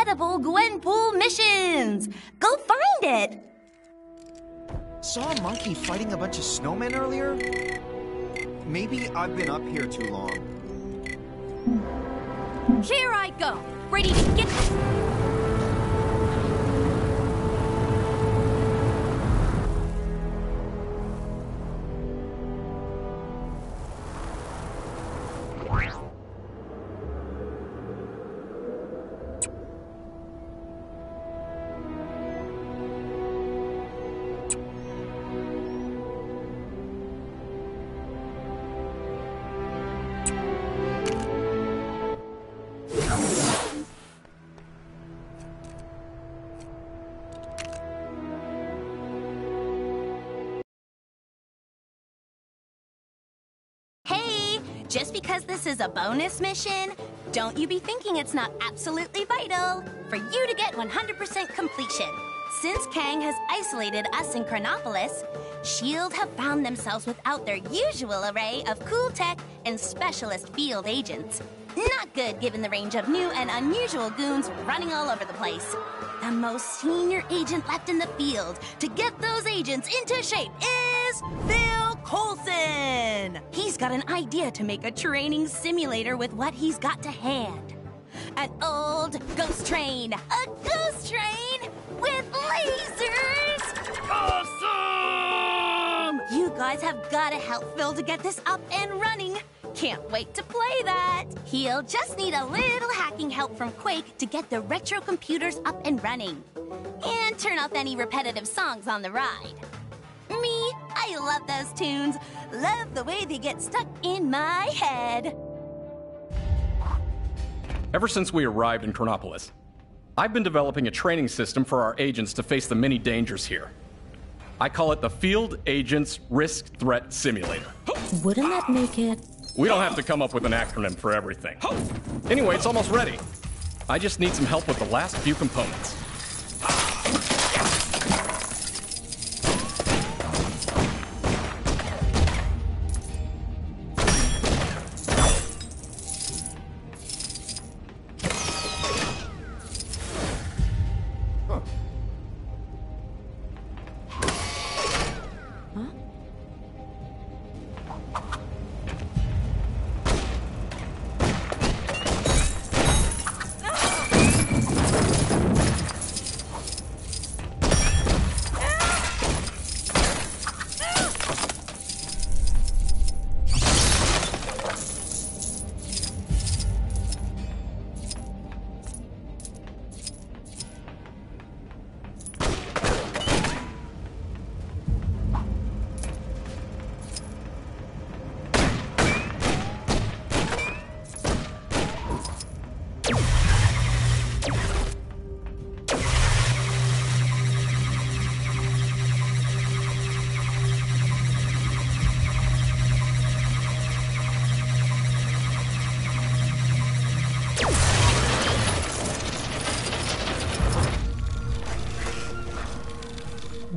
incredible Gwenpool missions. Go find it. Saw a monkey fighting a bunch of snowmen earlier? Maybe I've been up here too long. Here I go. Ready to get... Just because this is a bonus mission, don't you be thinking it's not absolutely vital for you to get 100% completion. Since Kang has isolated us in Chronopolis, S.H.I.E.L.D. have found themselves without their usual array of cool tech and specialist field agents. Not good given the range of new and unusual goons running all over the place. The most senior agent left in the field to get those agents into shape is Phil Coulson. He's got an idea to make a training simulator with what he's got to hand. An old ghost train. A ghost train with lasers! Awesome! You guys have got to help Phil to get this up and running. Can't wait to play that. He'll just need a little hacking help from Quake to get the retro computers up and running. And turn off any repetitive songs on the ride. Me, I love those tunes. Love the way they get stuck in my head. Ever since we arrived in Chronopolis, I've been developing a training system for our agents to face the many dangers here. I call it the Field Agents Risk Threat Simulator. Wouldn't that make it... We don't have to come up with an acronym for everything. Anyway, it's almost ready. I just need some help with the last few components.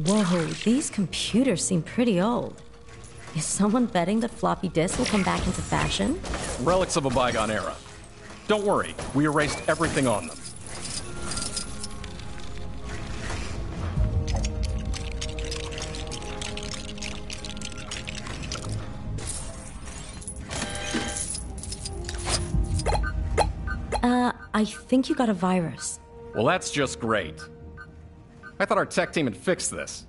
Whoa, these computers seem pretty old. Is someone betting that floppy disks will come back into fashion? Relics of a bygone era. Don't worry, we erased everything on them. I think you got a virus. Well, that's just great. I thought our tech team had fixed this.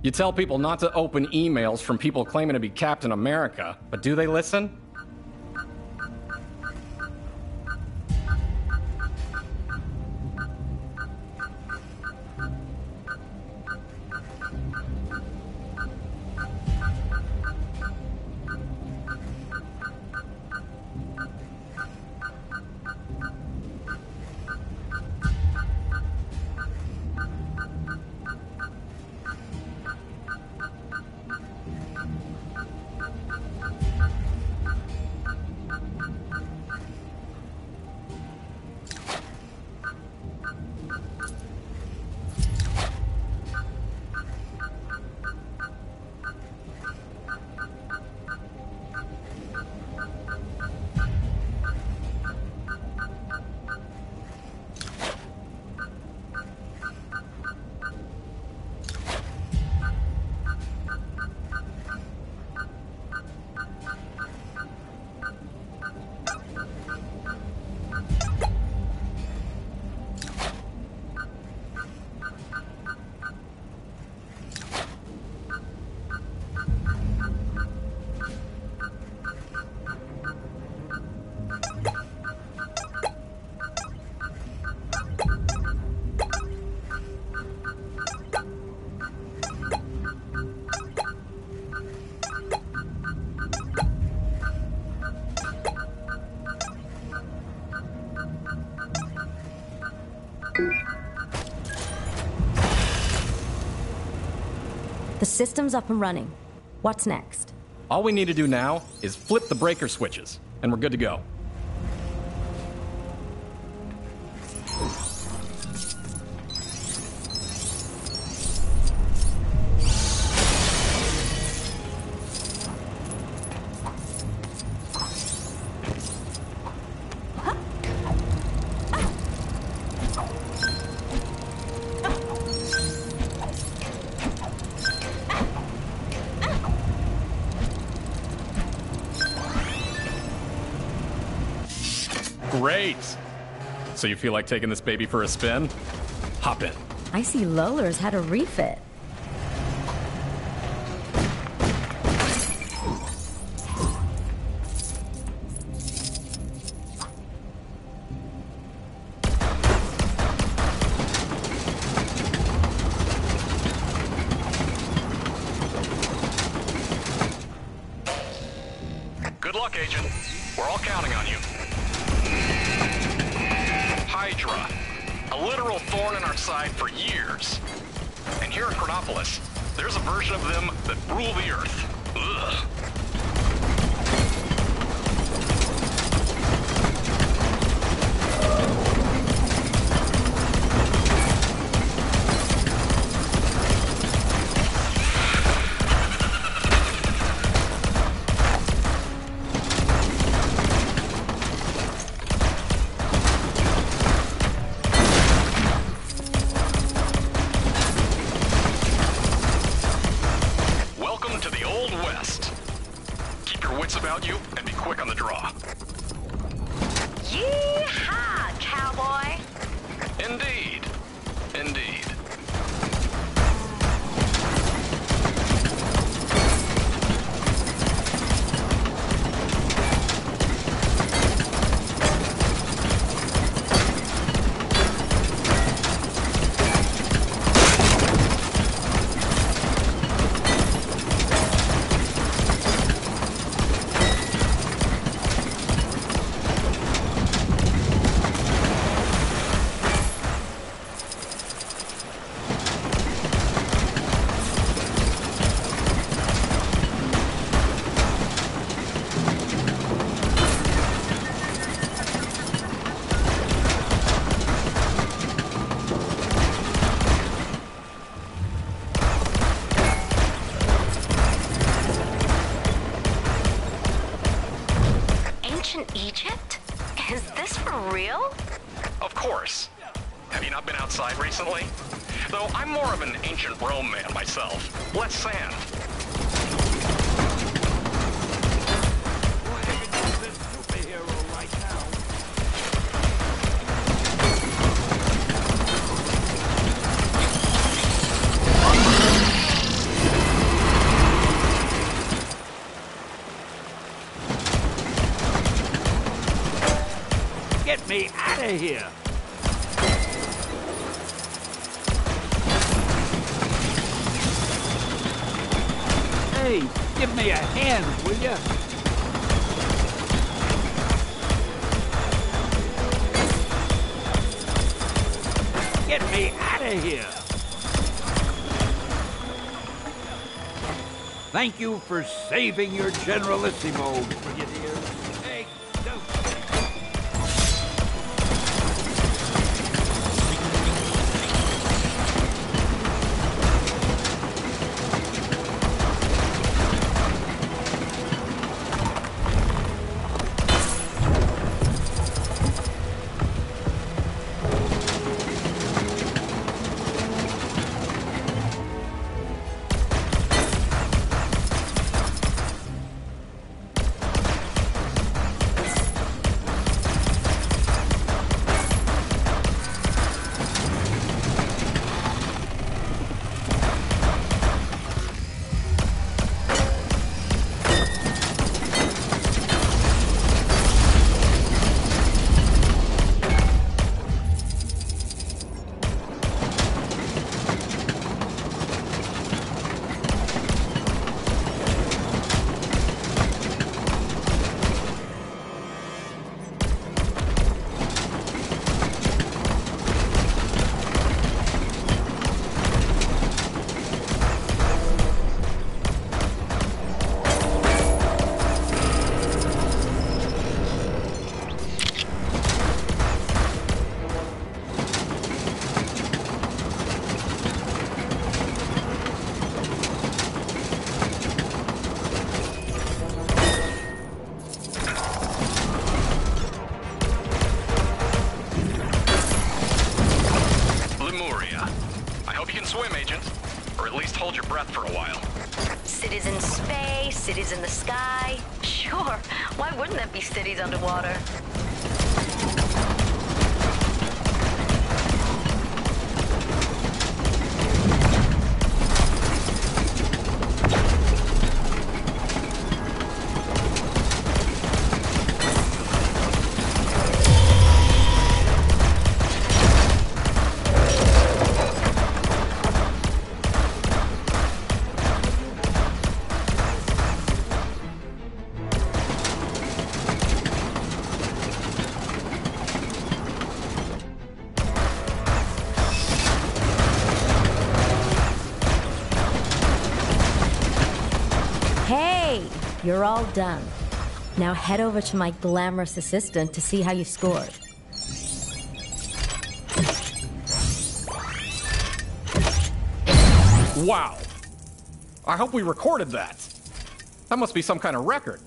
You tell people not to open emails from people claiming to be Captain America, but do they listen? The system's up and running. What's next? All we need to do now is flip the breaker switches, and we're good to go. Great! So you feel like taking this baby for a spin? Hop in. I see Lola's had a refit. Good luck, Agent. We're all counting on you. Hydra. A literal thorn in our side for years. And here in Chronopolis, there's a version of them that rule the Earth. Ugh. About you and be quick on the draw. Yeehaw, cowboy! Indeed. Indeed. Egypt? Is this for real? Of course. Have you not been outside recently? Though I'm more of an ancient Rome man myself. Less sand. Get me out of here! Hey, give me a hand, will ya? Get me out of here! Thank you for saving your Generalissimo, Brigadier. Hey, don't... hold your breath for a while. Cities in space, cities in the sky. Sure, why wouldn't there be cities underwater? Hey, you're all done. Now head over to my glamorous assistant to see how you scored. Wow. I hope we recorded that. That must be some kind of record.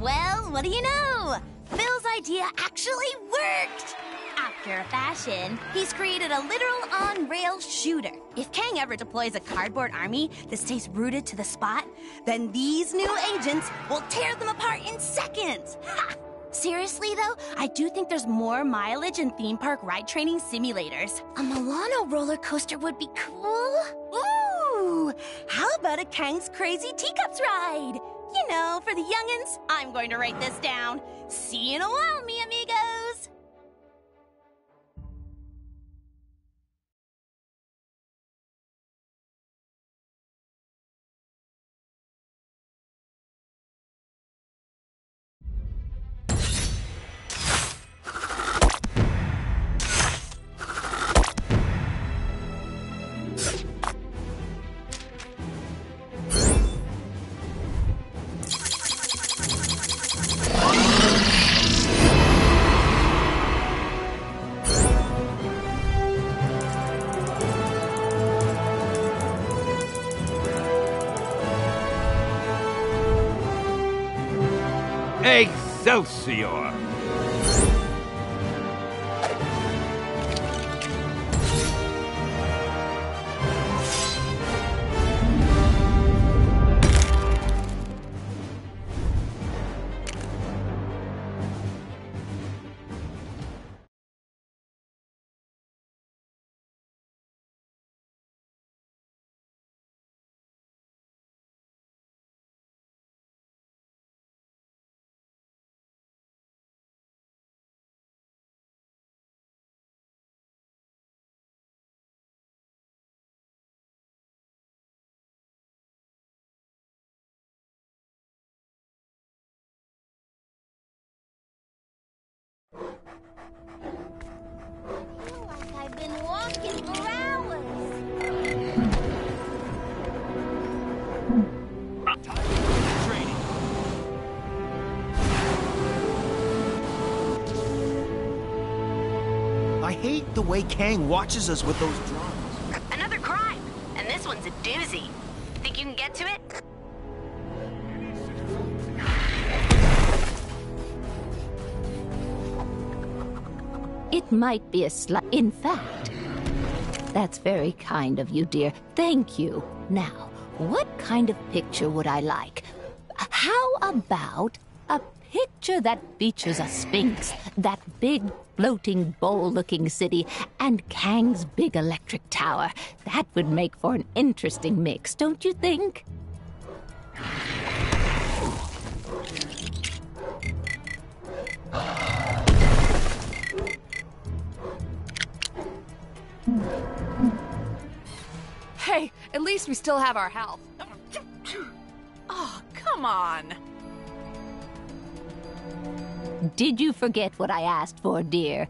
Well, what do you know? Phil's idea actually worked! After a fashion, he's created a literal on-rail shooter. If Kang ever deploys a cardboard army that stays rooted to the spot, then these new agents will tear them apart in seconds! Ha! Seriously, though, I do think there's more mileage in theme park ride training simulators. A Milano roller coaster would be cool. Ooh! How about a Kang's Crazy Teacups ride? You know, for the youngins, I'm going to write this down. See you in a while, mi amigos! Excelsior! I've been walking for hours. I hate the way Kang watches us with those drones. Another crime, and this one's a doozy. Think you can get to it? It might be a slight... In fact, that's very kind of you, dear. Thank you. Now, what kind of picture would I like? How about a picture that features a sphinx, that big, floating, bowl-looking city, and Kang's big electric tower? That would make for an interesting mix, don't you think? Hey, at least we still have our health. Oh, come on. Did you forget what I asked for, dear?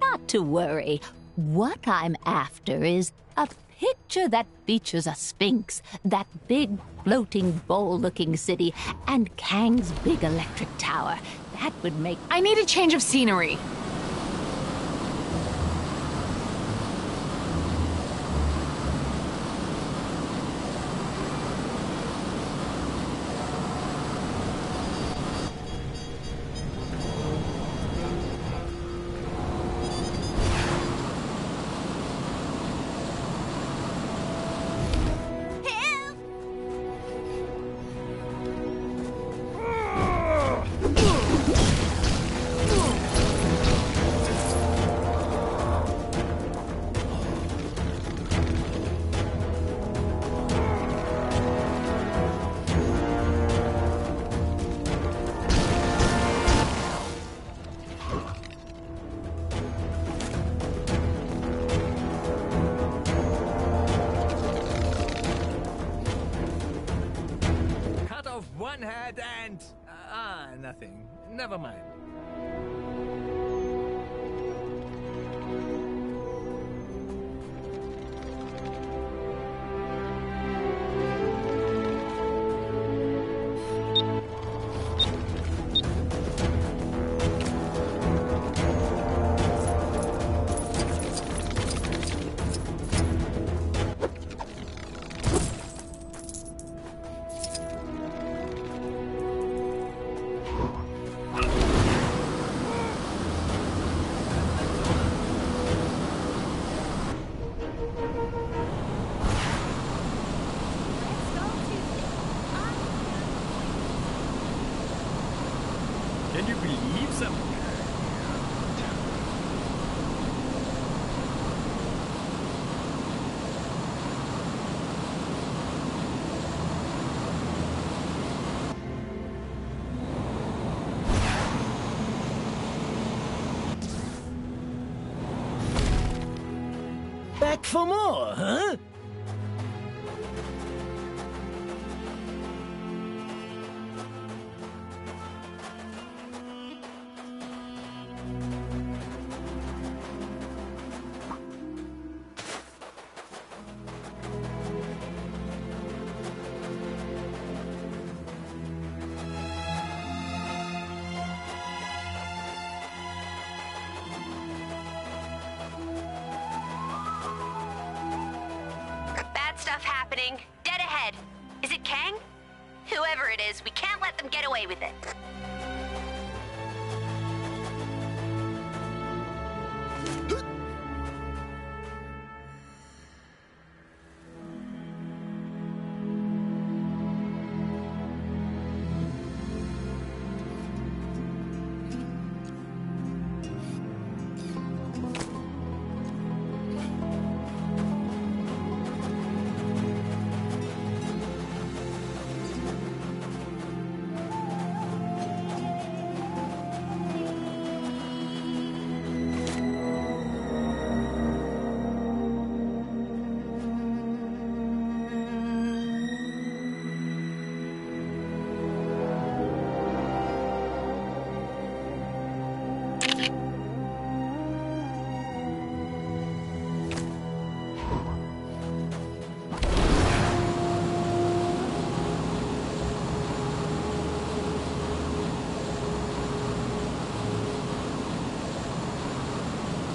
Not to worry. What I'm after is a picture that features a sphinx, that big, floating, bowl-looking city, and Kang's big electric tower. That would make... I need a change of scenery. had and... nothing. Never mind. Can you believe something? Back for more, huh? Stuff happening. Dead ahead. Is it Kang? Whoever it is, we can't let them get away with it.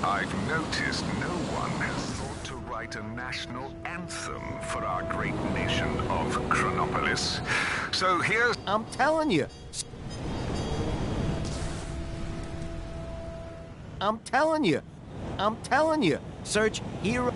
I've noticed no one has thought to write a national anthem for our great nation of Chronopolis. So here's... I'm telling you. I'm telling you. I'm telling you. Search hero...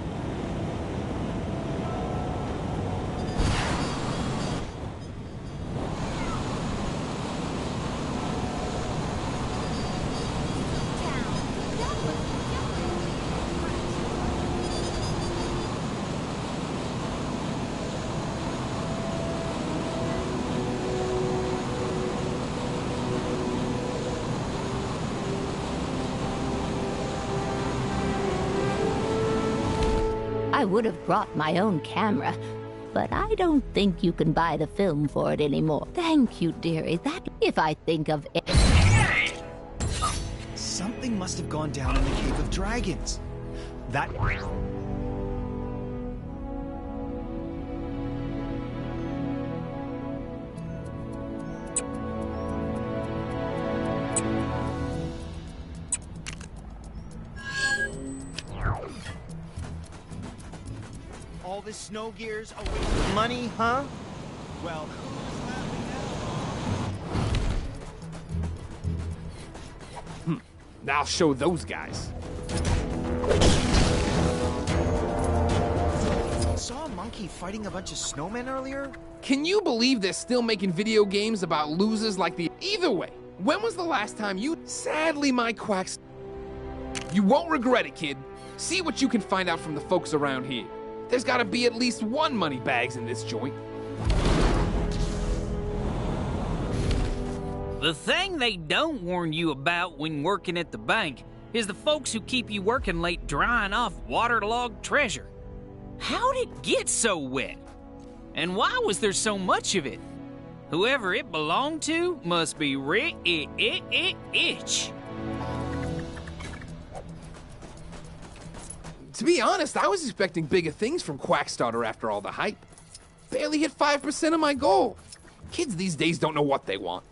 I would have brought my own camera, but I don't think you can buy the film for it anymore. Thank you, dearie. That if I think of it. Something must have gone down in the Cave of Dragons. That... All this snow gear's a waste of money, huh? Well, who's laughing now? I'll show those guys. Saw a monkey fighting a bunch of snowmen earlier? Can you believe they're still making video games about losers like the... Either way, when was the last time you... Sadly, my quacks... You won't regret it, kid. See what you can find out from the folks around here. There's gotta be at least one moneybags in this joint. The thing they don't warn you about when working at the bank is the folks who keep you working late drying off waterlogged treasure. How'd it get so wet? And why was there so much of it? Whoever it belonged to must be rich. To be honest, I was expecting bigger things from Quackstarter after all the hype. Barely hit 5% of my goal. Kids these days don't know what they want.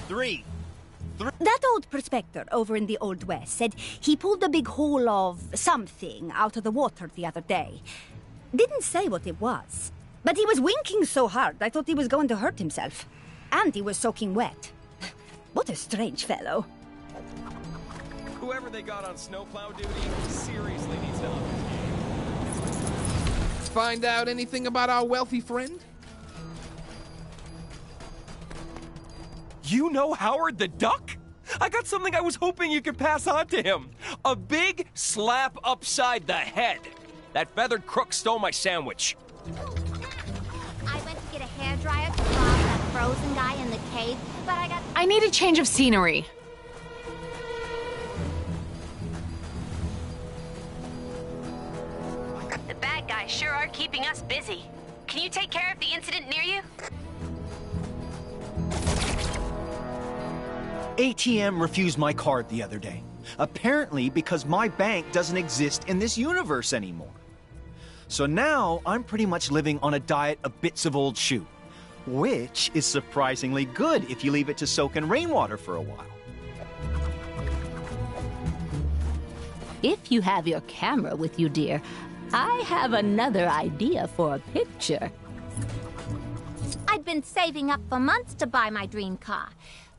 That old prospector over in the Old West said he pulled a big hole of something out of the water the other day. Didn't say what it was, but he was winking so hard I thought he was going to hurt himself. And he was soaking wet. What a strange fellow. Whoever they got on snowplow duty seriously needs to up his game. Find out anything about our wealthy friend? You know Howard the Duck? I got something I was hoping you could pass on to him. A big slap upside the head. That feathered crook stole my sandwich. I went to get a hairdryer to rob that frozen guy in the cave, but I need a change of scenery. The bad guys sure are keeping us busy. Can you take care of the incident near you? ATM refused my card the other day. Apparently because my bank doesn't exist in this universe anymore. So now I'm pretty much living on a diet of bits of old shoe, which is surprisingly good if you leave it to soak in rainwater for a while. If you have your camera with you, dear, I have another idea for a picture. I'd been saving up for months to buy my dream car.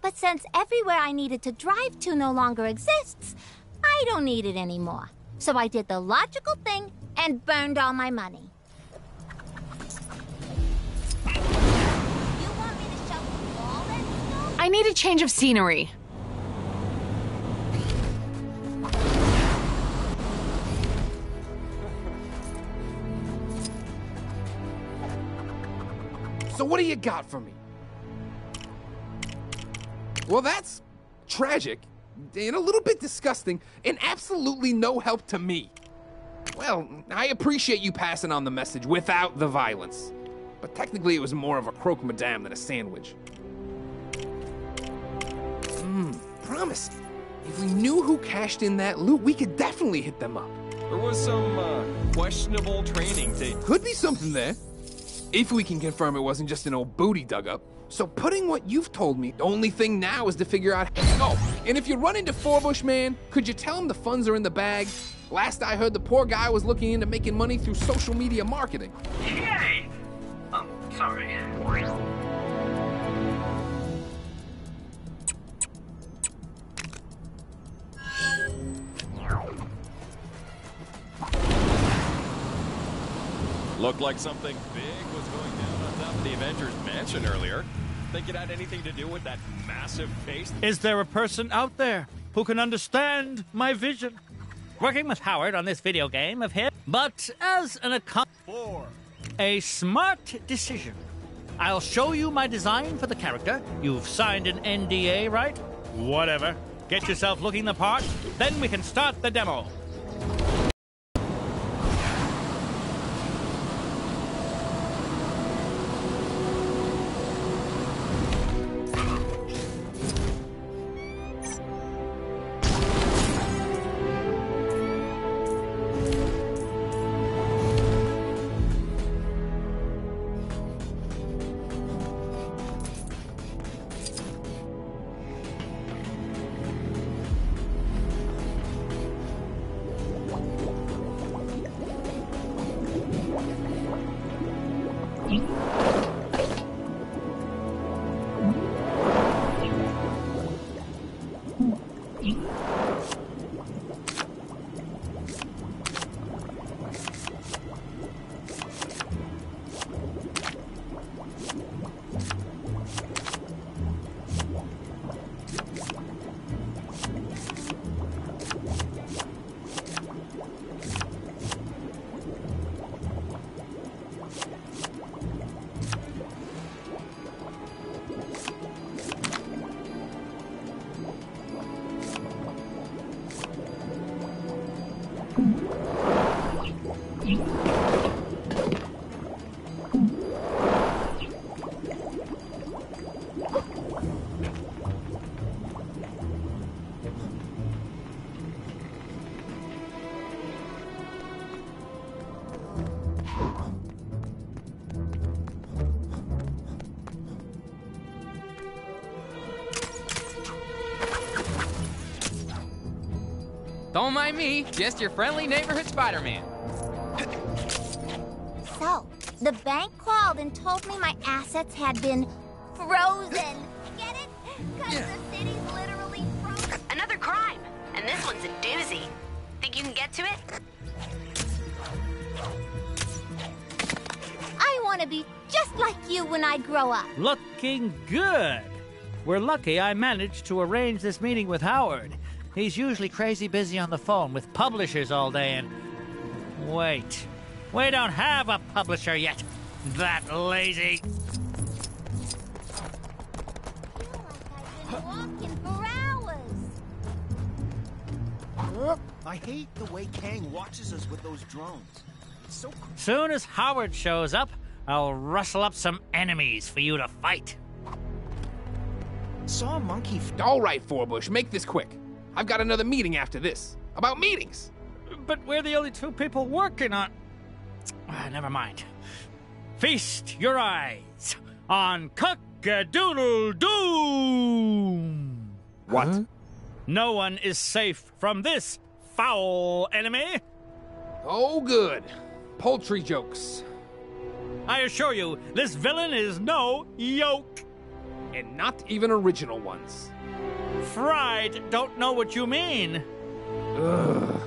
But since everywhere I needed to drive to no longer exists, I don't need it anymore. So I did the logical thing and burned all my money. You want me to shovel the wall then, Nico? I need a change of scenery. So what do you got for me? Well, that's tragic, and a little bit disgusting, and absolutely no help to me. Well, I appreciate you passing on the message without the violence. But technically it was more of a croque madame than a sandwich. Promising. If we knew who cashed in that loot, we could definitely hit them up. There was some questionable training tape. Could be something there. If we can confirm it wasn't just an old booty dug up. So putting what you've told me, the only thing now is to figure out how to go. And if you run into Forbush, man, could you tell him the funds are in the bag? Last I heard, the poor guy was looking into making money through social media marketing. Hey! Sorry. Looked like something big was going down on top of the Avengers mansion earlier. Think it had anything to do with that massive face? Is there a person out there who can understand my vision? Working with Howard on this video game of his, but as an a smart decision. I'll show you my design for the character. You've signed an NDA, right? Whatever. Get yourself looking the part, then we can start the demo. Don't mind me, just your friendly neighborhood Spider-Man. So, the bank called and told me my assets had been frozen. Get it? Because the city's literally frozen. Another crime, and this one's a doozy. Think you can get to it? I want to be just like you when I grow up. Looking good. We're lucky I managed to arrange this meeting with Howard. He's usually crazy busy on the phone with publishers all day and... Wait. We don't have a publisher yet. That lazy. Walking for hours. I hate the way Kang watches us with those drones. It's so cool. Soon as Howard shows up, I'll rustle up some enemies for you to fight. Saw a monkey. All right, Forbush, make this quick. I've got another meeting after this. About meetings. But we're the only two people working on... never mind. Feast your eyes on Cock-a-doodle-doom! What? Huh? No one is safe from this foul enemy. Oh, good. Poultry jokes. I assure you, this villain is no yoke. And not even original ones. Fried don't know what you mean. Ugh.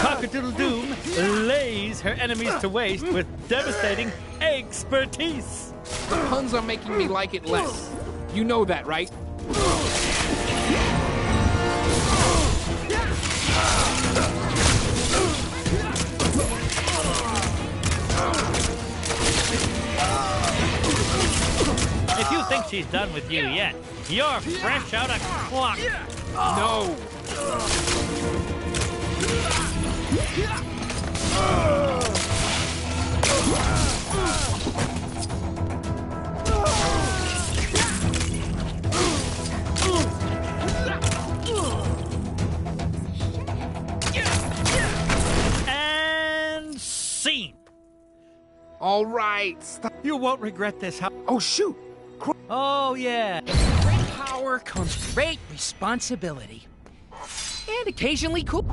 Cock-a-doodle-doom lays her enemies to waste with devastating expertise. The puns are making me like it less. You know that, right? If you think she's done with you yet, you're fresh out of clock. No. And scene. All right. Stop. You won't regret this. Oh, shoot. Oh, yeah. With great power comes great responsibility. And occasionally cool...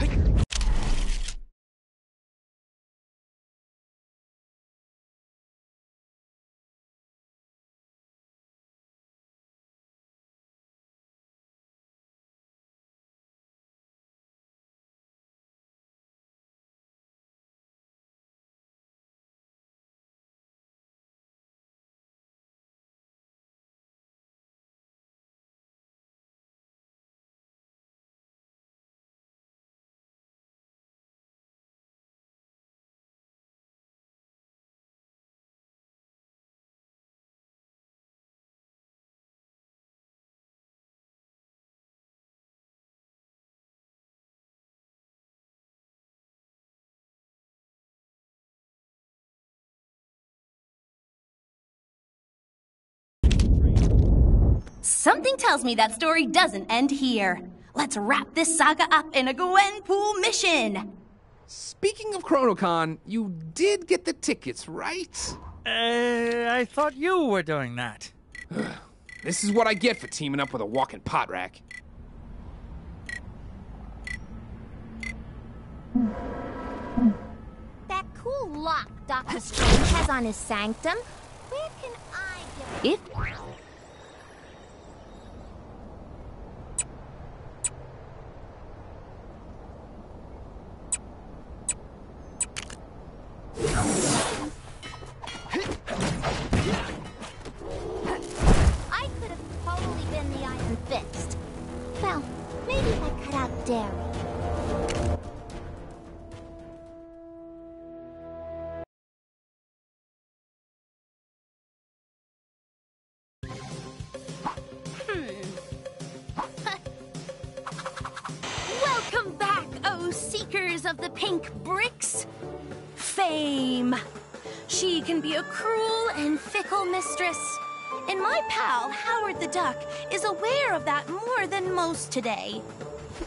Something tells me that story doesn't end here. Let's wrap this saga up in a Gwenpool mission. Speaking of ChronoCon, you did get the tickets, right? I thought you were doing that. This is what I get for teaming up with a walking pot rack. That cool lock Dr. Strange has on his sanctum. Where can I get it? I could have totally been the Iron Fist. Well, maybe if I cut out dairy. Welcome back, oh seekers of the pink bricks. Fame. She can be a cruel and fickle mistress. And my pal, Howard the Duck, is aware of that more than most today.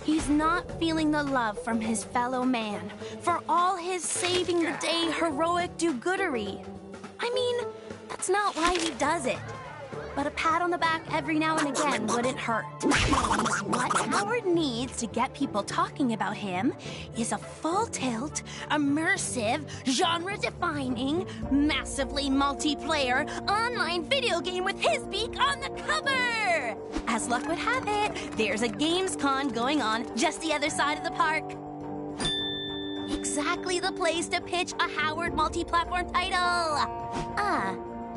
He's not feeling the love from his fellow man for all his saving the day heroic do-goodery. I mean, that's That's not why he does it. But a pat on the back every now and again wouldn't hurt. What Howard needs to get people talking about him is a full-tilt, immersive, genre-defining, massively multiplayer, online video game with his beak on the cover! As luck would have it, there's a Gamescon going on just the other side of the park. Exactly the place to pitch a Howard multi-platform title.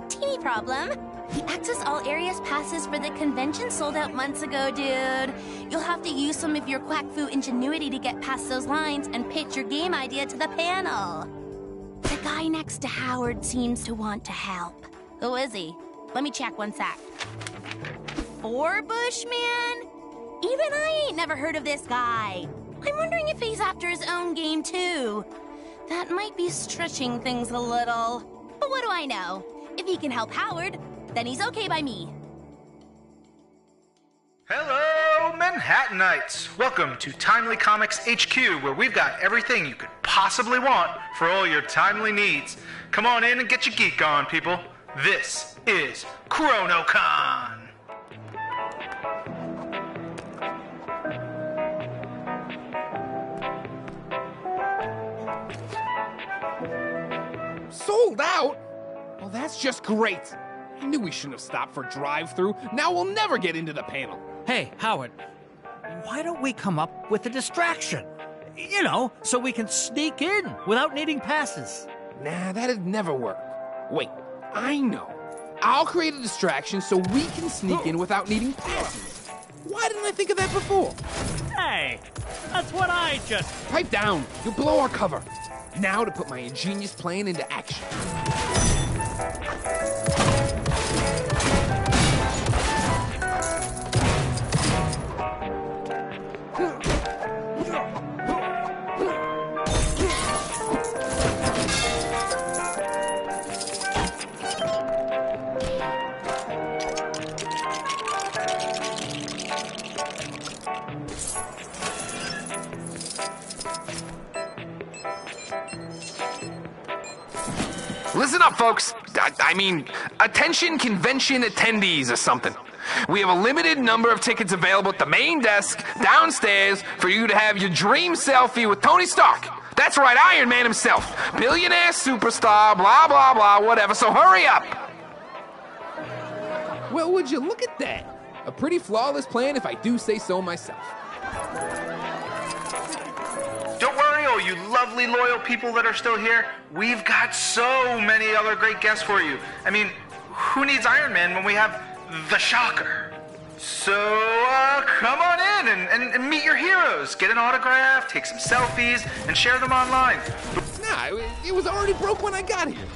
Teeny problem. The Access All Areas passes for the convention sold out months ago, dude. You'll have to use some of your quack fu ingenuity to get past those lines and pitch your game idea to the panel. The guy next to Howard seems to want to help. Who is he? Let me check one sec. Bushman? Even I ain't never heard of this guy. I'm wondering if he's after his own game, too. That might be stretching things a little. But what do I know? If he can help Howard, then he's okay by me. Hello, Manhattanites! Welcome to Timely Comics HQ, where we've got everything you could possibly want for all your timely needs. Come on in and get your geek on, people. This is ChronoCon! Sold out? Well, that's just great. I knew we shouldn't have stopped for drive-thru. Now we'll never get into the panel. Hey, Howard, why don't we come up with a distraction? You know, so we can sneak in without needing passes. Nah, that'd never work. Wait, I know. I'll create a distraction so we can sneak in without needing passes. Why didn't I think of that before? Hey, that's what I just... Pipe down. You'll blow our cover. Now to put my ingenious plan into action. Listen up, folks. I mean, attention convention attendees or something. We have a limited number of tickets available at the main desk downstairs for you to have your dream selfie with Tony Stark. That's right, Iron Man himself. Billionaire superstar, blah, blah, blah, whatever. So hurry up. Well, would you look at that? A pretty flawless plan if I do say so myself. Don't worry, all you lovely, loyal people that are still here. We've got so many other great guests for you. I mean, who needs Iron Man when we have the Shocker? So, come on in and meet your heroes. Get an autograph, take some selfies, and share them online. Nah, it was already broke when I got here.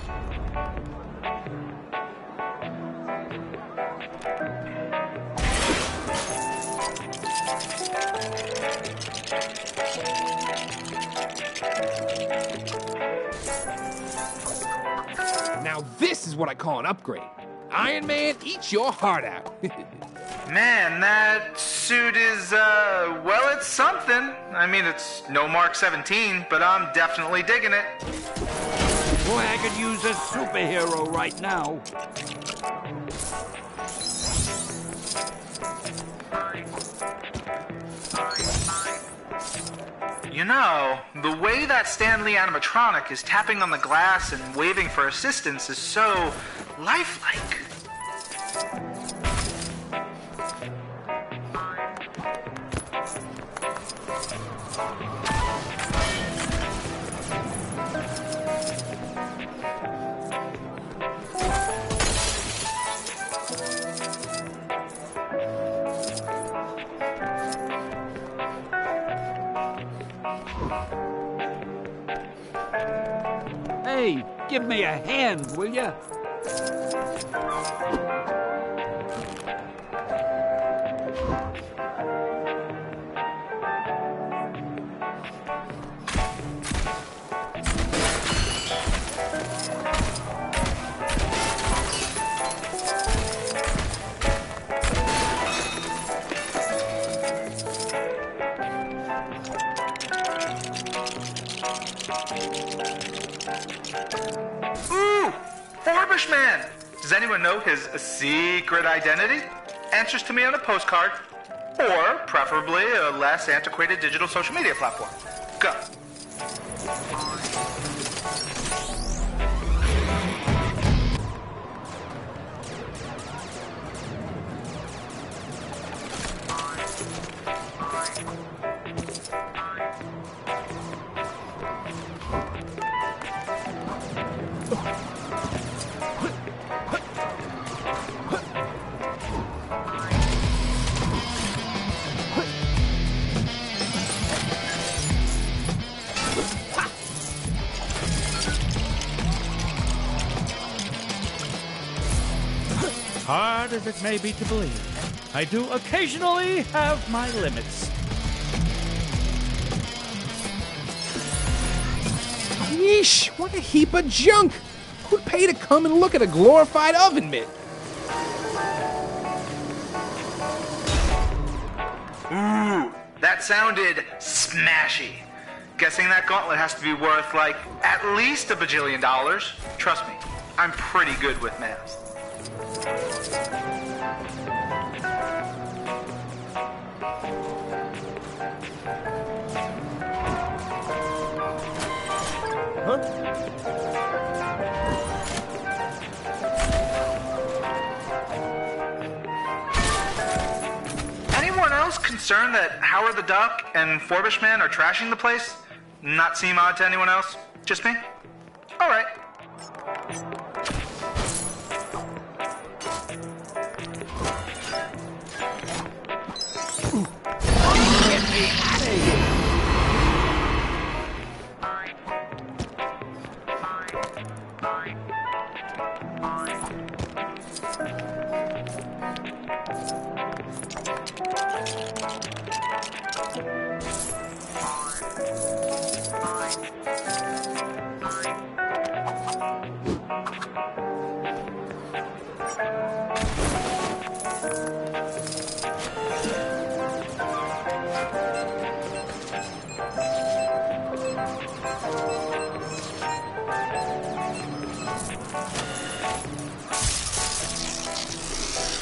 Now this is what I call an upgrade. Iron Man, eat your heart out. Man, that suit is, well, it's something. I mean, it's no Mark 17, but I'm definitely digging it. Boy, I could use a superhero right now. You know, the way that Stanley animatronic is tapping on the glass and waving for assistance is so lifelike. Hey, give me a hand, will ya? Ooh! Bushman! Does anyone know his secret identity? Answers to me on a postcard, or preferably a less antiquated digital social media platform. Go. Hard as it may be to believe, I do occasionally have my limits. Yeesh, what a heap of junk! Who'd pay to come and look at a glorified oven mitt? Ooh, that sounded smashy. Guessing that gauntlet has to be worth, like, at least $1 bajillion. Trust me, I'm pretty good with math. Anyone else concerned that Howard the Duck and Forbish Man are trashing the place? Not seem odd to anyone else? Just me? All right. Get me out of here!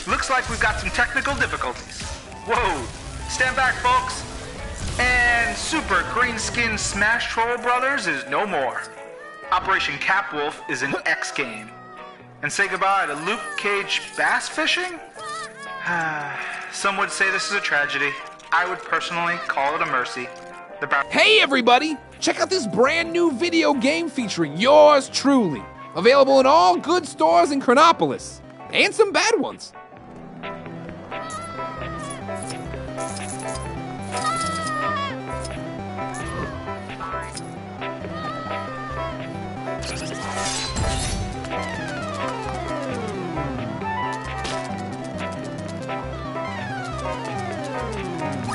Looks like we've got some technical difficulties. Whoa, stand back, folks. And Super Green Skin Smash Troll Brothers is no more. Operation Capwolf is an X game. And say goodbye to Luke Cage bass fishing? Some would say this is a tragedy. I would personally call it a mercy. Hey everybody! Check out this brand new video game featuring yours truly. Available in all good stores in Chronopolis. And some bad ones.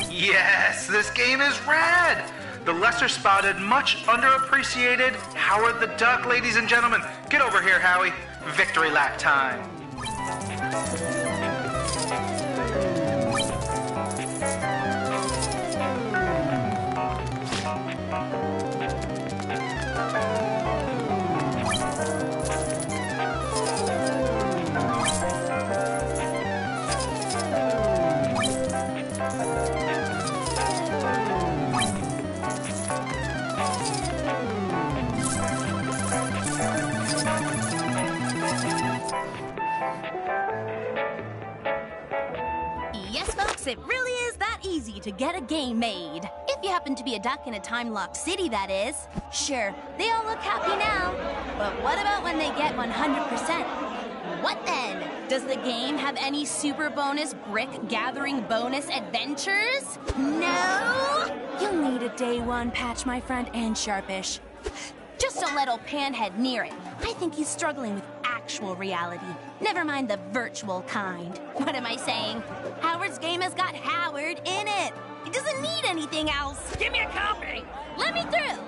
Yes, this game is rad! The lesser spotted, much underappreciated Howard the Duck, ladies and gentlemen. Get over here, Howie. Victory lap time. It really is that easy to get a game made. If you happen to be a duck in a time-locked city, that is. Sure, they all look happy now. But what about when they get 100%? What then? Does the game have any super bonus brick-gathering bonus adventures? No? You'll need a day one patch, my friend, and Sharpish. Just don't let old Panhead near it. I think he's struggling with actual reality. Never mind the virtual kind. What am I saying? Howard's game has got Howard in it. It doesn't need anything else. Give me a copy. Let me through.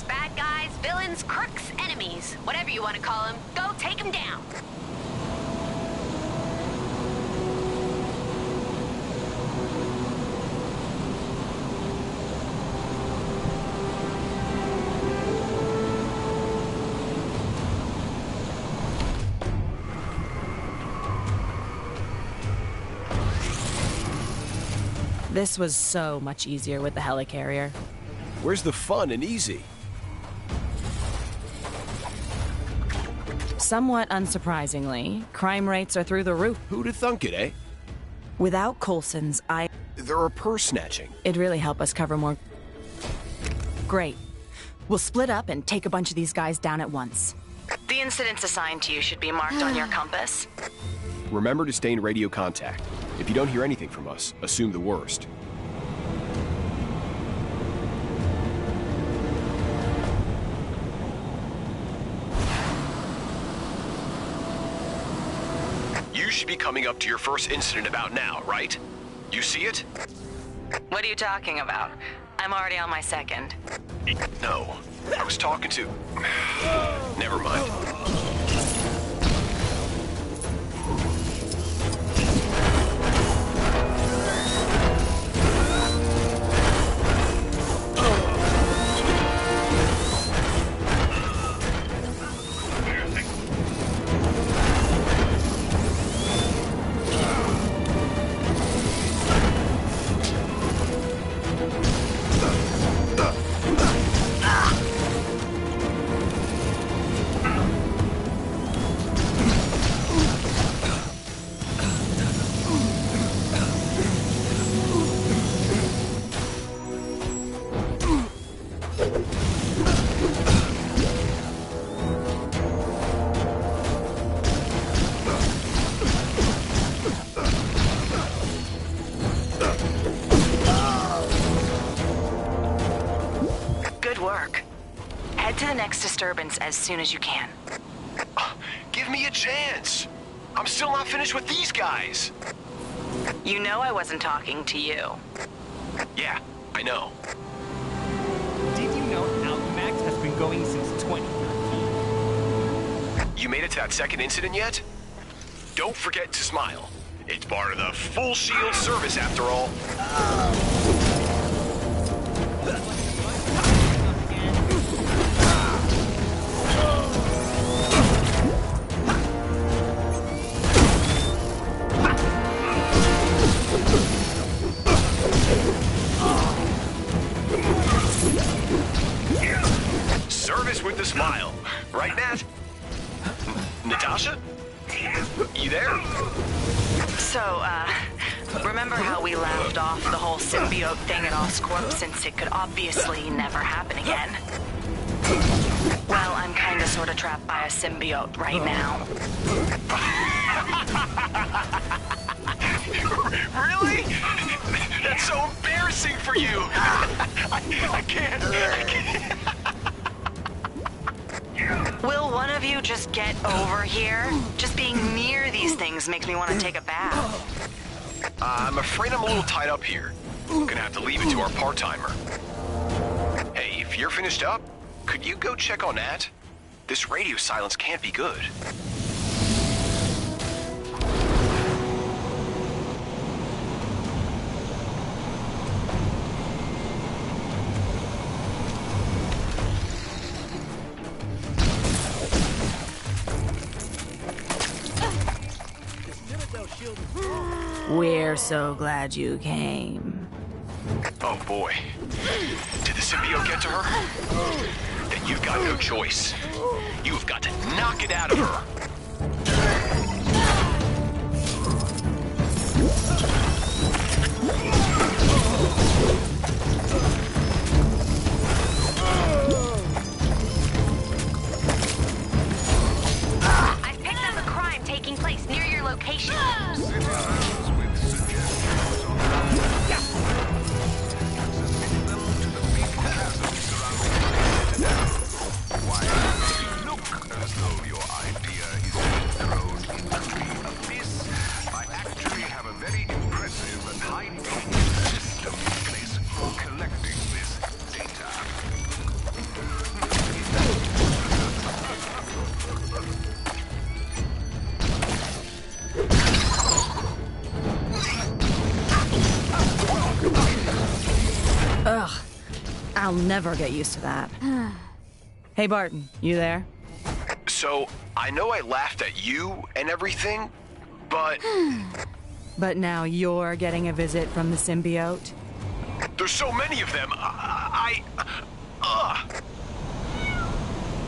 Bad guys, villains, crooks, enemies, whatever you want to call them, go take them down. This was so much easier with the helicarrier. Where's the fun and easy? Somewhat unsurprisingly, crime rates are through the roof. Who'd have thunk it, eh? Without Coulson's, There are purse snatching. It'd really help us cover more. Great. We'll split up and take a bunch of these guys down at once. The incidents assigned to you should be marked on your compass. Remember to stay in radio contact. If you don't hear anything from us, assume the worst. You should be coming up to your first incident about now, right? You see it? What are you talking about? I'm already on my second. No. I was talking to... Never mind. To the next disturbance as soon as you can. Give me a chance. I'm still not finished with these guys. You know I wasn't talking to you. Yeah, I know. Did you know Outmax has been going since 2013? You made it to that second incident yet? Don't forget to smile. It's part of the full shield service after all. Service with the smile. Right, Nat? Natasha? You there? So, remember how we laughed off the whole symbiote thing at Oscorp since it could obviously never happen again? Well, I'm kinda sorta trapped by a symbiote right now. Really? That's so embarrassing for you. I can't. Will one of you just get over here? Just being near these things makes me want to take a bath. I'm afraid I'm a little tied up here. I'm gonna have to leave it to our part-timer. Hey, if you're finished up, could you go check on Nat? This radio silence can't be good. We're so glad you came. Oh boy. Did the symbiote get to her? then you've got no choice. You've got to knock it out of her. I've picked up a crime taking place near your location. Ugh. I'll never get used to that. Hey, Barton, you there? So, I know I laughed at you and everything, but... But now you're getting a visit from the symbiote? There's so many of them.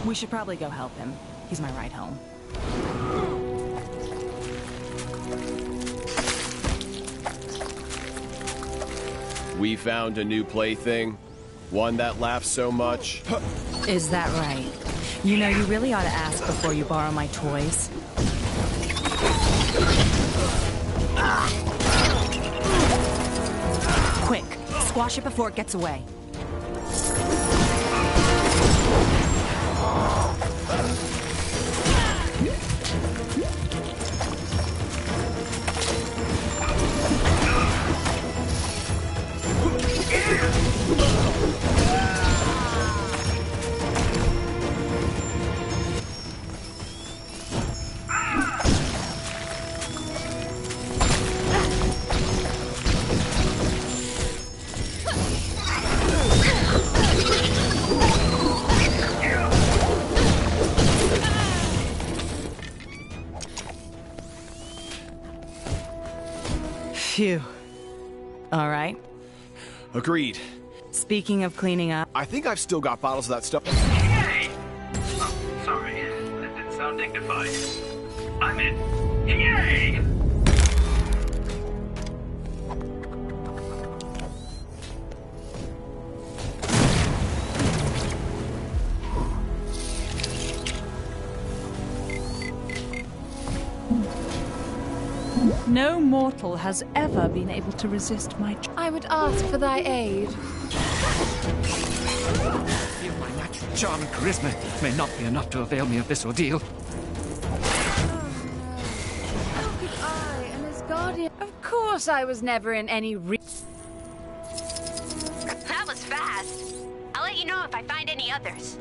We should probably go help him. He's my ride home. We found a new plaything. One that laughs so much. Is that right? You know, you really ought to ask before you borrow my toys. Quick, squash it before it gets away. Phew. All right. Agreed. Speaking of cleaning up... I think I've still got bottles of that stuff. Hey! Oh, sorry. That didn't sound dignified. I'm in. Yay! No mortal has ever been able to resist my... I would ask for thy aid. Feel my natural charm and charisma may not be enough to avail me of this ordeal. How could I and his guardian... Of course I was never in any That was fast. I'll let you know if I find any others.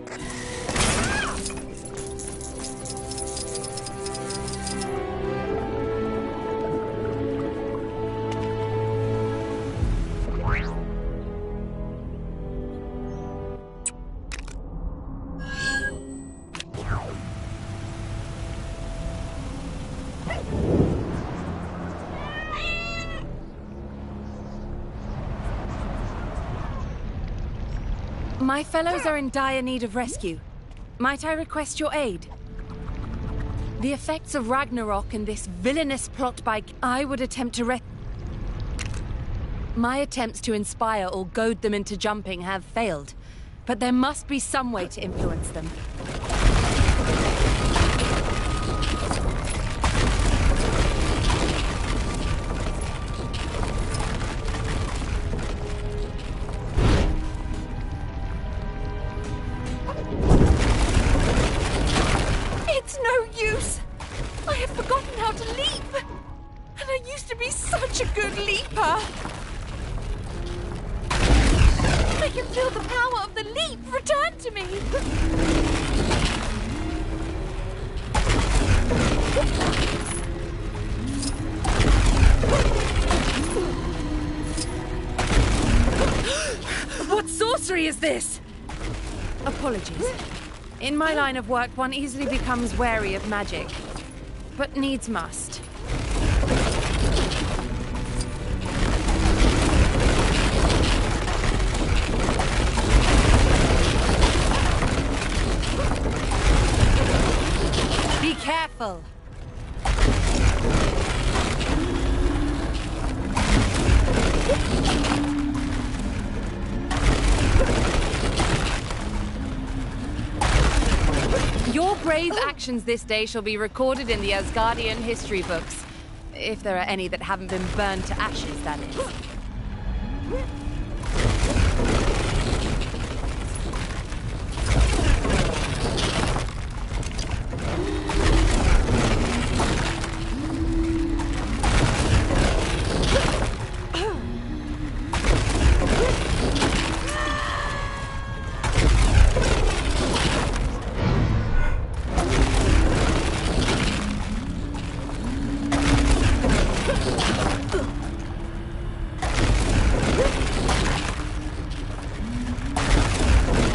My fellows are in dire need of rescue. Might I request your aid? The effects of Ragnarok and this villainous plot by... I would attempt to My attempts to inspire or goad them into jumping have failed, but there must be some way to influence them. It's no use! I have forgotten how to leap! And I used to be such a good leaper! I can feel the power of the leap return to me! What sorcery is this? Apologies. In my line of work, one easily becomes wary of magic, but needs must. brave actions this day shall be recorded in the Asgardian history books. If there are any that haven't been burned to ashes, that is.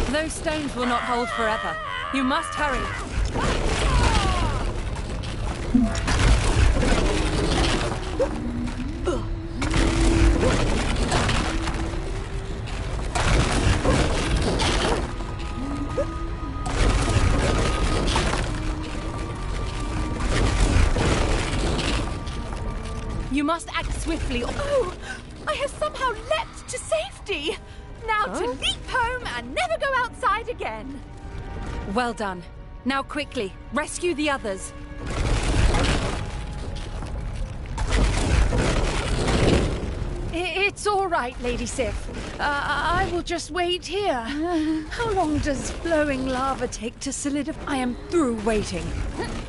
Those stones will not hold forever. You must hurry. You must act swiftly. Oh, I have somehow leapt to safety. Now to leap home and never go outside again. Well done. Now quickly, rescue the others. It's all right, Lady Sif. I will just wait here. How long does flowing lava take to solidify? I am through waiting.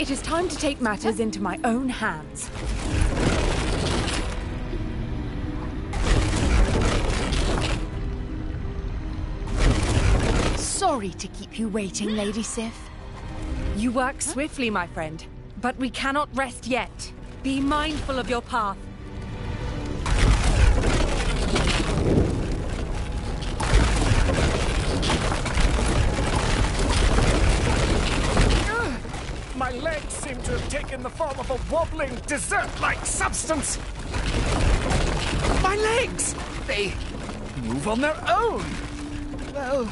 It is time to take matters into my own hands. Sorry to keep you waiting, Lady Sif. You work swiftly, my friend, but we cannot rest yet. Be mindful of your path. My legs seem to have taken the form of a wobbling, dessert-like substance. My legs! They move on their own. Well,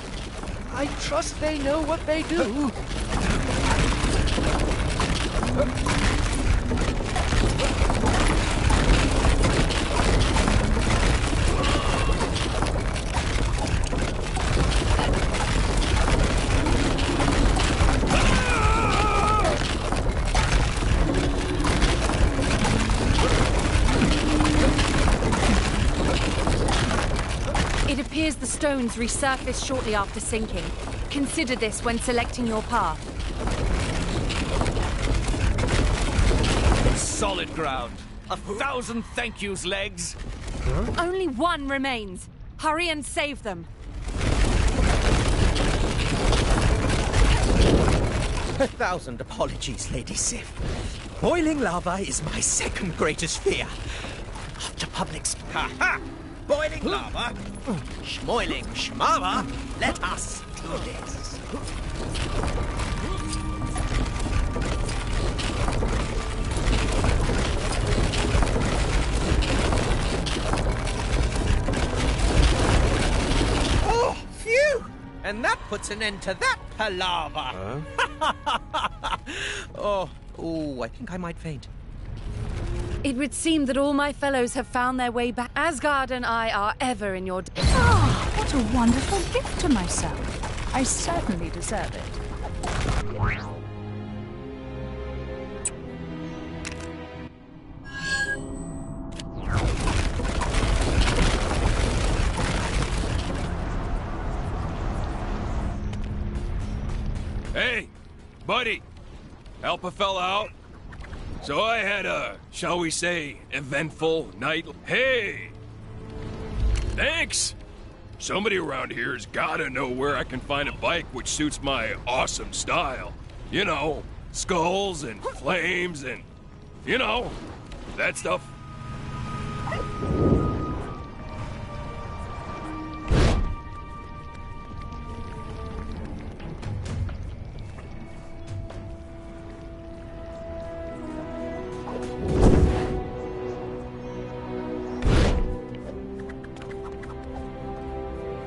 I trust they know what they do. It appears the stones resurface shortly after sinking. Consider this when selecting your path. Solid ground. 1,000 thank yous, legs. Only one remains. Hurry and save them. 1,000 apologies, Lady Sif. Boiling lava is my second greatest fear. After public Ha-ha! Boiling lava? Schmoiling schmava? Let us do this. Oh, phew! And that puts an end to that palaver. Oh, I think I might faint. It would seem that all my fellows have found their way back. Asgard and I are ever in your... Ah, what a wonderful gift to myself. I certainly deserve it. Hey, buddy, help a fella out? So I had a, shall we say, eventful night. Hey! Thanks! Somebody around here has gotta know where I can find a bike which suits my awesome style. You know, skulls and flames and, you know, that stuff.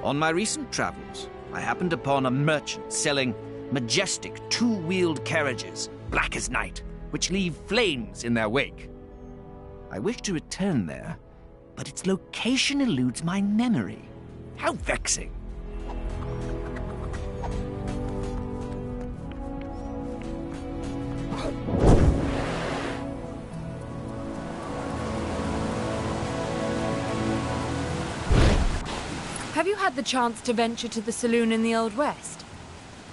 On my recent travels, I happened upon a merchant selling majestic two-wheeled carriages, black as night, which leave flames in their wake. I wish to return there, but its location eludes my memory. How vexing. the chance to venture to the saloon in the Old West?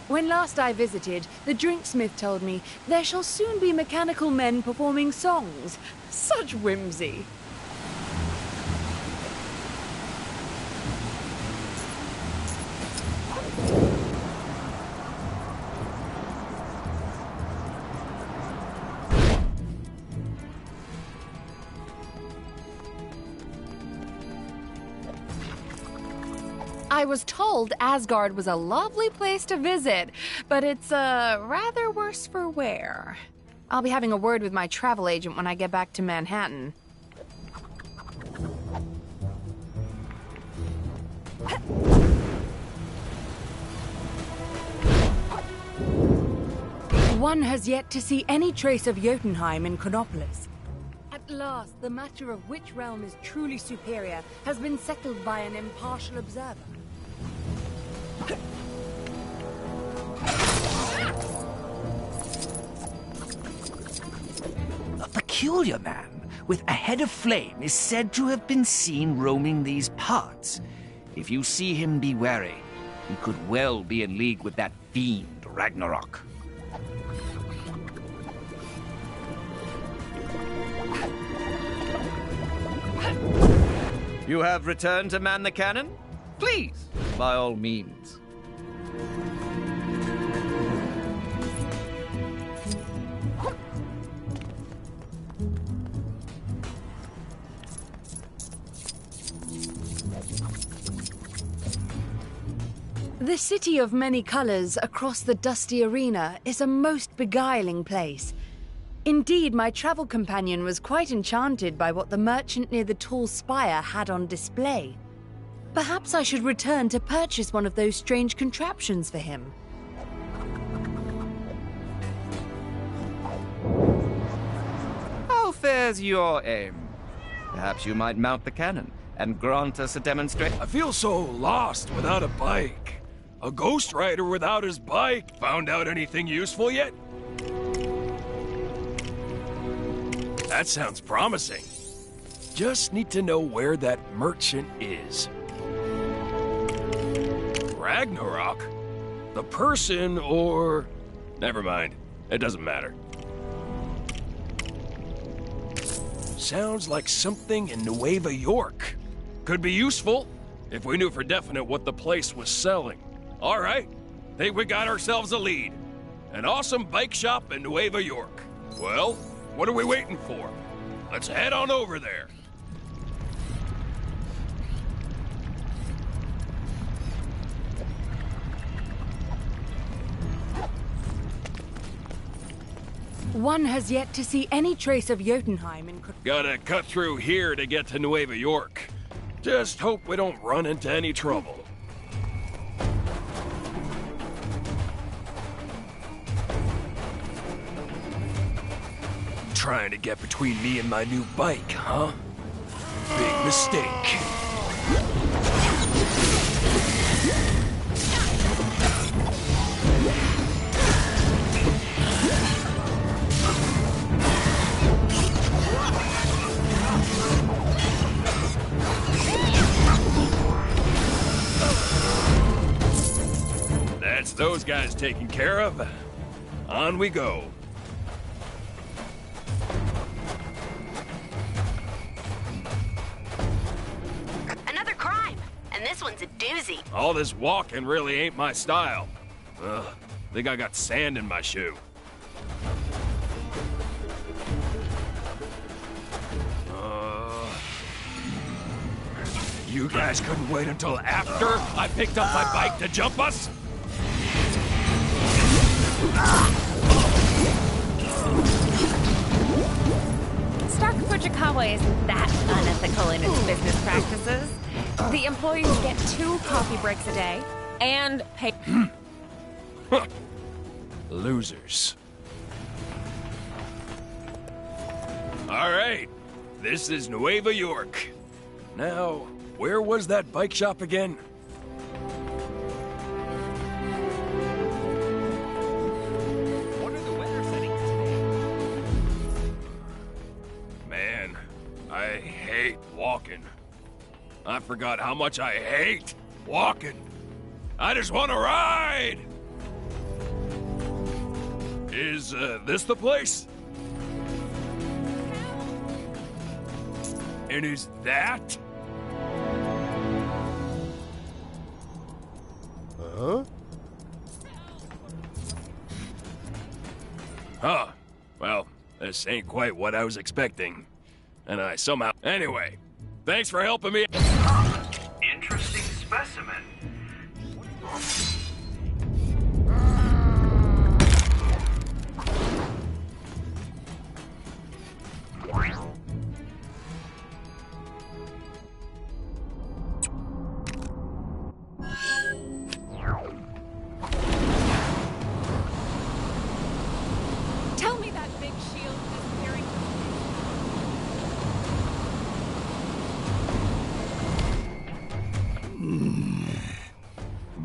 When last I visited, the drinksmith told me there shall soon be mechanical men performing songs. Such whimsy. I was told Asgard was a lovely place to visit, but it's rather worse for wear. I'll be having a word with my travel agent when I get back to Manhattan. One has yet to see any trace of Jotunheim in Chronopolis. At last, the matter of which realm is truly superior has been settled by an impartial observer. A peculiar man with a head of flame is said to have been seen roaming these parts. If you see him, be wary. He could well be in league with that fiend, Ragnarok. You have returned to man the cannon? Please, by all means. The city of many colors across the dusty arena is a most beguiling place. Indeed, my travel companion was quite enchanted by what the merchant near the tall spire had on display. Perhaps I should return to purchase one of those strange contraptions for him. How fares your aim? Perhaps you might mount the cannon and grant us a demonstration. I feel so lost without a bike. A ghost rider without his bike. Found out anything useful yet? That sounds promising. Just need to know where that merchant is. Ragnarok? The person or... Never mind. It doesn't matter. Sounds like something in Nueva York. Could be useful if we knew for definite what the place was selling. All right, think we got ourselves a lead. An awesome bike shop in Nueva York. Well, what are we waiting for? Let's head on over there. One has yet to see any trace of Jotunheim in... Gotta cut through here to get to Nueva York. Just hope we don't run into any trouble. Trying to get between me and my new bike, huh? Big mistake. That's those guys taken care of. On we go. Another crime, and this one's a doozy. All this walking really ain't my style. Think I got sand in my shoe. You guys couldn't wait until after I picked up my bike to jump us? Stark Fujikawa isn't that unethical in its business practices. The employees get 2 coffee breaks a day and pay... Losers. All right, this is Nueva York. Now, where was that bike shop again? What are the weather settings today? Man, I hate walking. I forgot how much I hate walking. I just want to ride. Is this the place? And is that? Huh? Huh. Well, this ain't quite what I was expecting. And I somehow... Anyway, thanks for helping me. Interesting specimen. Tell me that big shield is very...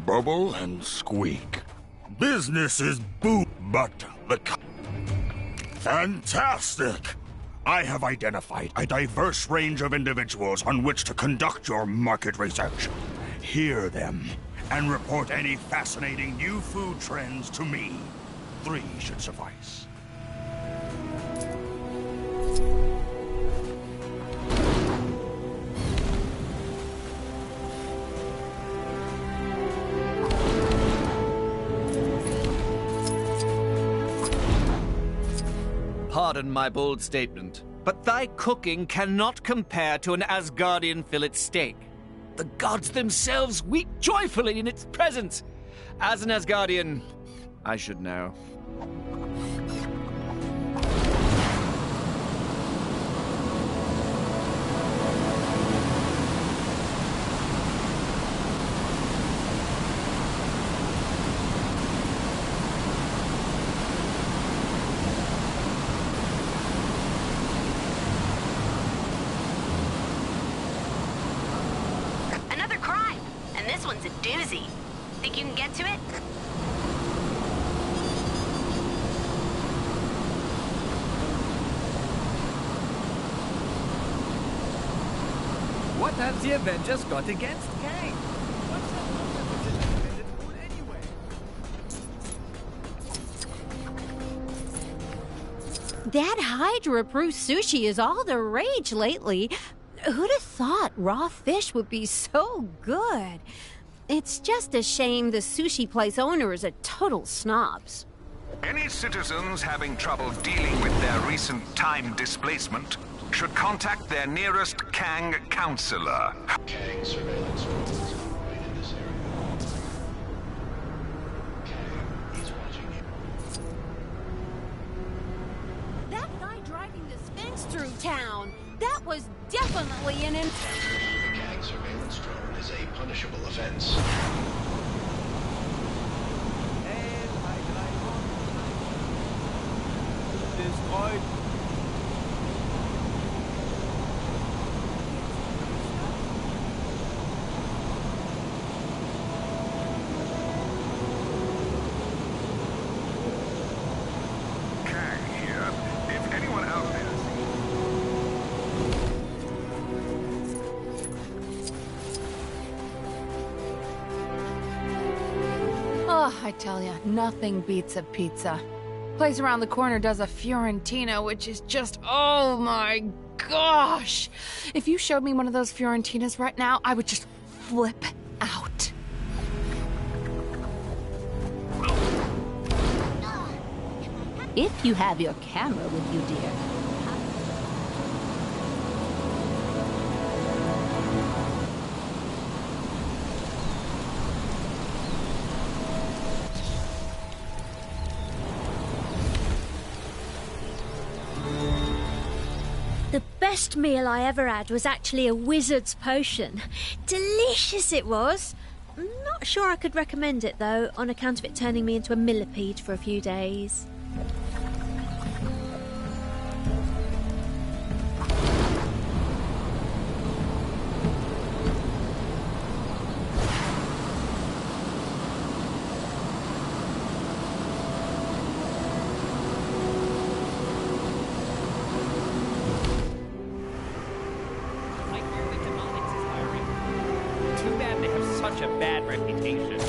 Bubble and squeak. Business is boom, but the... Fantastic! I have identified a diverse range of individuals on which to conduct your market research. Hear them, and report any fascinating new food trends to me. 3 should suffice. Pardon my bold statement, but thy cooking cannot compare to an Asgardian fillet steak. The gods themselves weep joyfully in its presence. As an Asgardian, I should know. Another crime, and this one's a doozy. Think you can get to it? What have the Avengers got against Kang? What's that motive That Hydra Brew sushi is all the rage lately. Who'd have thought raw fish would be so good? It's just a shame the sushi place owners are total snobs. Any citizens having trouble dealing with their recent time displacement should contact their nearest Kang counselor. Kang surveillance drones right in this area. Kang, he's watching you. That guy driving the Sphinx through town, that was definitely an... The Kang surveillance drone is a punishable offense. Destroyed. Kang here. If anyone out there Oh, I tell ya, nothing beats a pizza. Place around the corner does a Fiorentina, which is just, oh my gosh! If you showed me one of those Fiorentinas right now, I would just flip out. If you have your camera with you, dear. The best meal I ever had was actually a wizard's potion. Delicious it was. Not sure I could recommend it though, on account of it turning me into a millipede for a few days. Too bad they have such a location.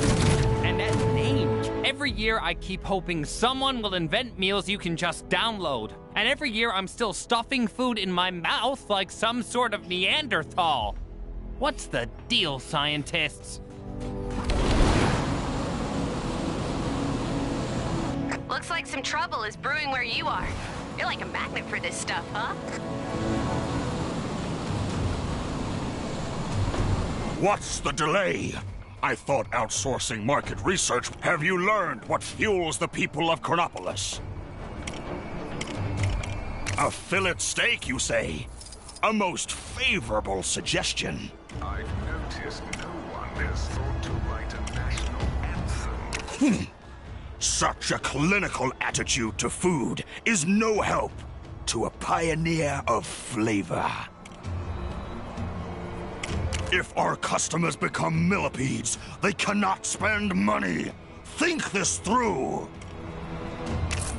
And that name. Every year I keep hoping someone will invent meals you can just download. And every year I'm still stuffing food in my mouth like some sort of Neanderthal. What's the deal, scientists? Looks like some trouble is brewing where you are. You're like a magnet for this stuff, huh? What's the delay? I thought outsourcing market research. Have you learned what fuels the people of Chronopolis? A fillet steak, you say? A most favorable suggestion. I've noticed no one has thought to write a national anthem. Such a clinical attitude to food is no help to a pioneer of flavor. If our customers become millipedes, they cannot spend money. Think this through.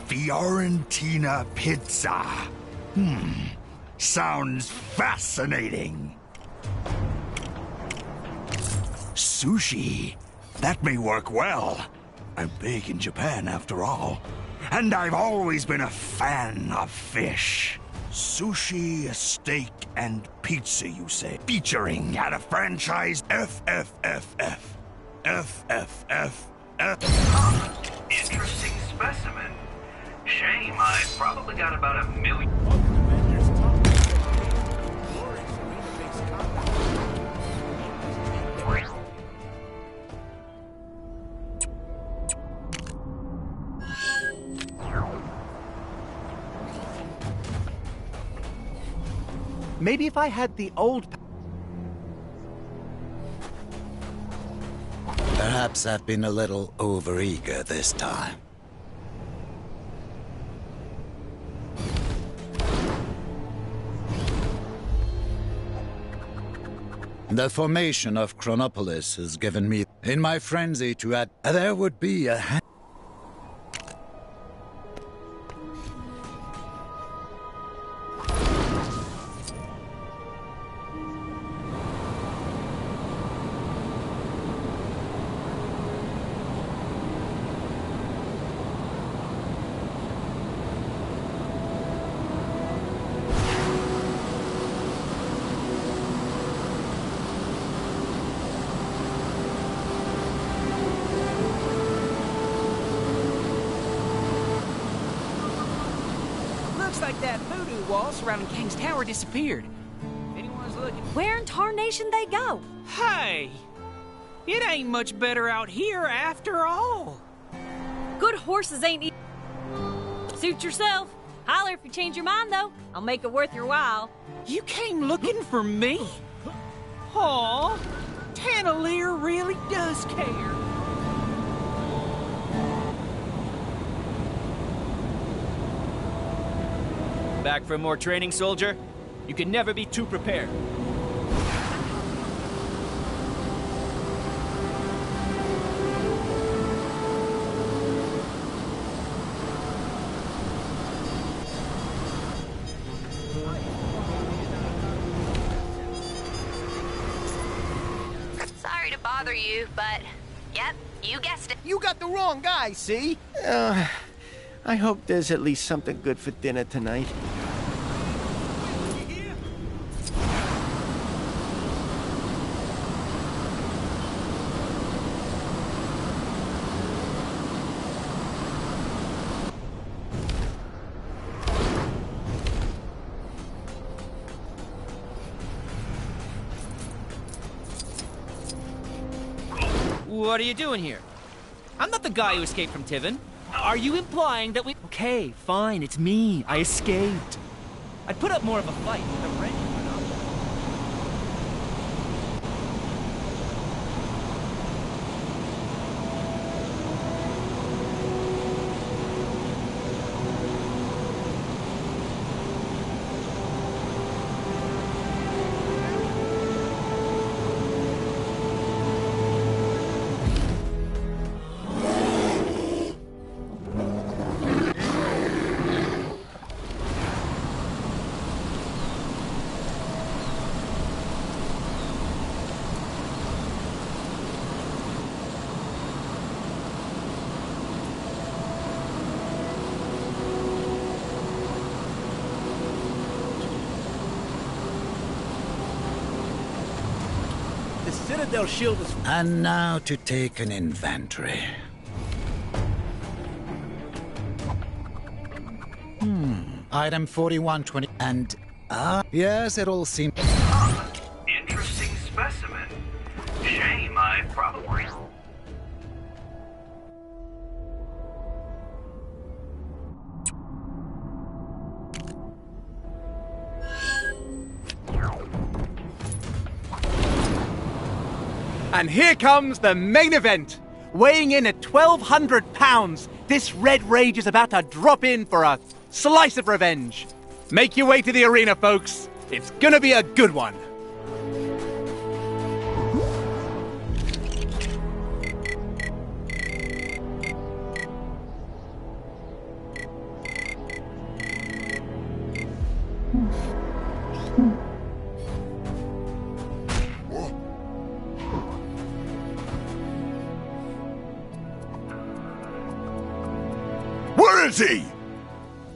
Fiorentina pizza. Sounds fascinating. Sushi. That may work well. I'm big in Japan, after all. And I've always been a fan of fish. Sushi, steak, and pizza, you say? Featuring at a franchise FFFF. FFFF. Interesting specimen. Shame, I've probably got about 1 million. Maybe if I had the old... Perhaps I've been a little overeager this time. The formation of Chronopolis has given me, in my frenzy to add, there would be a... Like that voodoo wall surrounding Kang's Tower disappeared. If anyone's looking... Where in tarnation they go? Hey! It ain't much better out here after all. Good horses ain't Suit yourself. Holler if you change your mind, though. I'll make it worth your while. You came looking for me? Aw, Tannelier really does care. Back for more training, soldier? You can never be too prepared. Sorry to bother you, but yep, you guessed it. You got the wrong guy, see? I hope there's at least something good for dinner tonight. What are you doing here? I'm not the guy who escaped from Tivin. Are you implying that we... Okay, fine, it's me. I escaped. I'd put up more of a fight with the wrench. Citadel shield is... And now to take an inventory. Item 4120. And, yes, it all seems... Interesting specimen. Shame I probably... And here comes the main event. Weighing in at 1,200 pounds, this Red Rage is about to drop in for a slice of revenge. Make your way to the arena, folks. It's gonna be a good one. Where is he?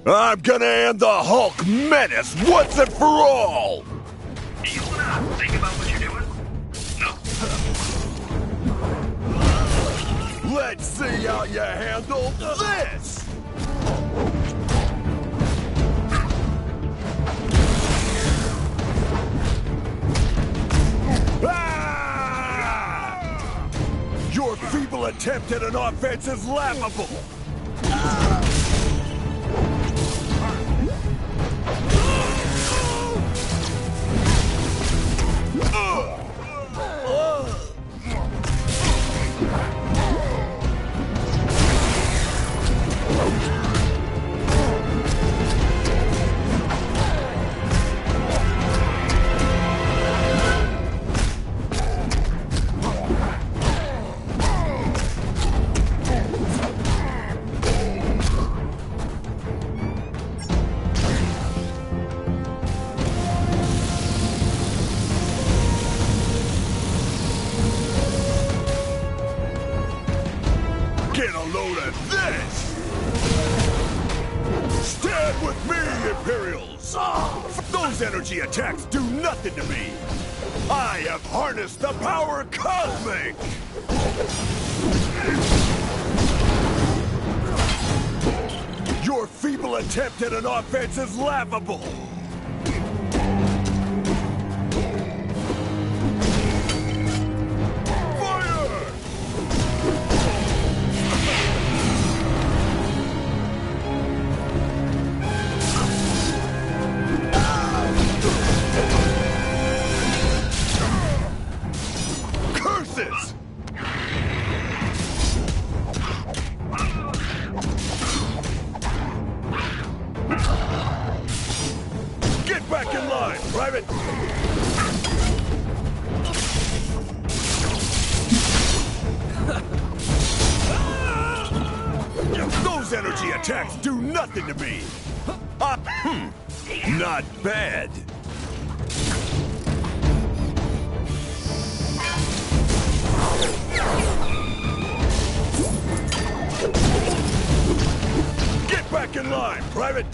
I'm gonna end the Hulk menace once and for all! You wanna think about what you're doing? No. Let's see how you handle this! Ah! Your feeble attempt at an offense is laughable! Get a load of this! Stand with me, Imperials! Those energy attacks do nothing to me! I have harnessed the power cosmic! Your feeble attempt at an offense is laughable! Curses! Get back in line, Private! Those energy attacks do nothing to me! Not bad! Get back in line, Private!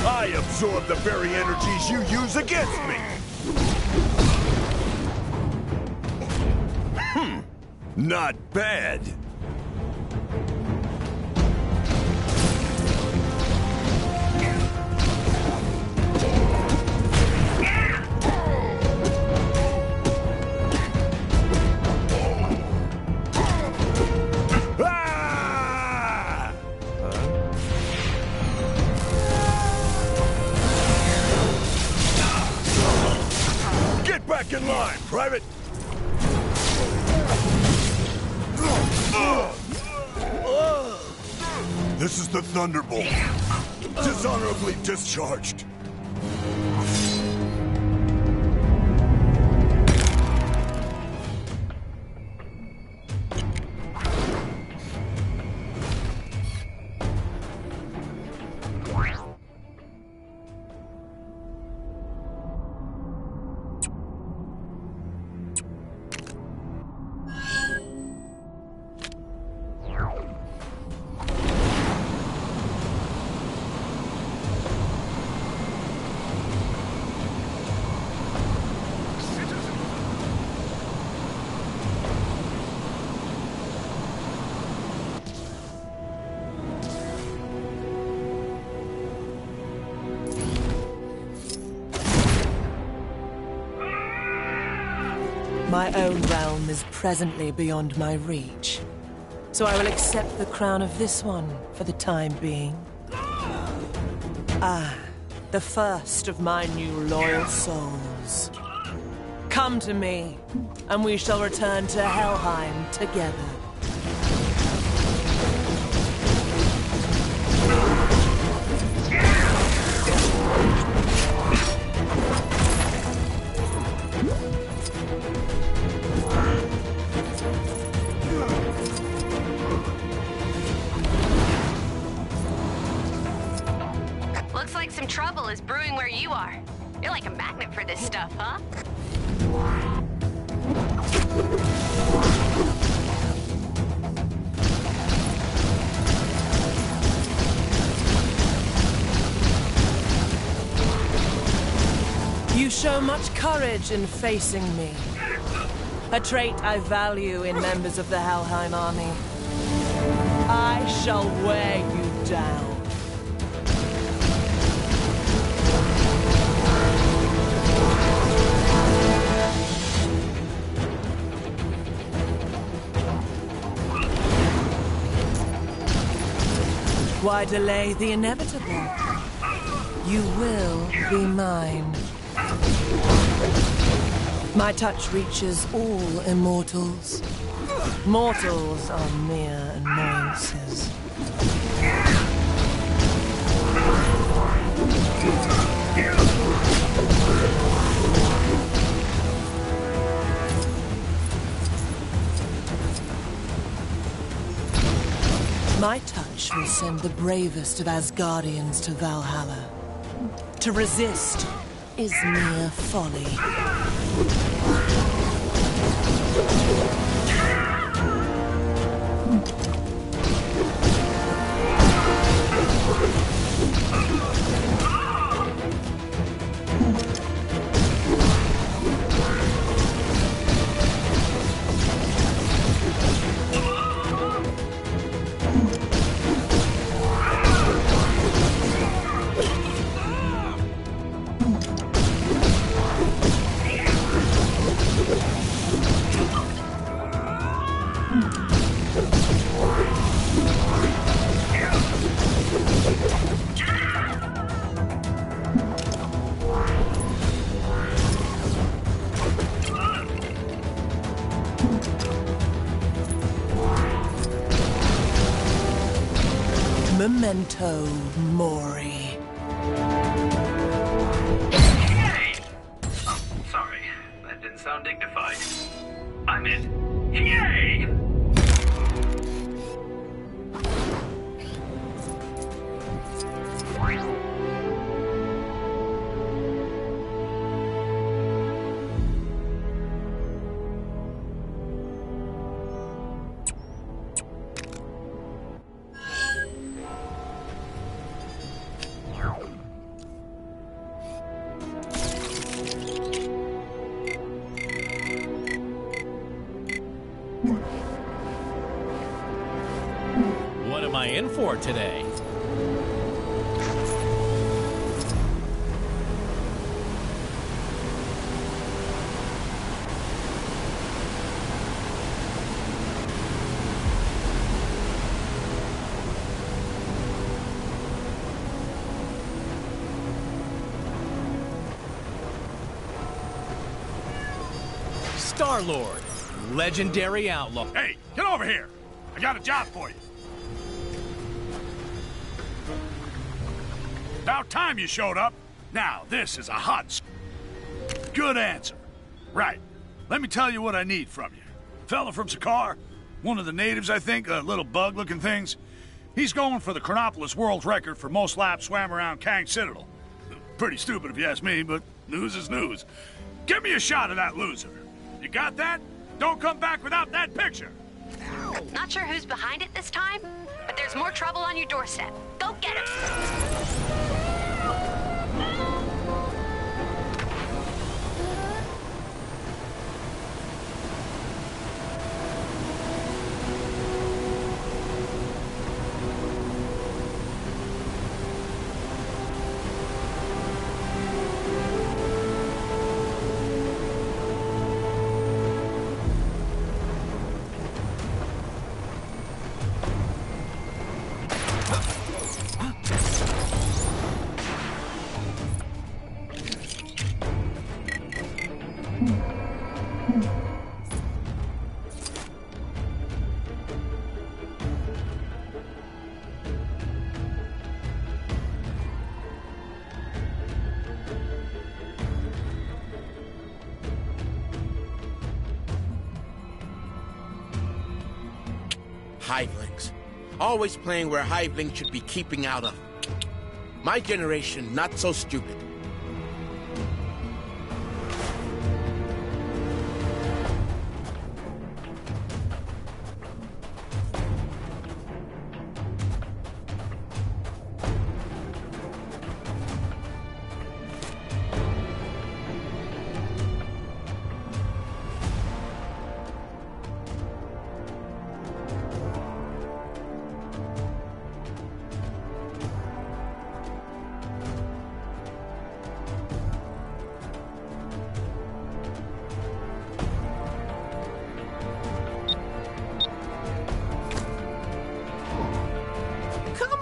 I absorb the very energies you use against me! Not bad. Ah! Get back in line, Private! This is the Thunderbolt. Dishonorably discharged. My own realm is presently beyond my reach, so I will accept the crown of this one for the time being. Ah, the first of my new loyal souls. Come to me, and we shall return to Helheim together. Looks like some trouble is brewing where you are. You're like a magnet for this stuff, huh? You show much courage in facing me. A trait I value in members of the Helheim army. I shall wear you down. Why delay the inevitable? You will be mine. My touch reaches all immortals. Mortals are mere annoyances. My touch will send the bravest of Asgardians to Valhalla. To resist is mere folly. Memento Mori. Hey! Oh, sorry. That didn't sound dignified. I meant, yay! What am I in for today? Star-Lord, legendary outlaw. Hey, get over here! I got a job for you. About time you showed up. Now, this is a hot... Good answer. Right. Let me tell you what I need from you. Fella from Sakaar, one of the natives, I think, little bug-looking things. He's going for the Chronopolis world record for most laps swam around Kang Citadel. Pretty stupid if you ask me, but news is news. Give me a shot of that loser. You got that? Don't come back without that picture. Not sure who's behind it this time, but there's more trouble on your doorstep. Go get him! hivelings. Always playing where hivelings should be keeping out of. My generation, not so stupid.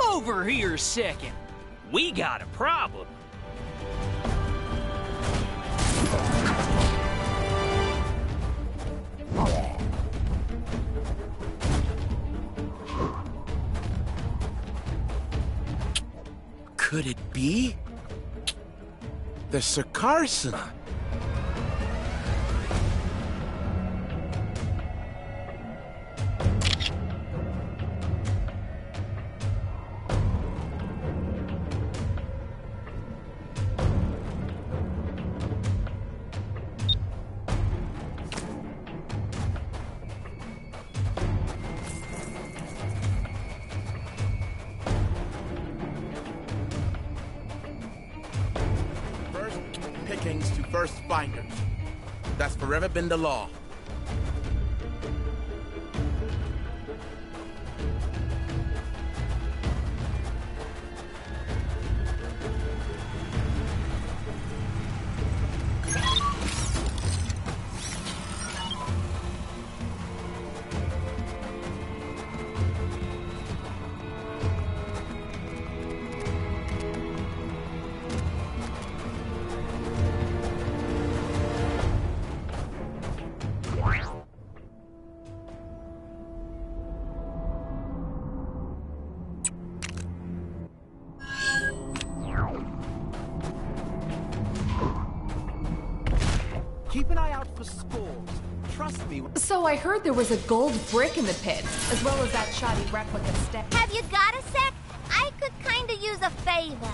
Over here a second. We got a problem. Could it be? The Sakarsan. Pickings to first finders. That's forever been the law. Keep an eye out for scores. Trust me. So I heard there was a gold brick in the pit, as well as that shoddy replica step. Have you got a sec? I could kinda use a favor.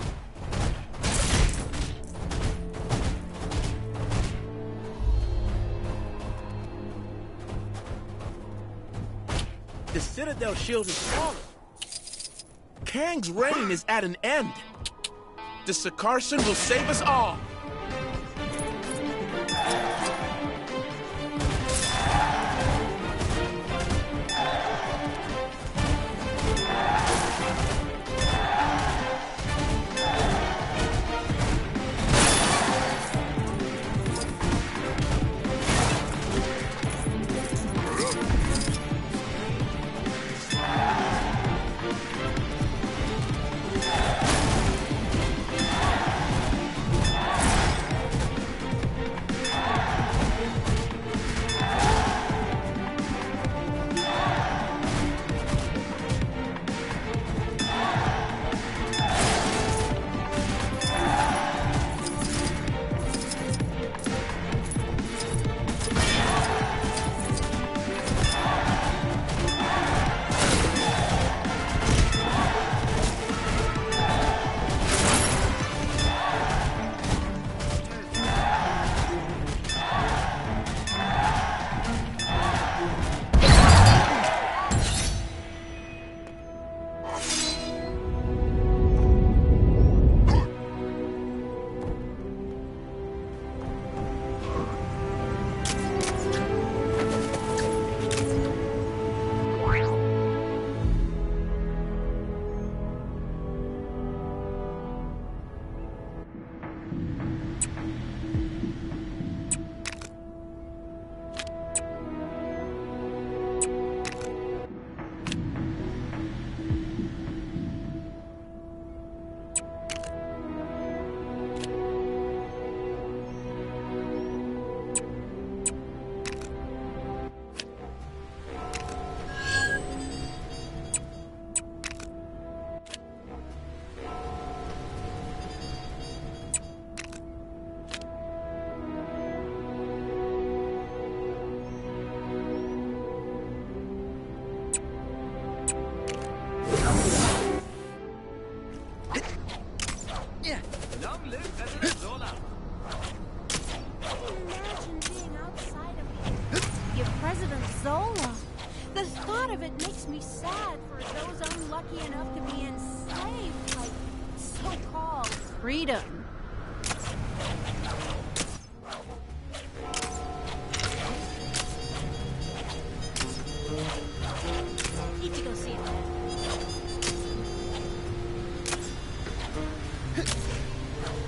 The Citadel shield is fallen. Kang's reign is at an end. The Sakarsan will save us all. Zola. The thought of it makes me sad for those unlucky enough to be enslaved by so-called freedom. Need to go see it.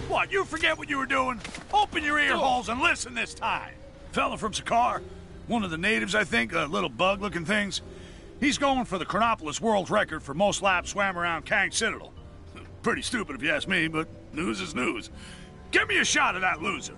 What, you forget what you were doing? Open your ear holes and listen this time. Fella from Sakar, one of the natives, I think, little bug-looking things. He's going for the Chronopolis world record for most laps swam around Kang Citadel. Pretty stupid if you ask me, but news is news. Give me a shot of that loser.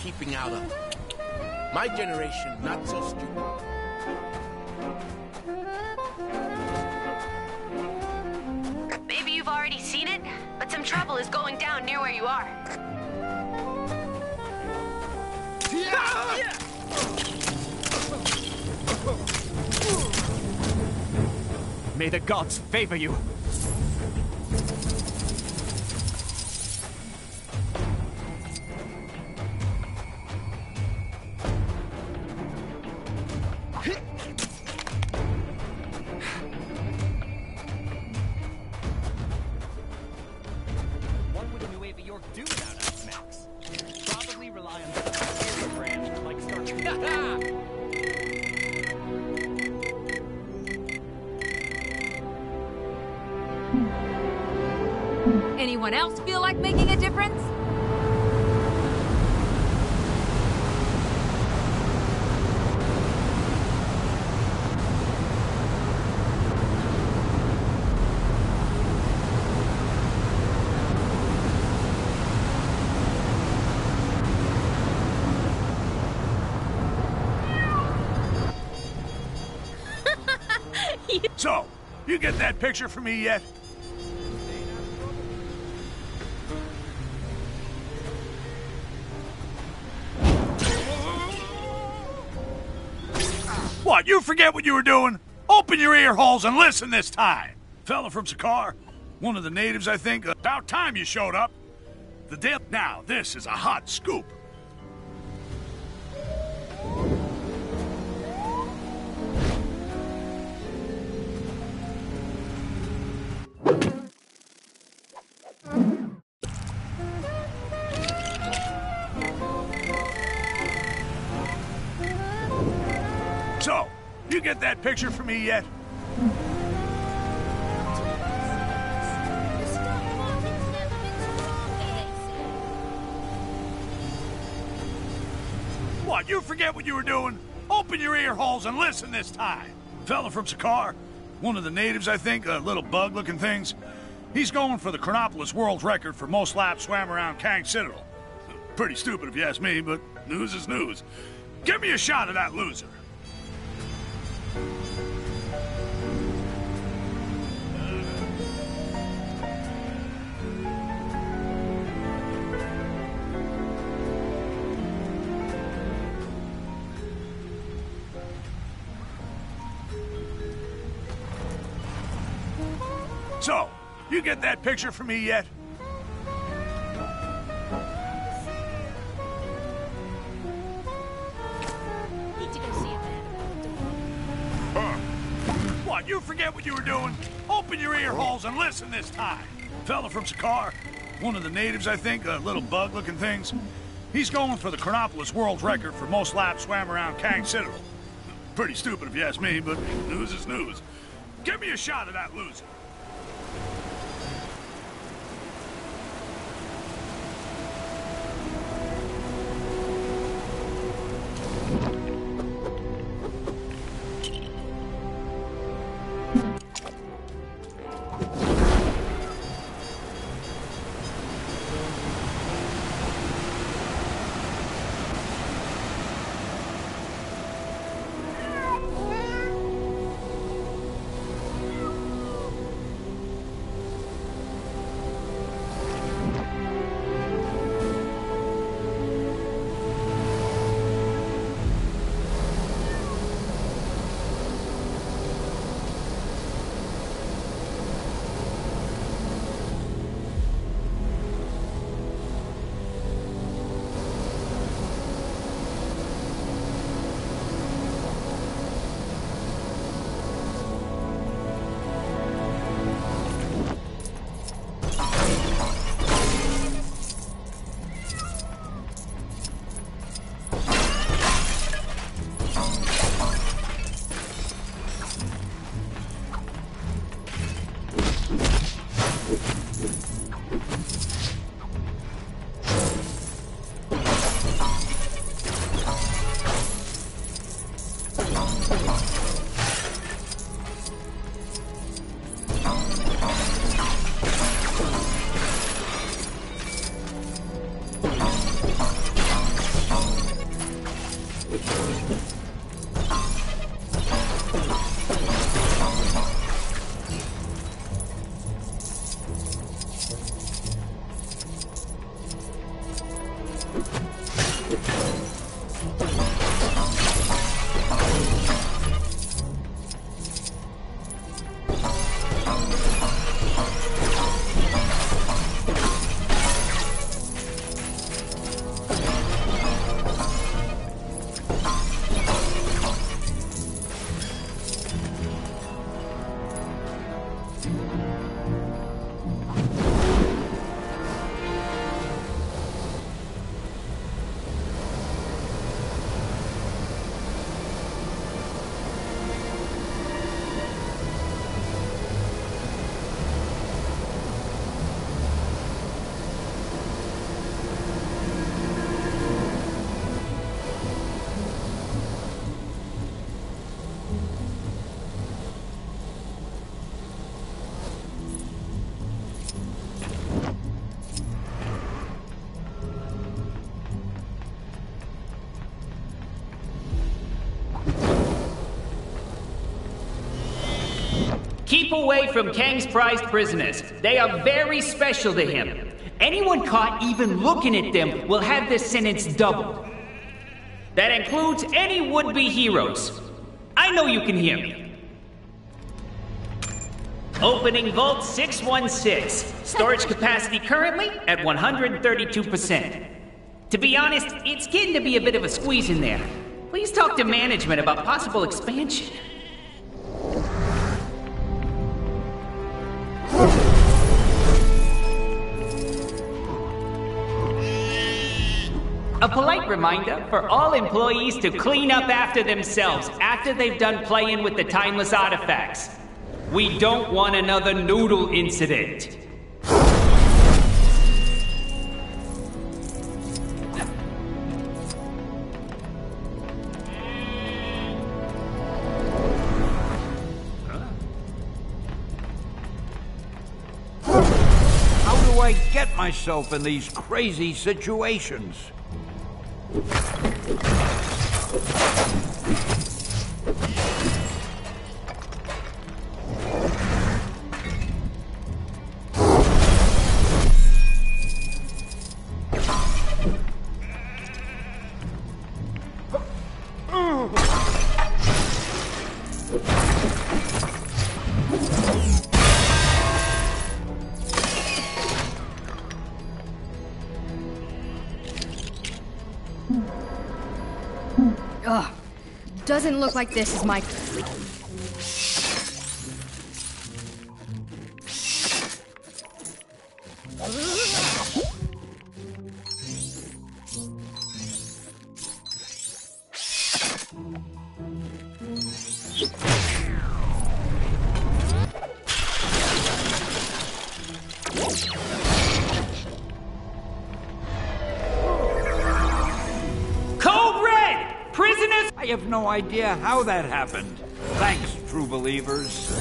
Keeping out of. My generation, not so stupid. Maybe you've already seen it, but some trouble is going down near where you are. May the gods favor you. Anyone else feel like making a difference? So, you get that picture for me yet? What, you forget what you were doing? Open your ear holes and listen this time. Fella from Sakar, one of the natives, I think. About time you showed up. The deal. Now, this is a hot scoop. So, you get that picture for me yet? What, you forget what you were doing? Open your ear holes and listen this time. Fella from Sakar, one of the natives, I think, little bug-looking things. He's going for the Chronopolis world record for most laps swam around Kang Citadel. Pretty stupid if you ask me, but news is news. Give me a shot of that loser. So, you get that picture for me yet? Need to go see it, man. What, you forget what you were doing? Open your ear holes and listen this time. Fella from Sakar, one of the natives, I think, little bug-looking things. He's going for the Chronopolis world record for most laps swam around Kang Citadel. Pretty stupid if you ask me, but news is news. Give me a shot of that loser. Keep away from Kang's prized prisoners. They are very special to him. Anyone caught even looking at them will have their sentence doubled. That includes any would-be heroes. I know you can hear me. Opening Vault 616. Storage capacity currently at 132%. To be honest, it's getting to be a bit of a squeeze in there. Please talk to management about possible expansion. A polite reminder for all employees to clean up after themselves after they've done playing with the timeless artifacts. We don't want another noodle incident. How do I get myself in these crazy situations? Ugh. Doesn't look like this is my... Code Red! Prisoners! I have no idea how that happened. Thanks, true believers.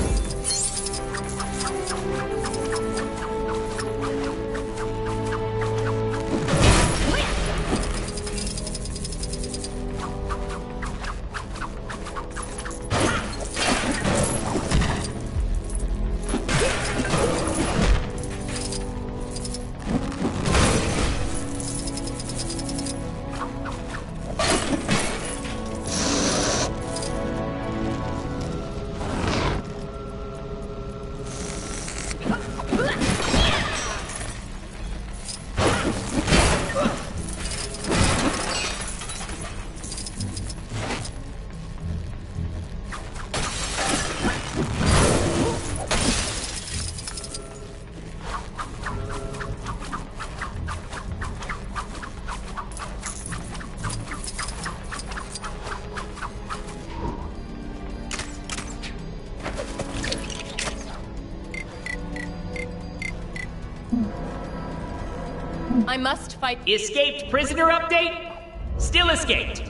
I must fight. Escaped prisoner update? Still escaped.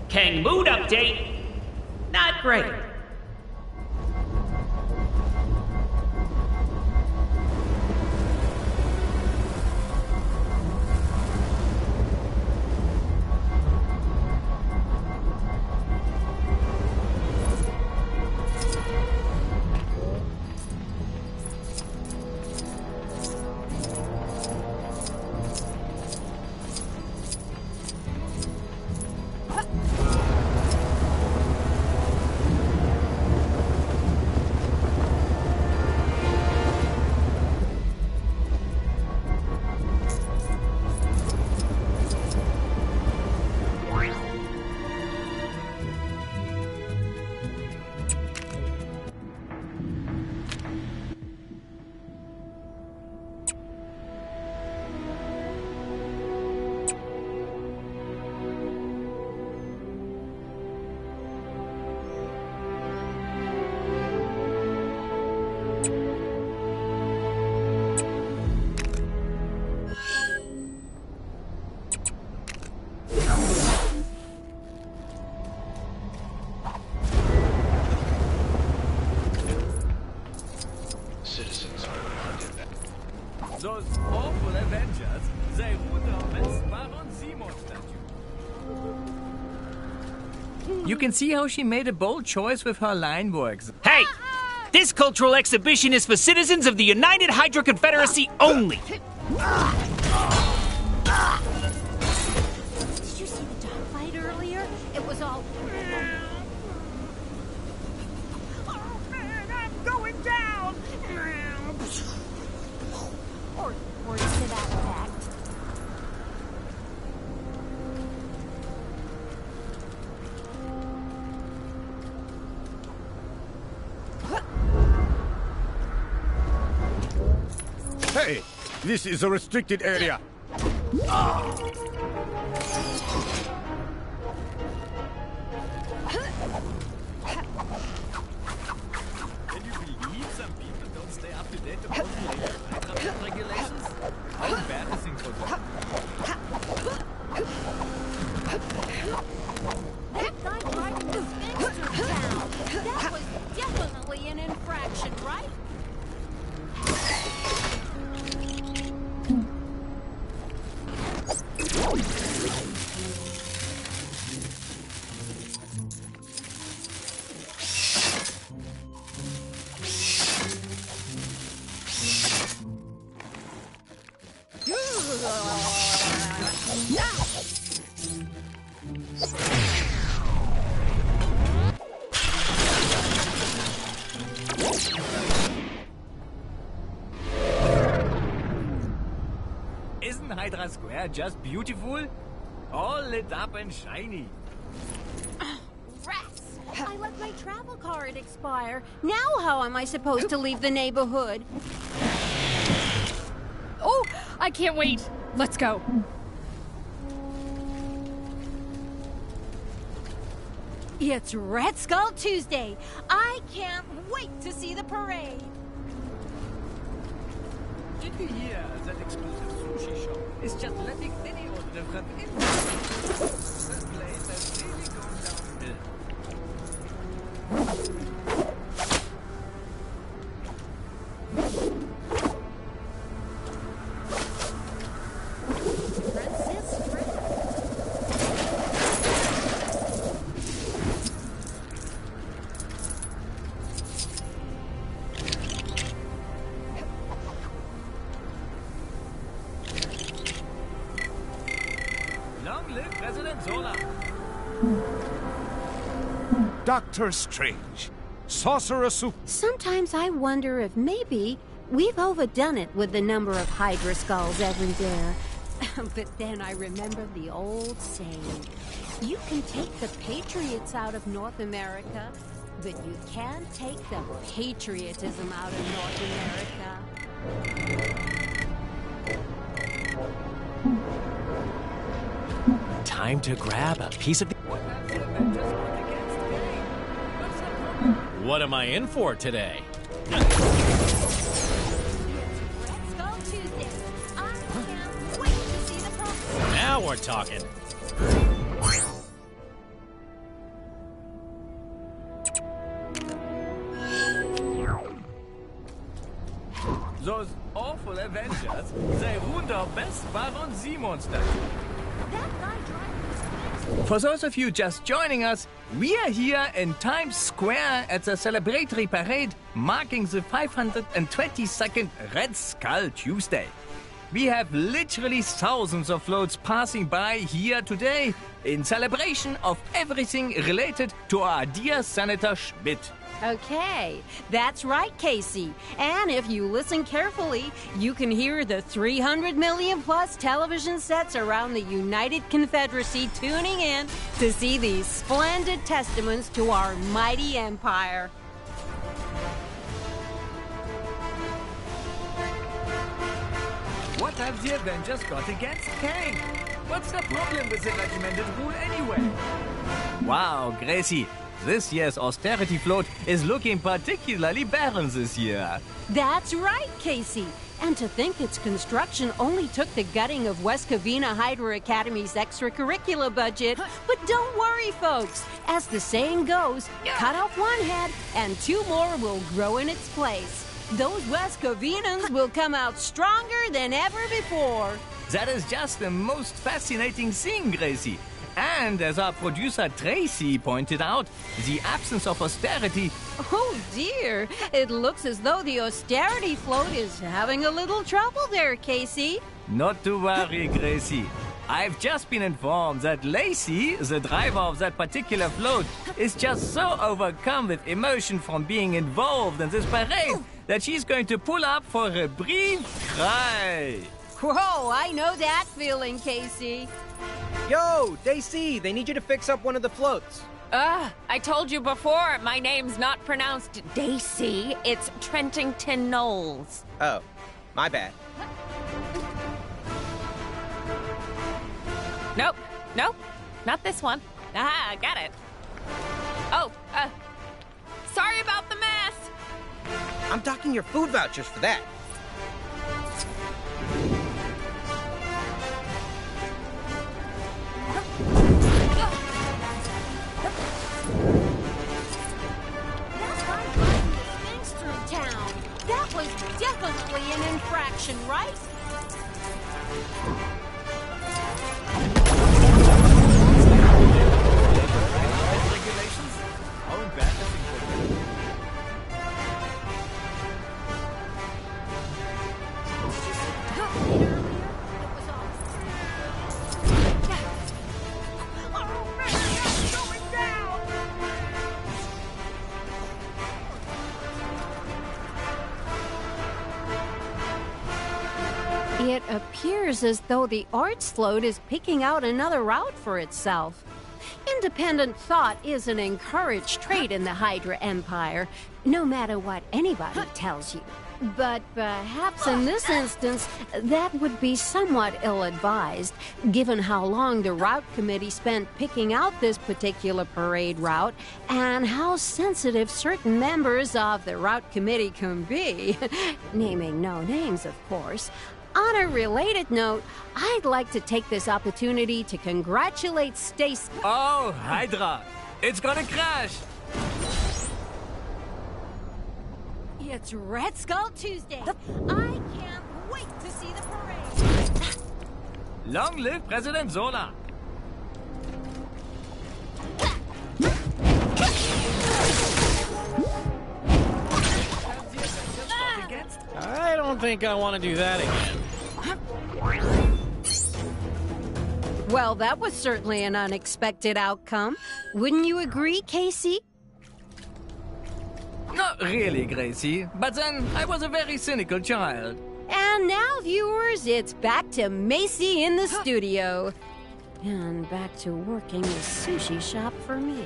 Kang mood update? Not great. Those awful Avengers, they ruined our best Baron Zemo statue. You can see how she made a bold choice with her line works. Hey! This cultural exhibition is for citizens of the United Hydra Confederacy only! Did you see the dogfight earlier? It was all... Oh man, I'm going down! Or to that effect. Hey, this is a restricted area. Can you believe some people don't stay up to date about the latest regulations? How embarrassing for them. That guy driving this gangster down. That was definitely an infraction, right? Isn't Hydra Square just beautiful? All lit up and shiny. Rats! I let my travel card expire. Now how am I supposed to leave the neighborhood? Oh, I can't wait. Let's go. It's Red Skull Tuesday. I can't wait to see the parade. Did you hear that exclusive sushi shop is just letting any order from in? That place has really gone downhill. Long live President Zola! Doctor Strange, Sorcerer Soup. Sometimes I wonder if maybe we've overdone it with the number of Hydra skulls everywhere. But then I remember the old saying, you can take the patriots out of North America, but you can't take the patriotism out of North America. Time to grab a piece of the... What am I in for today? Red Skull Tuesday. I can't wait to see the parade. Now we're talking. Those awful Avengers, they ruined our best Baron Simon statue. For those of you just joining us, we are here in Times Square at the celebratory parade marking the 522nd Red Skull Tuesday. We have literally thousands of floats passing by here today in celebration of everything related to our dear Senator Schmidt. Okay, that's right, Casey. And if you listen carefully, you can hear the 300 million plus television sets around the United Confederacy tuning in to see these splendid testaments to our mighty empire. What have the Avengers got against Kang? What's the problem with the regimented rule anyway? Wow, Gracie. This year's austerity float is looking particularly barren this year. That's right, Casey. And to think its construction only took the gutting of West Covina Hydra Academy's extracurricular budget. But don't worry, folks. As the saying goes, cut off one head and two more will grow in its place. Those West Covinans will come out stronger than ever before. That is just the most fascinating thing, Gracie. And as our producer Tracy pointed out, the absence of austerity... Oh dear, it looks as though the austerity float is having a little trouble there, Casey. Not to worry, Gracie. I've just been informed that Lacey, the driver of that particular float, is just so overcome with emotion from being involved in this parade that she's going to pull up for a brief cry. Whoa, I know that feeling, Casey. Yo, Daisy, they need you to fix up one of the floats. I told you before, my name's not pronounced Daisy, it's Trentington Knowles. Oh, my bad. Nope, not this one. Aha, got it. Oh, sorry about the mess. I'm docking your food vouchers for that. That was definitely an infraction, right? Regulations? How embarrassing for you. It appears as though the arts float is picking out another route for itself. Independent thought is an encouraged trait in the Hydra Empire, no matter what anybody tells you. But perhaps in this instance, that would be somewhat ill-advised, given how long the route committee spent picking out this particular parade route, and how sensitive certain members of the route committee can be. Naming no names, of course. On a related note, I'd like to take this opportunity to congratulate Stacy. Oh, Hydra! It's gonna crash! It's Red Skull Tuesday. I can't wait to see the parade. Long live President Zola! I don't think I want to do that again. Well, that was certainly an unexpected outcome. Wouldn't you agree, Casey? Not really, Gracie, but then I was a very cynical child. And now, viewers, it's back to Macy in the studio. And back to working the sushi shop for me.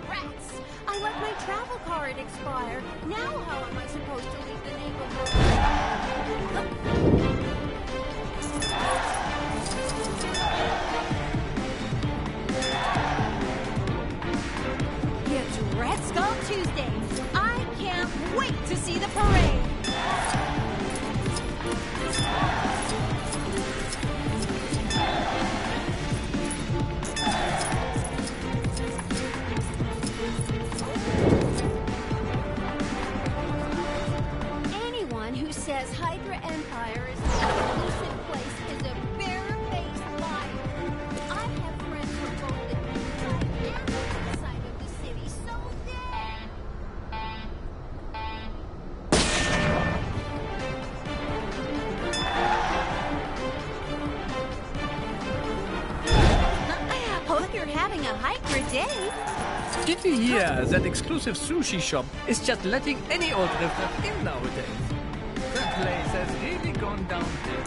Rats! I let my travel card expire. Now how am I supposed to leave the neighborhood? It's Red Skull Tuesday. I can't wait to see the parade. Anyone who says Hydra Empire is an exclusive place is a bare-faced liar. I have friends from both the inside and the outside of the city, so there. Hope you're having a Hydra day. Did you hear that exclusive sushi shop is just letting any old riffraff in nowadays? That place has really gone downhill.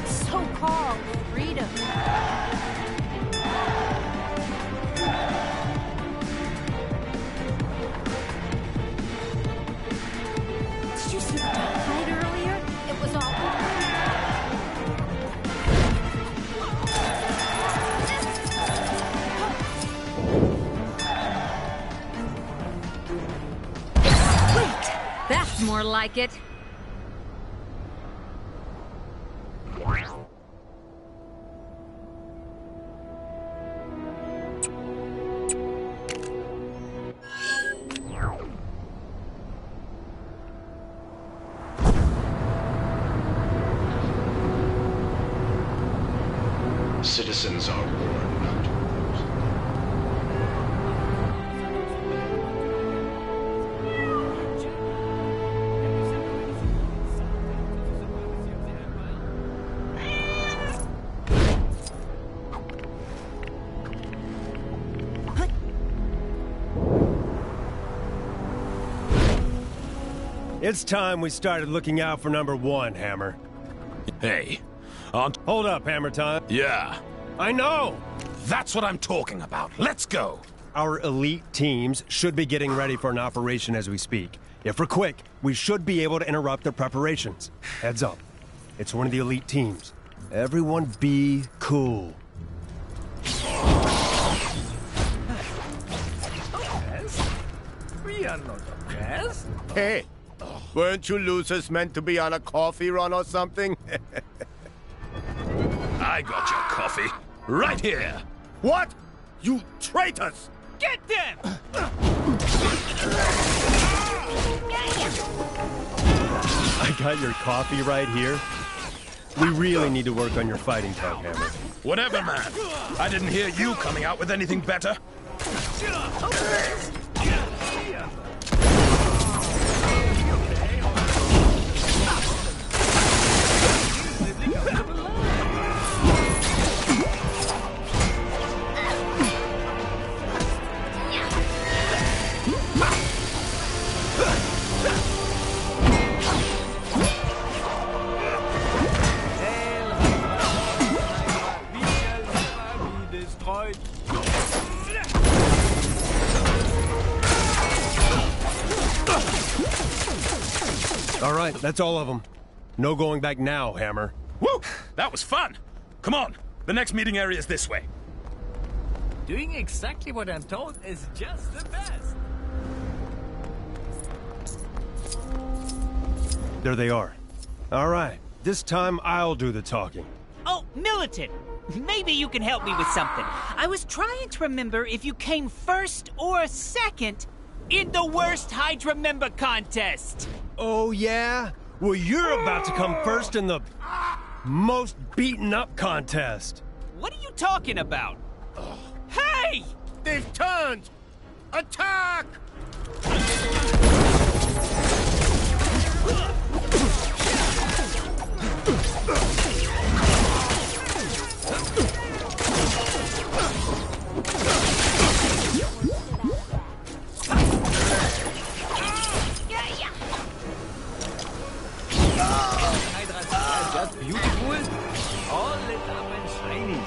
So-called freedom. Did you see the dog fight earlier? It was all Wait! That's more like it. Citizens are warned not to It's time we started looking out for number one, Hammer. Hey, hold up, Hammer time. Yeah. I know! That's what I'm talking about. Let's go! Our elite teams should be getting ready for an operation as we speak. If we're quick, we should be able to interrupt their preparations. Heads up. It's one of the elite teams. Everyone be cool. We are not oppressed. Hey, weren't you losers meant to be on a coffee run or something? I got your coffee. Right here. What? You traitors! Get them! I got your coffee right here. We really need to work on your fighting talk, Hammer. Whatever, man. I didn't hear you coming out with anything better. right, that's all of them. No going back now, Hammer. Woo! That was fun! Come on, the next meeting area is this way. Doing exactly what I'm told is just the best. There they are. All right, this time I'll do the talking. Oh, Militant! Maybe you can help me with something. I was trying to remember if you came first or second in the Worst Hydra Member Contest. Oh, yeah? Well, you're about to come first in the Most Beaten Up Contest. What are you talking about? Hey! They've turned! Attack! Just beautiful, all lit up and shiny.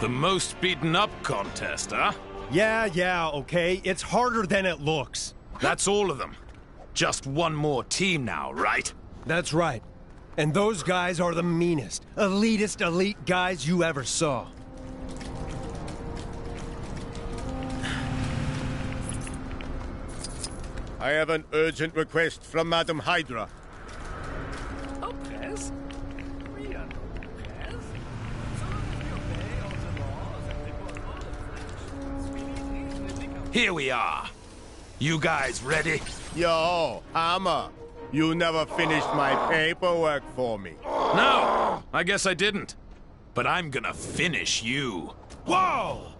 The Most Beaten Up Contest, huh? Yeah, okay. It's harder than it looks. That's all of them. Just one more team now, right? That's right. And those guys are the meanest, elitist elite guys you ever saw. I have an urgent request from Madam Hydra. Yes. Here we are. You guys ready? Yo, Hammer, you never finished my paperwork for me. No, I guess I didn't. But I'm gonna finish you. Whoa!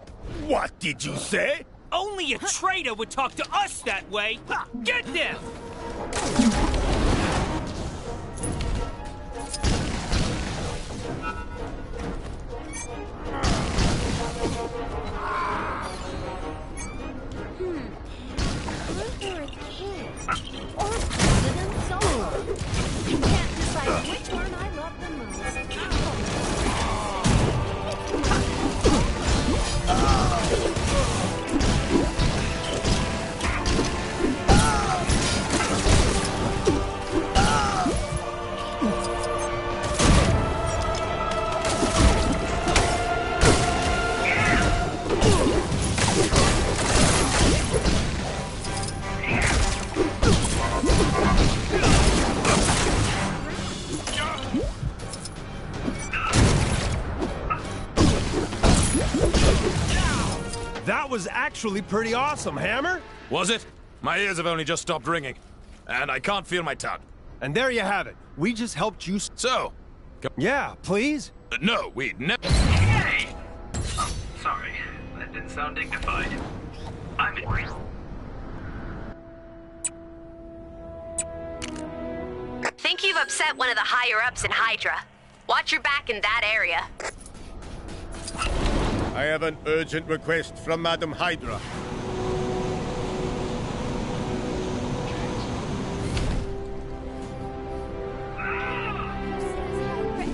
What did you say? Only a traitor would talk to us that way. Get them! Which one I love the That was actually pretty awesome, Hammer. Was it? My ears have only just stopped ringing. And I can't feel my tongue. And there you have it. We just helped you. So? Yeah, please? No, we never. Hey! Oh, sorry. That didn't sound dignified. I'm in. Think you've upset one of the higher-ups in Hydra. Watch your back in that area. I have an urgent request from Madam Hydra.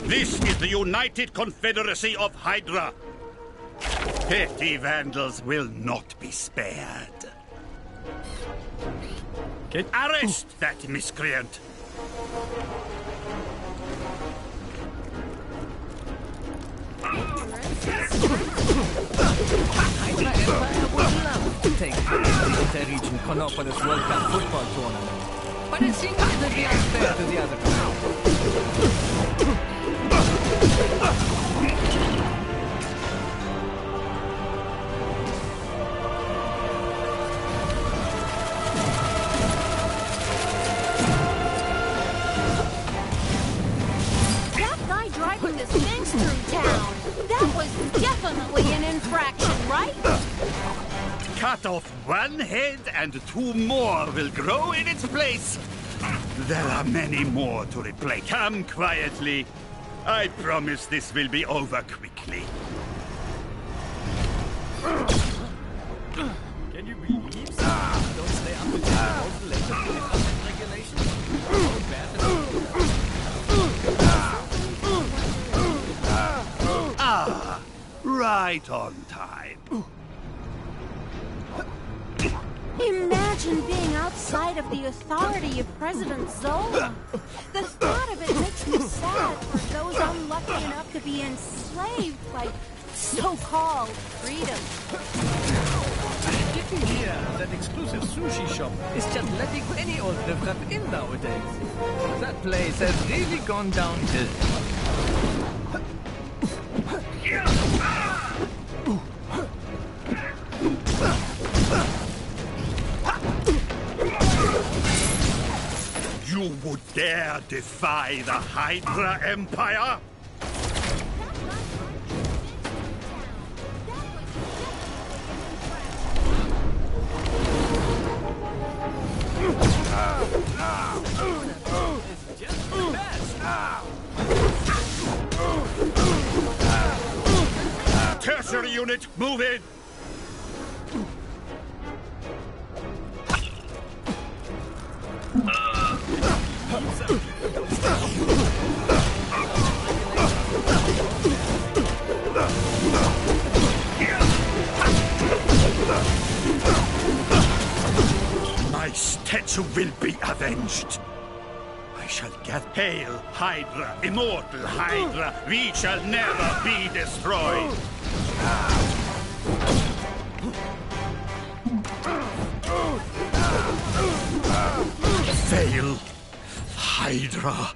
This is the United Confederacy of Hydra. Petty vandals will not be spared. Arrest that miscreant. Hydra Empire would love to take part in the inter-region Chronopolis World Cup football tournament, but it seems to be unfair to the other crowd. That guy driving this Sphinx through town, that was definitely an infraction, right? Cut off one head and two more will grow in its place. There are many more to replace. Come quietly. I promise this will be over quickly. Can you believe so? Don't stay up to date with all the latest government regulations. Right on time. Imagine being outside of the authority of President Zola. The thought of it makes me sad for those unlucky enough to be enslaved by so-called freedom. Getting here, that exclusive sushi shop is just letting any old riffraff in nowadays. That place has really gone downhill. You would dare defy the Hydra Empire? Tertiary unit, move in! My statue will be avenged. I shall get Hail, Hydra, immortal Hydra. We shall never be destroyed. Fail, Hydra.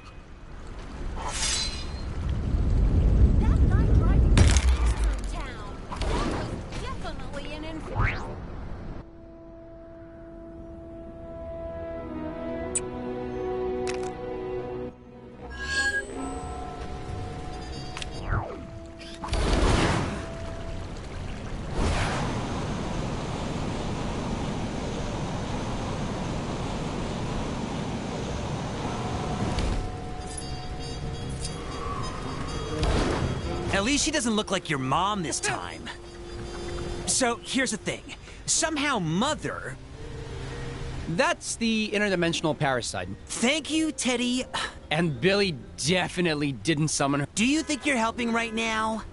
At least she doesn't look like your mom this time. So, here's the thing. Somehow Mother... That's the interdimensional parasite. Thank you, Teddy. And Billy definitely didn't summon her. Do you think you're helping right now?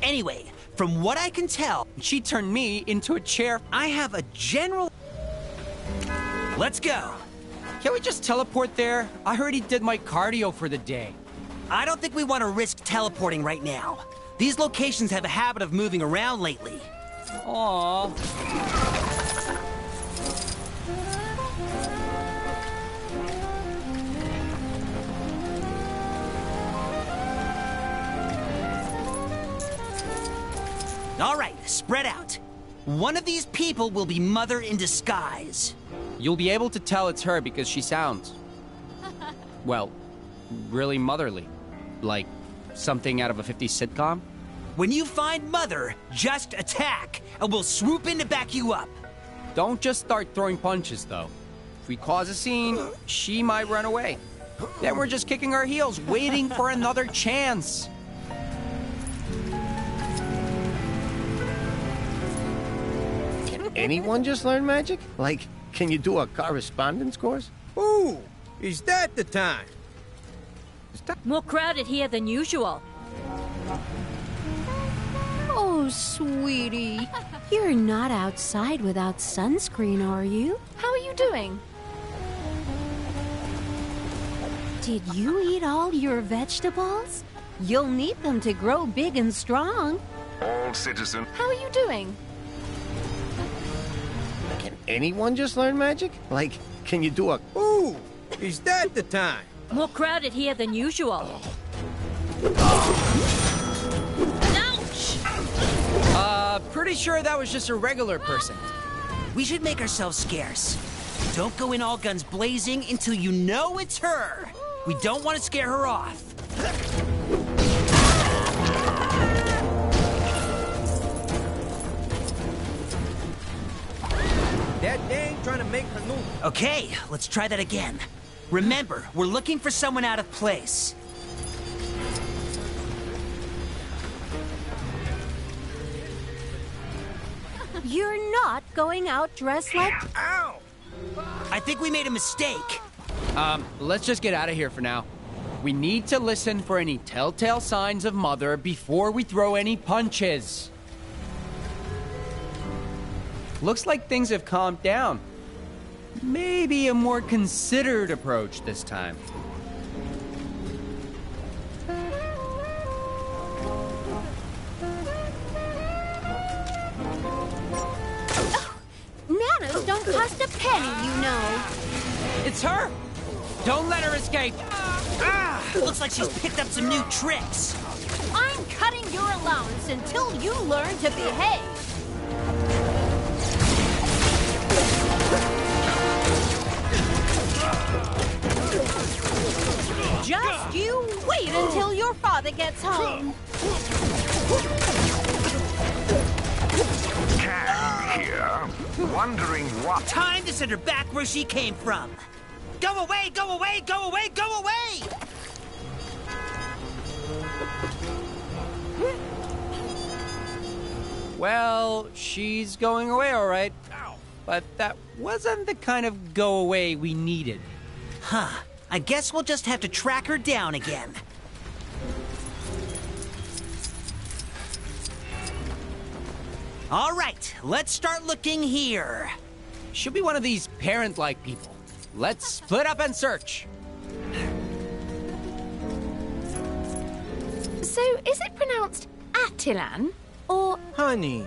Anyway, from what I can tell, she turned me into a chair. I have a general... Let's go. Can we just teleport there? I heard he did my cardio for the day. I don't think we want to risk teleporting right now. These locations have a habit of moving around lately. Aww. All right, spread out. One of these people will be Mother in disguise. You'll be able to tell it's her because she sounds, well, really motherly. Like something out of a 50s sitcom. When you find Mother, just attack, and we'll swoop in to back you up. Don't just start throwing punches, though. If we cause a scene, she might run away. Then we're just kicking our heels, waiting for another chance. Can anyone just learn magic? Like, can you do a correspondence course? Ooh, is that the time? More crowded here than usual. Oh, sweetie. You're not outside without sunscreen, are you? How are you doing? Did you eat all your vegetables? You'll need them to grow big and strong. All citizen. How are you doing? Can anyone just learn magic? Like, can you do a... Ooh, is that the time? More crowded here than usual. Ouch! Pretty sure that was just a regular person. We should make ourselves scarce. Don't go in all guns blazing until you know it's her. We don't want to scare her off. That dame trying to make her move. Okay, let's try that again. Remember, we're looking for someone out of place. You're not going out dressed like... Ow! I think we made a mistake. Let's just get out of here for now. We need to listen for any telltale signs of Mother before we throw any punches. Looks like things have calmed down. Maybe a more considered approach this time. Nanos don't cost a penny, you know. It's her! Don't let her escape! Looks like she's picked up some new tricks. I'm cutting your allowance until you learn to behave. Just you wait until your father gets home. Kang here, wondering what... Time to send her back where she came from. Go away, go away, go away, go away! Well, she's going away all right. But that wasn't the kind of go away we needed. Huh. I guess we'll just have to track her down again. All right, let's start looking here. She'll be one of these parent-like people. Let's split up and search. So, is it pronounced Attilan? Or... Honey,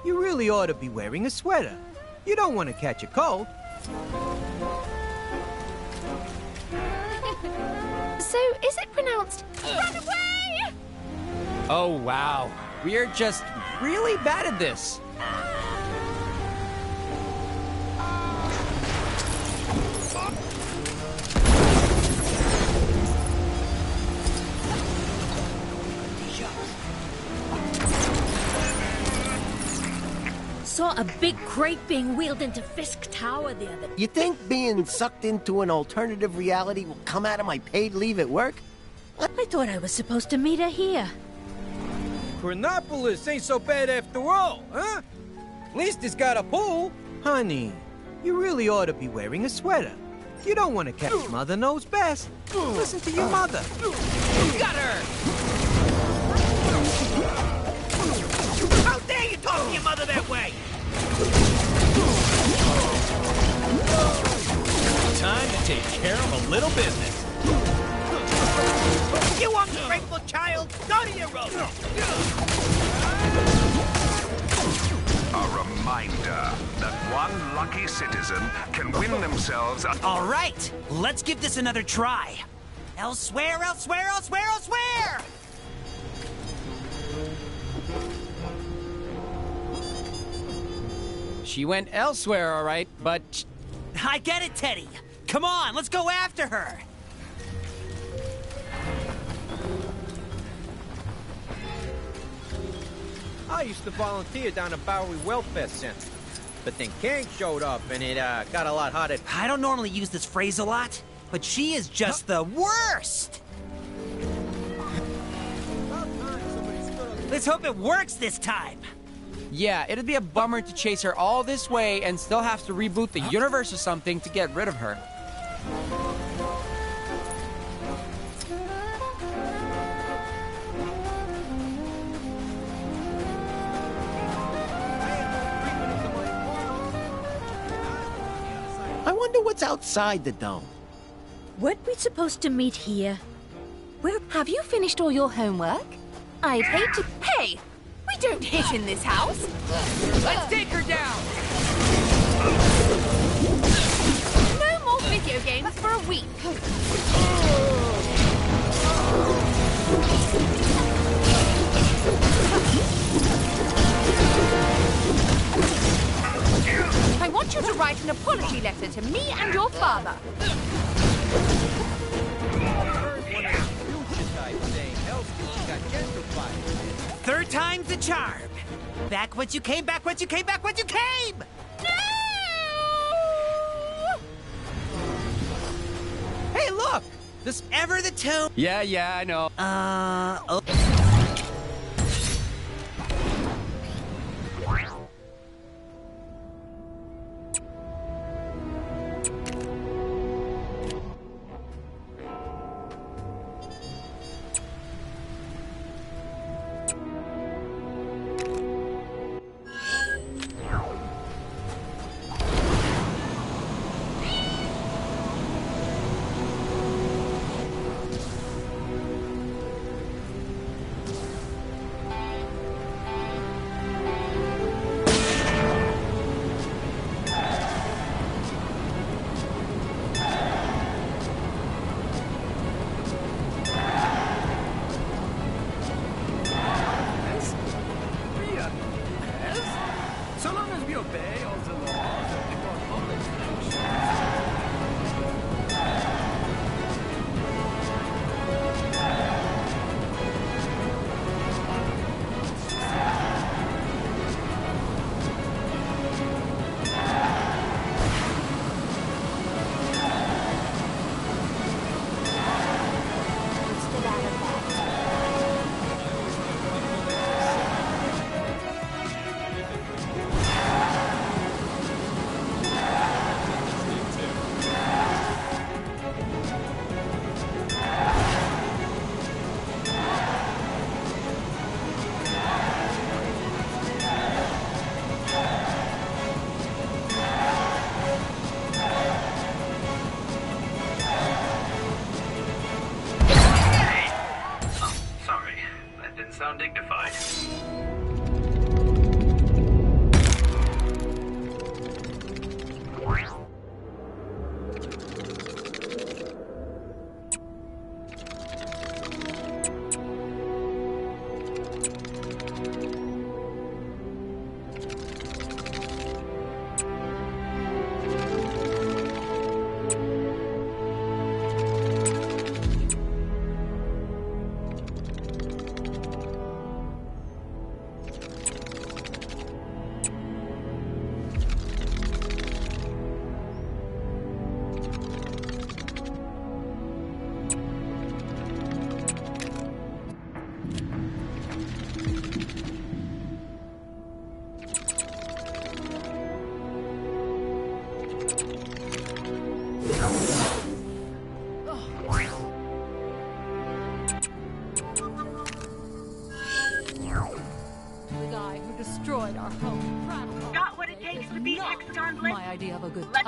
you really ought to be wearing a sweater. You don't want to catch a cold. So, is it pronounced Run away? Oh, wow. We're just really bad at this. Saw a big crate being wheeled into Fisk Tower the other day. You think being sucked into an alternative reality will come out of my paid leave at work? I thought I was supposed to meet her here. Chronopolis ain't so bad after all, huh? At least it's got a pool. Honey, you really ought to be wearing a sweater. You don't want to catch Mother Knows Best. Listen to your mother. Got her! How dare you talk to your mother that way? Time to take care of a little business. You ungrateful child! Go to your room! A reminder that one lucky citizen can win themselves a... All right, let's give this another try. Elsewhere, elsewhere, elsewhere, elsewhere! She went elsewhere, all right, but... I get it, Teddy. Come on, let's go after her. I used to volunteer down at Bowery Welfare Center. But then Kang showed up and it got a lot hotter. I don't normally use this phrase a lot, but she is just the worst. Let's hope it works this time. Yeah, it'd be a bummer to chase her all this way and still have to reboot the universe or something to get rid of her. I wonder what's outside the dome. Weren't we supposed to meet here? Well, have you finished all your homework? I'd hate to... Hey! We don't hit in this house! Let's take her down! No more video games for a week! I want you to write an apology letter to me and your father. Third time's the charm. Back once you came, back once you came, back once you came! No! Hey, look! This ever the tone. Yeah, I know. Oh.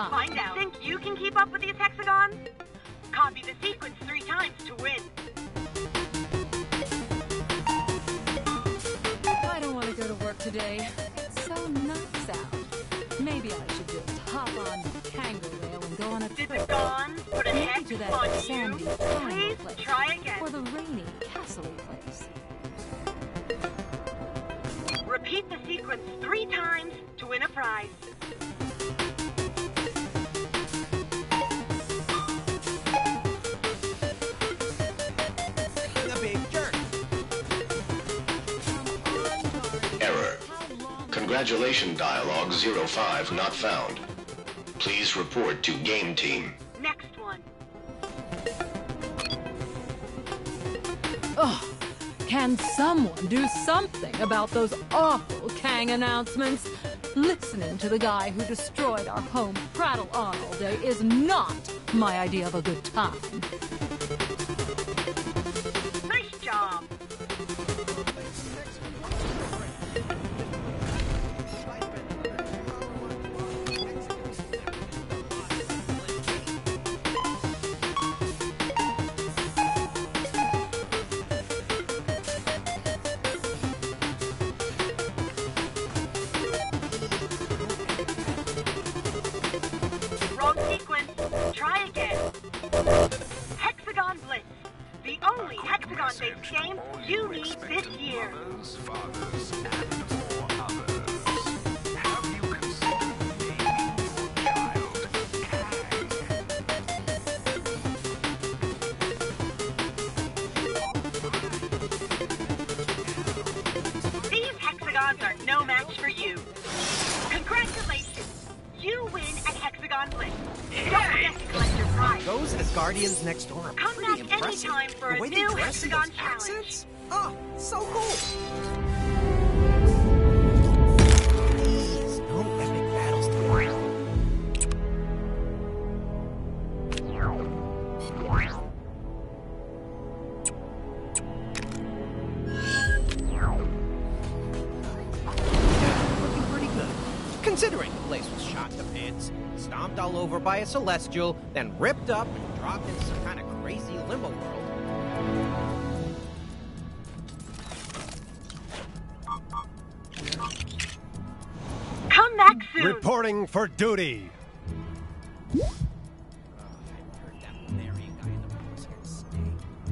time. Find out. Think you can keep up with these hexagons? Copy the sequence 3 times to win. I don't want to go to work today. It's so nuts out. Maybe I should just hop on the kangaroo rail and go on a trip. Did the Gons put a Maybe hex to that on sandy you? triangle Please place. try again. Or the rainy castle place. Repeat the sequence 3 times to win a prize. The big jerk. Error. Congratulation dialog 05 not found. Please report to game team. Next one. Ugh. Can someone do something about those awful Kang announcements? Listening to the guy who destroyed our home prattle on all day is not my idea of a good time. Nice job. Wrong sequence. Try again. Hexagon Blitz. The only hexagon-based game you need this year. These hexagons are no match for you. Congratulations. You win at Hexagon Blitz. Don't forget to collect your prize. Those as guardians next door are Come pretty back impressive. anytime for The a way they new dress in Hexagon those challenge. accents? Oh, so cool. Please, no epic battles tonight. Looking pretty good. Considering the place was shot to bits, stomped all over by a celestial, then ripped up and dropped into some kind of crazy limbo world. Come back soon. Reporting for duty.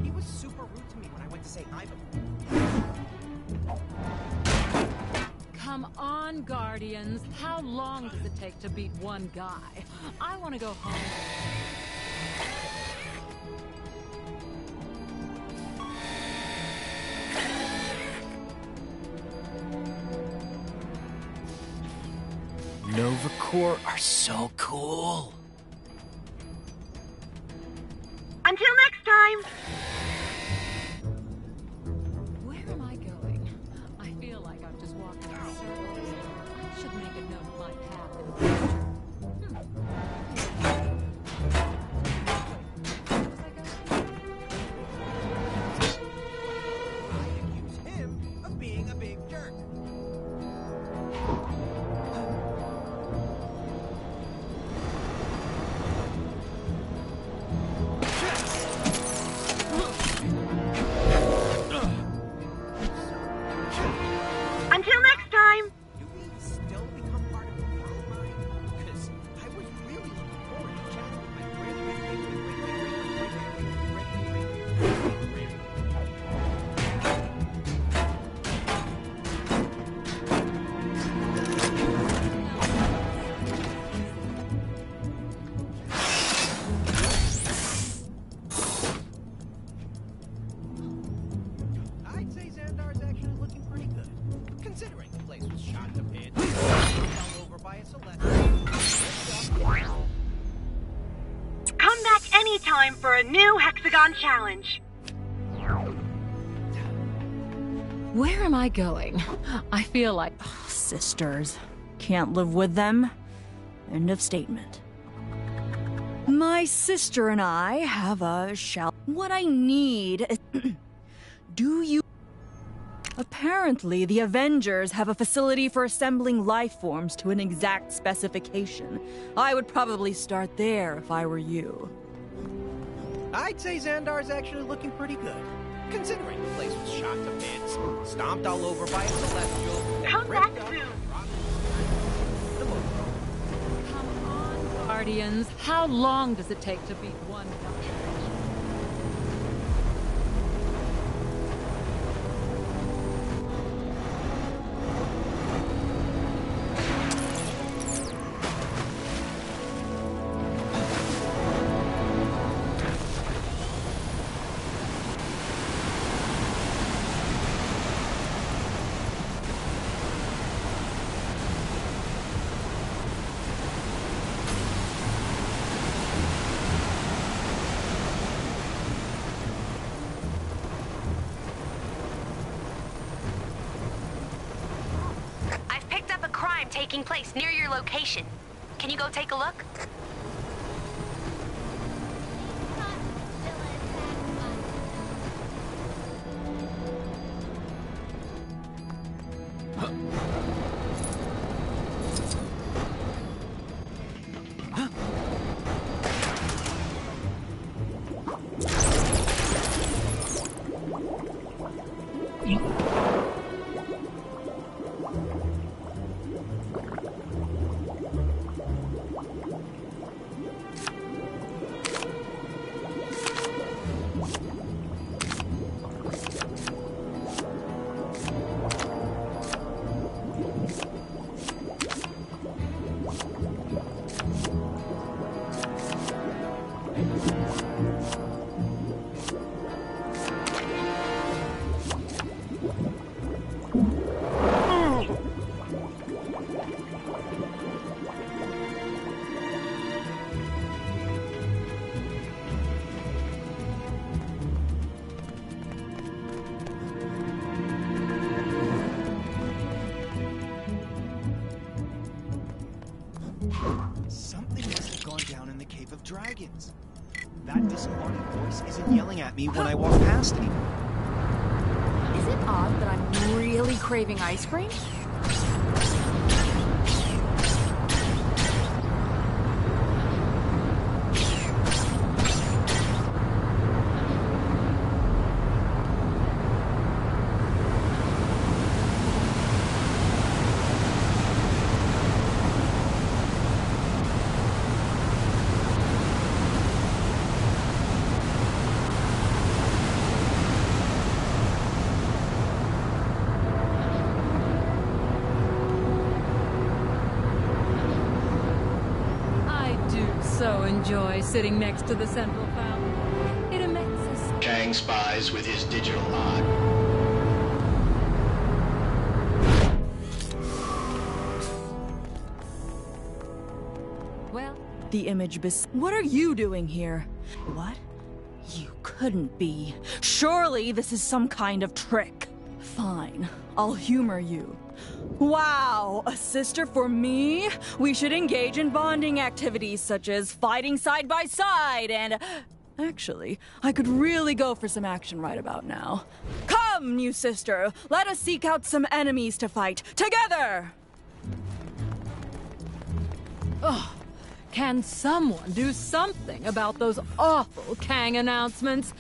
He was super rude to me when I went to say hi before. Come on, Guardians. How long does it take to beat one guy? I want to go home. Nova Corps are so cool. Until next time. Where am I going? I feel like I'm just walking in circles. I should make a note of my path in the future. I accuse him of being a big jerk. Until next time. Do we still become part of the timeline? Because I was really looking forward to chatting with my I'd say Xandar's actually looking pretty good, considering the place was shot to bits, fell over by a celestial. Come back anytime for a new Hexagon challenge. Where am I going? I feel like sisters. Can't live with them. End of statement. My sister and I have a shall. What I need is. Do you. Apparently, the Avengers have a facility for assembling life forms to an exact specification. I would probably start there if I were you. I'd say Xandar's actually looking pretty good, considering the place was shot to bits, stomped all over by a celestial. Come back soon. Come on, Guardians. How long does it take to beat one guy? Taking place near your location. Can you go take a look? Something must have gone down in the Cave of Dragons. That disembodied voice isn't yelling at me when I walk past anymore. Is it odd that I'm really craving ice cream? So enjoy sitting next to the central fountain. It emits a... Kang spies with his digital eye. Well, the image What are you doing here? What? You couldn't be. Surely this is some kind of trick. Fine, I'll humor you. Wow, a sister for me? We should engage in bonding activities such as fighting side by side and... Actually, I could really go for some action right about now. Come, new sister, let us seek out some enemies to fight together! Oh, can someone do something about those awful Kang announcements?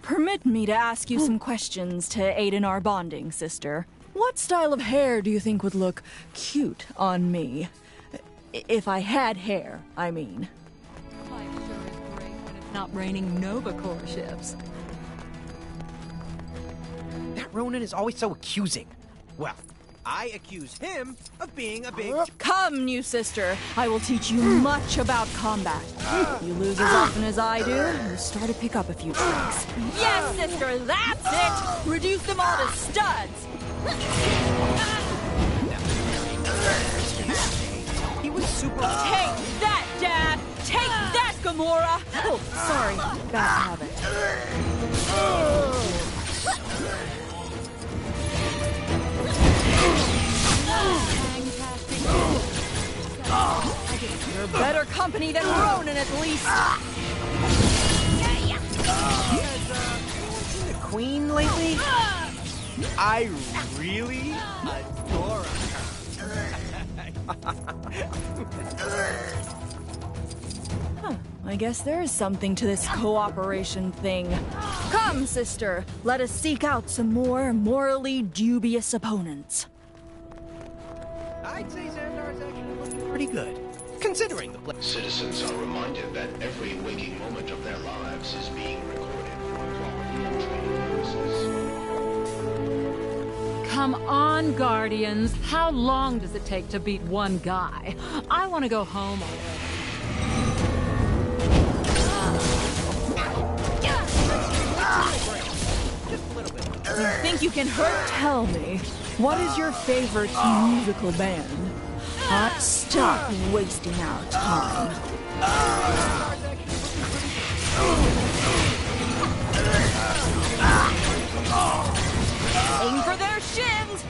Permit me to ask you some questions to aid in our bonding, sister. What style of hair do you think would look cute on me? If I had hair, I mean. Life sure is great when it's not raining Nova Corps ships. That Ronan is always so accusing. Well, I accuse him of being a big... Come, new sister. I will teach you much about combat. You lose as often as I do, you start to pick up a few tricks. Yes, sister, that's it! Reduce them all to studs! He was super... Take that, Dad! Take that, Gamora! Oh, sorry. Bad habit. You're better company than Ronan, at least. Seen the Queen lately? I really adore Huh. I guess there is something to this cooperation thing. Come, sister, let us seek out some more morally dubious opponents. I'd say Xandar's actually looking pretty good, considering the Citizens are reminded that every waking moment of their lives is being recorded for quality and training purposes. Come on, Guardians. How long does it take to beat one guy? I want to go home already. You think you can hurt? Tell me, what is your favorite musical band? Stop wasting our time. Aim for their shins!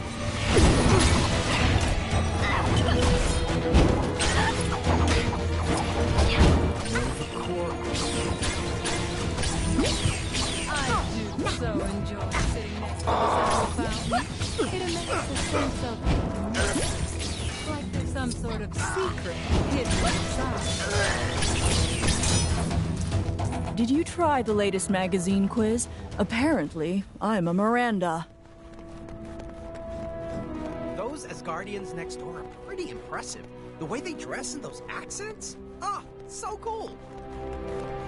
So enjoy sitting next to the central fountain. It elicits a sense of like there's some sort of secret hidden inside. Did you try the latest magazine quiz? Apparently, I'm a Miranda. Those Asgardians next door are pretty impressive. The way they dress and those accents? Oh, so cool.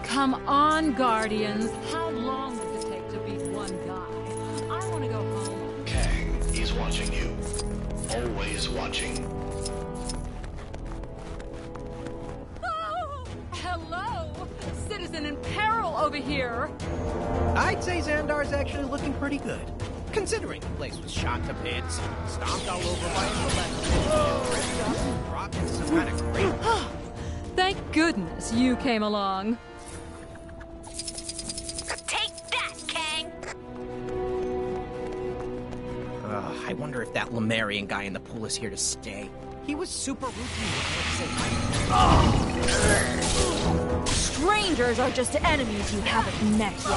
Come on, Guardians. How long does it take to beat one guy? I want to go home. Kang, he's watching you. Always watching. Oh, hello! Citizen in peril over here! I'd say Xandar's actually looking pretty good, considering the place was shot to bits, stomped all over by a celestial, ripped up, and dropped into some kind of crate. Thank goodness you came along. I wonder if that Lemurian guy in the pool is here to stay. He was super rude to me. Strangers are just enemies you haven't met yet.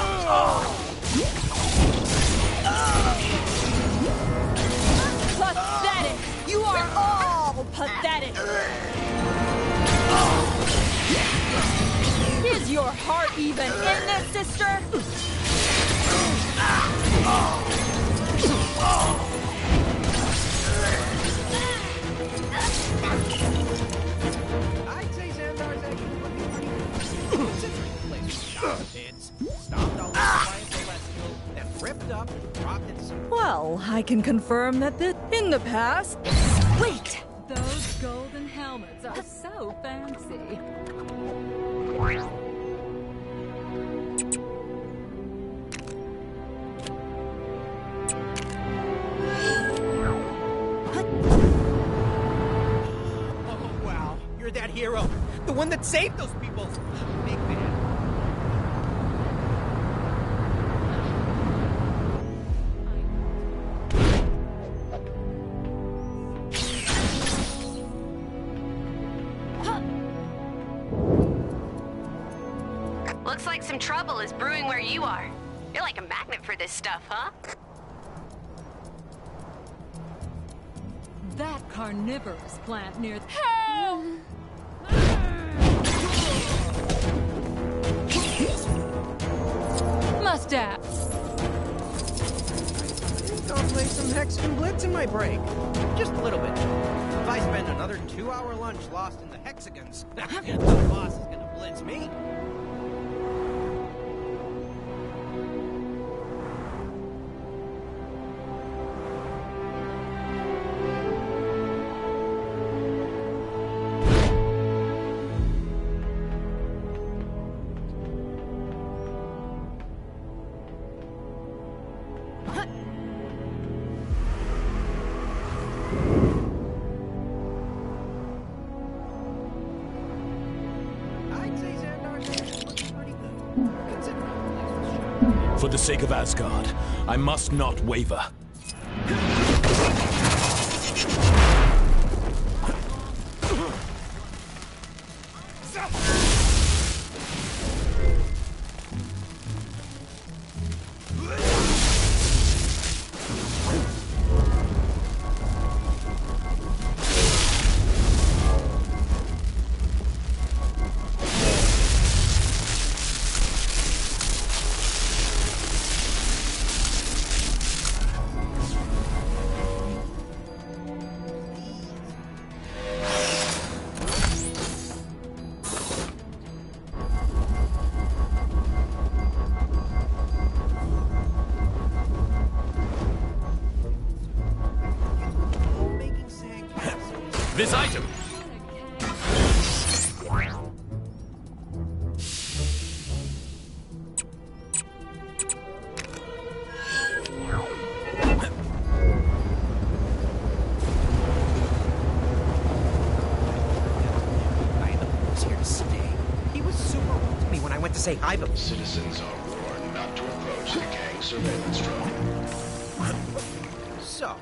Pathetic! You are all pathetic! Is your heart even in this, sister? I'd say Xandar's actually looking pretty good, considering the place was shot to bits, stomped all over by a celestial, then ripped up and dropped into some... Well, I can confirm that in the past... Wait! Those golden helmets are so fancy. You're that hero, the one that saved those people. Big fan. Looks like some trouble is brewing where you are. You're like a magnet for this stuff, huh? That carnivorous plant near... Help! Mustache! I'll play some Hexagon Blitz in my break. Just a little bit. If I spend another 2-hour lunch lost in the hexagons, the boss is gonna blitz me. For the sake of Asgard, I must not waver. This item! Say hi, but citizens are warned not to approach the gang surveillance drone. So,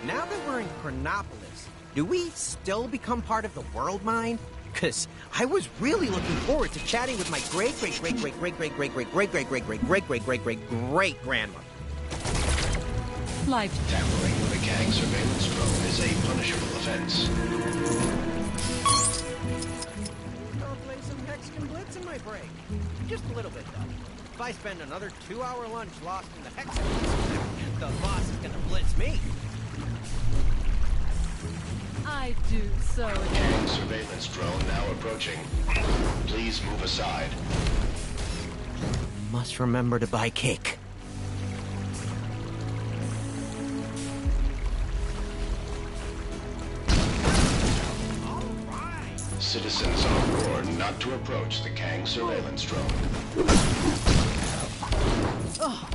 now that we're in Chronopolis, do we still become part of the world mind? Cause I was really looking forward to chatting with my great-great-great-great-great-great-great-great-great-great-great-great-great-grandmother. Live. Tampering with a gang surveillance drone is a punishable offense. I'll play some Hexagon Blitz in my break. Just a little bit, though. If I spend another 2-hour lunch lost in the Hexagon, the boss is gonna blitz me. I do so. Gang surveillance drone now approaching. Please move aside. Must remember to buy cake. Citizens are warned not to approach the gang surveillance drone. Oh,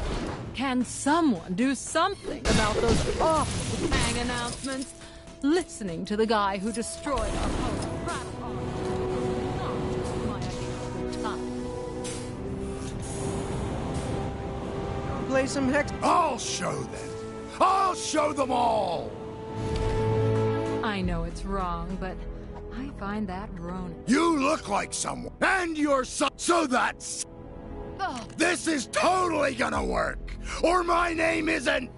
can someone do something about those awful Kang announcements? Listening to the guy who destroyed our home prattle on my idea time. Play some Hex. I'll show them. I'll show them all. I know it's wrong, but I find that Ronan. You look like someone, and you're so that's. This is totally gonna work, or my name isn't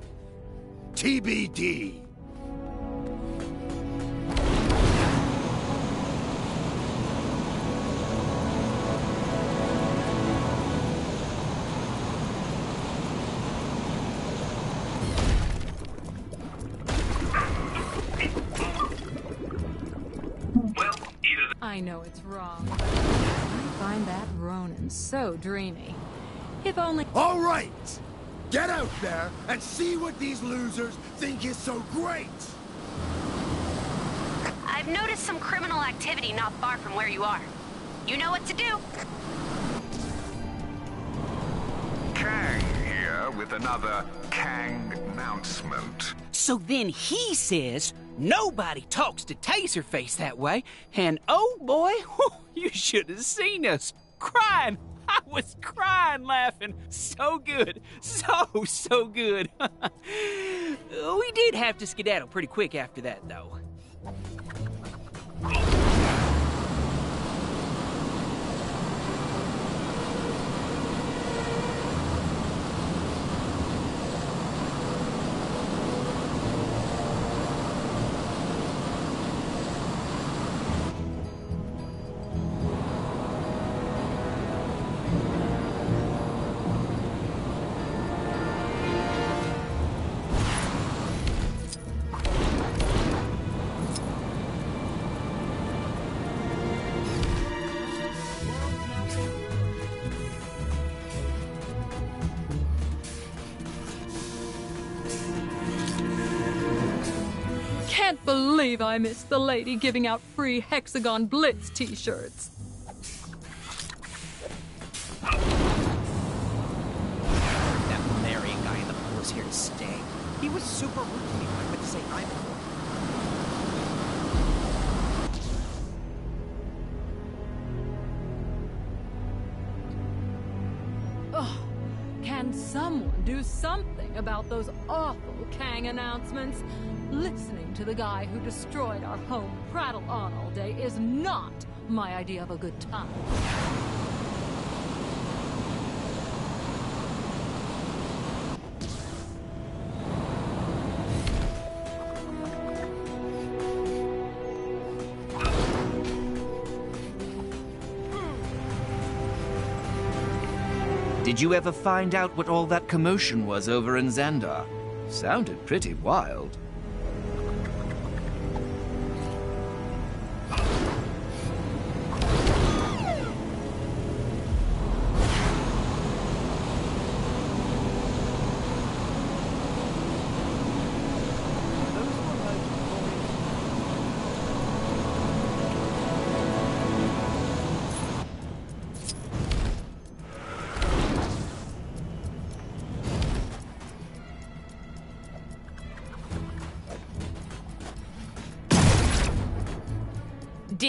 TBD. I know it's wrong, but I find that Ronan so dreamy. If only... All right! Get out there and see what these losers think is so great! I've noticed some criminal activity not far from where you are. You know what to do. Kang here with another Kang announcement. So then he says nobody talks to Taserface that way, and oh boy, you should have seen us crying. I was crying laughing. So good. So good. We did have to skedaddle pretty quick after that, though. Can't believe I missed the lady giving out free Hexagon Blitz t-shirts. That Marion guy in the pool is here to stay. He was super rude to me when I went to say hi before. Ugh. Can someone do something about those awful Kang announcements? Listening to the guy who destroyed our home prattle on all day is not my idea of a good time. Did you ever find out what all that commotion was over in Xandar? Sounded pretty wild.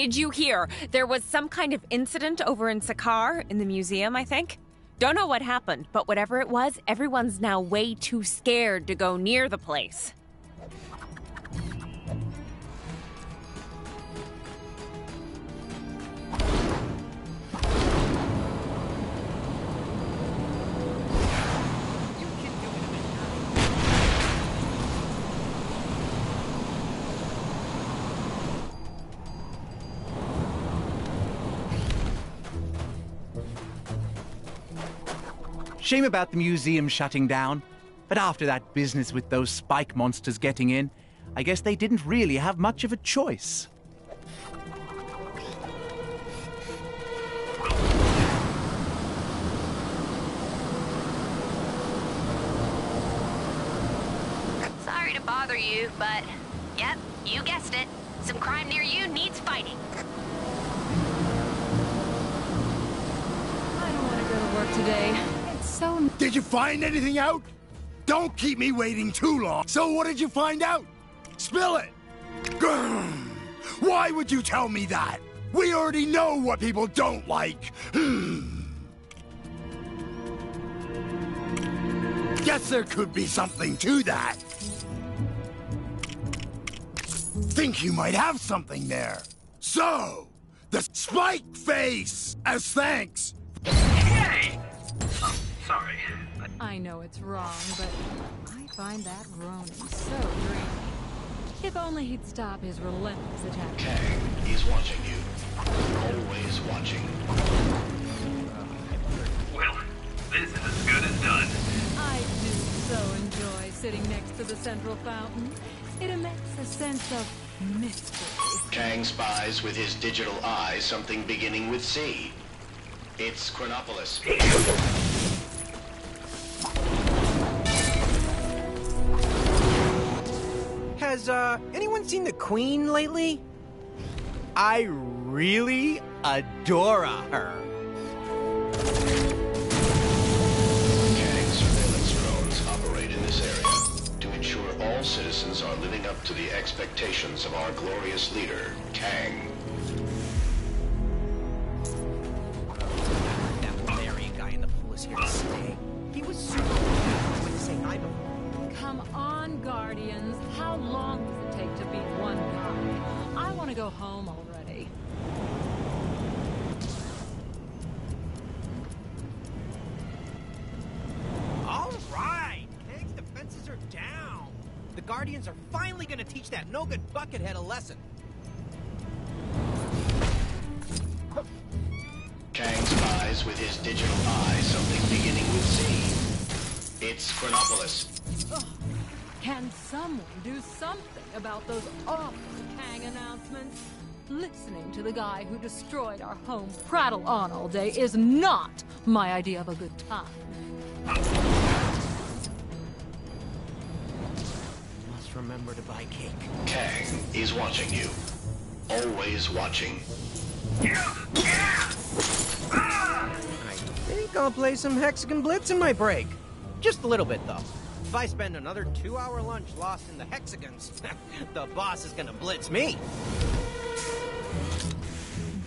Did you hear? There was some kind of incident over in Sakar, in the museum, I think. Don't know what happened, but whatever it was, everyone's now way too scared to go near the place. Shame about the museum shutting down. But after that business with those spike monsters getting in, I guess they didn't really have much of a choice. Sorry to bother you, but yep, you guessed it. Some crime near you needs fighting. I don't want to go to work today. Did you find anything out? Don't keep me waiting too long. So what did you find out? Spill it! Grr. Why would you tell me that? We already know what people don't like. Guess there could be something to that. Think you might have something there. So, the spike face! As thanks! Hey! Sorry. I know it's wrong, but I find that Ronin so dreamy. If only he'd stop his relentless attack. Kang is watching you. Always watching. Well, this is as good as done. I do so enjoy sitting next to the central fountain. It emits a sense of mystery. Kang spies with his digital eye something beginning with C. It's Chronopolis. Has, anyone seen the Queen lately? I really adore her. Kang surveillance drones operate in this area to ensure all citizens are living up to the expectations of our glorious leader, Kang. That Valerian guy in the pool is here to stay. He was super cool when to say hi before. Come on, Guardians. How long does it take to beat one guy? I want to go home already. All right! Kang's defenses are down. The Guardians are finally gonna teach that no-good buckethead a lesson. Kang spies with his digital eye something beginning with C. It's Chronopolis. Ugh. Can someone do something about those awful Kang announcements? Listening to the guy who destroyed our home prattle on all day is not my idea of a good time. Must remember to buy cake. Kang is watching you. Always watching. I think I'll play some Hexagon Blitz in my break. Just a little bit, though. If I spend another 2-hour lunch lost in the hexagons, the boss is gonna blitz me.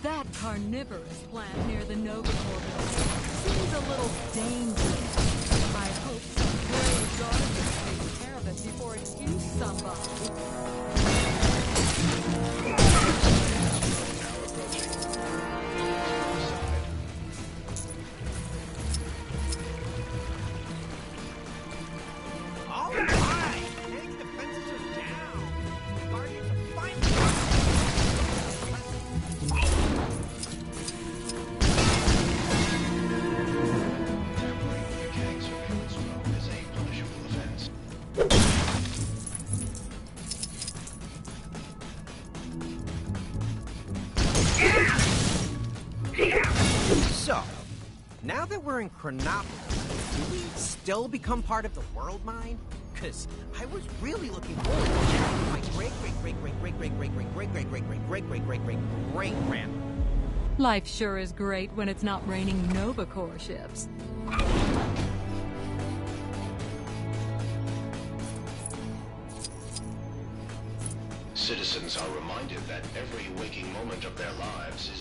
That carnivorous plant near the Nova Corps seems a little dangerous. I hope some brave guardians take care of it before it eats somebody. All right! Kang's defenses are down. The Guardians are finally... Kang surveillance drone is a punishable offense. So, now that we're in Chronopolis, do we still become part of the world mine? Because I was really looking forward to chatting with my great-great-great-great-great-great-great-great-great-great-great-great-great-grandma. Life sure is great when it's not raining Nova Corps ships. citizens are reminded that every waking moment of their lives is...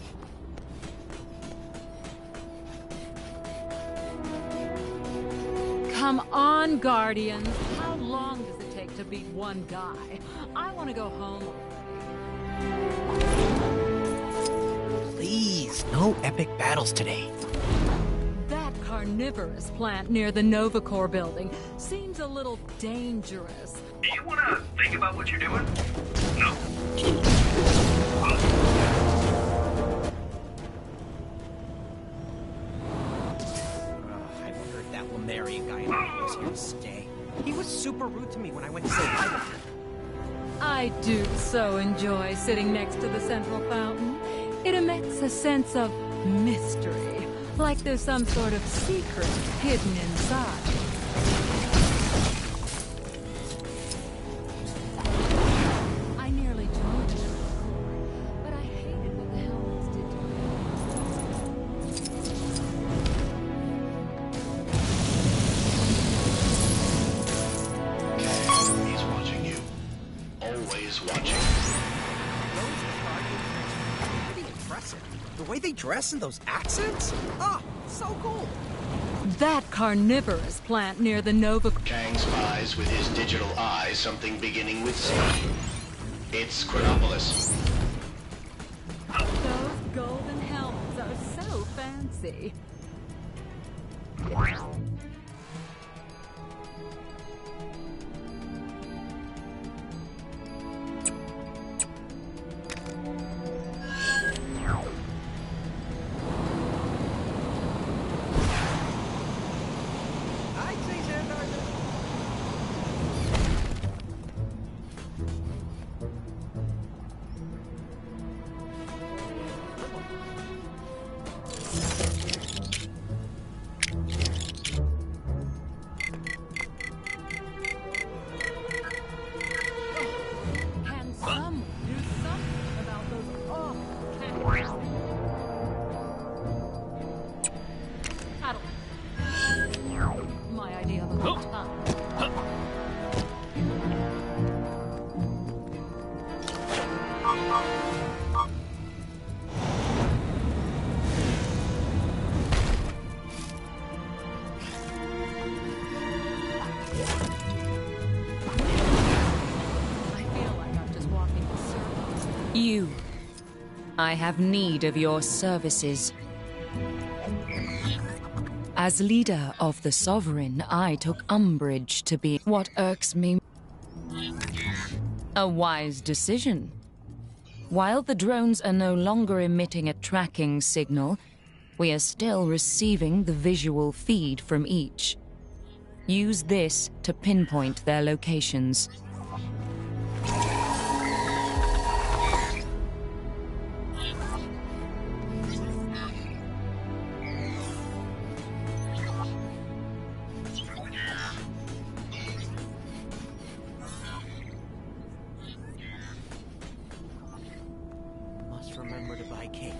Come on, Guardians. How long does it take to beat one guy? I want to go home. Please, no epic battles today. That carnivorous plant near the Nova Corps building seems a little dangerous. Do you want to think about what you're doing? No. I wonder if that Lemurian guy was here to stay. He was super rude to me when I went to say hi to him. I do so enjoy sitting next to the central fountain. It emits a sense of mystery, like there's some sort of secret hidden inside. I nearly joined the Nova Corps, but I hated what the Helmets did to me. He's watching you. Always watching. The way they dress in those accents? Oh, so cool. That carnivorous plant near the Nova... Kang spies with his digital eye something beginning with C. It's Chronopolis. Those golden helmets are so fancy. My idea of a good time. You. I have need of your services. As leader of the Sovereign, I took umbrage to be what irks me. A wise decision. While the drones are no longer emitting a tracking signal, we are still receiving the visual feed from each. Use this to pinpoint their locations. Remember to buy cake.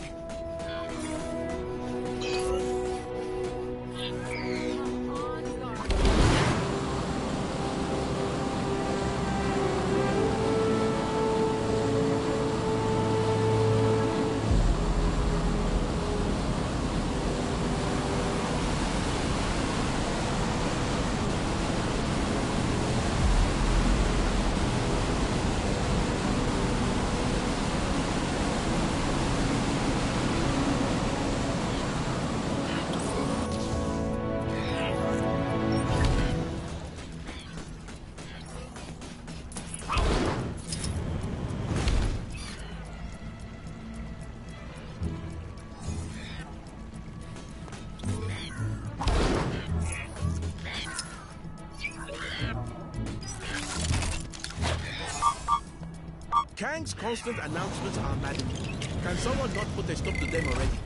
Kang's constant announcements are maddening. Can someone not put a stop to them already?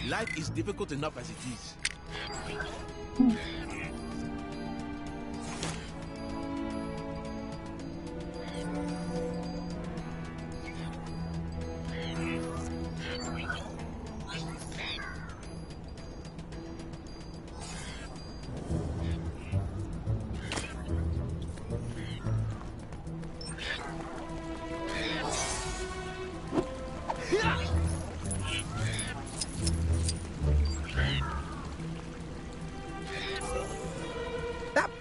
Life is difficult enough as it is.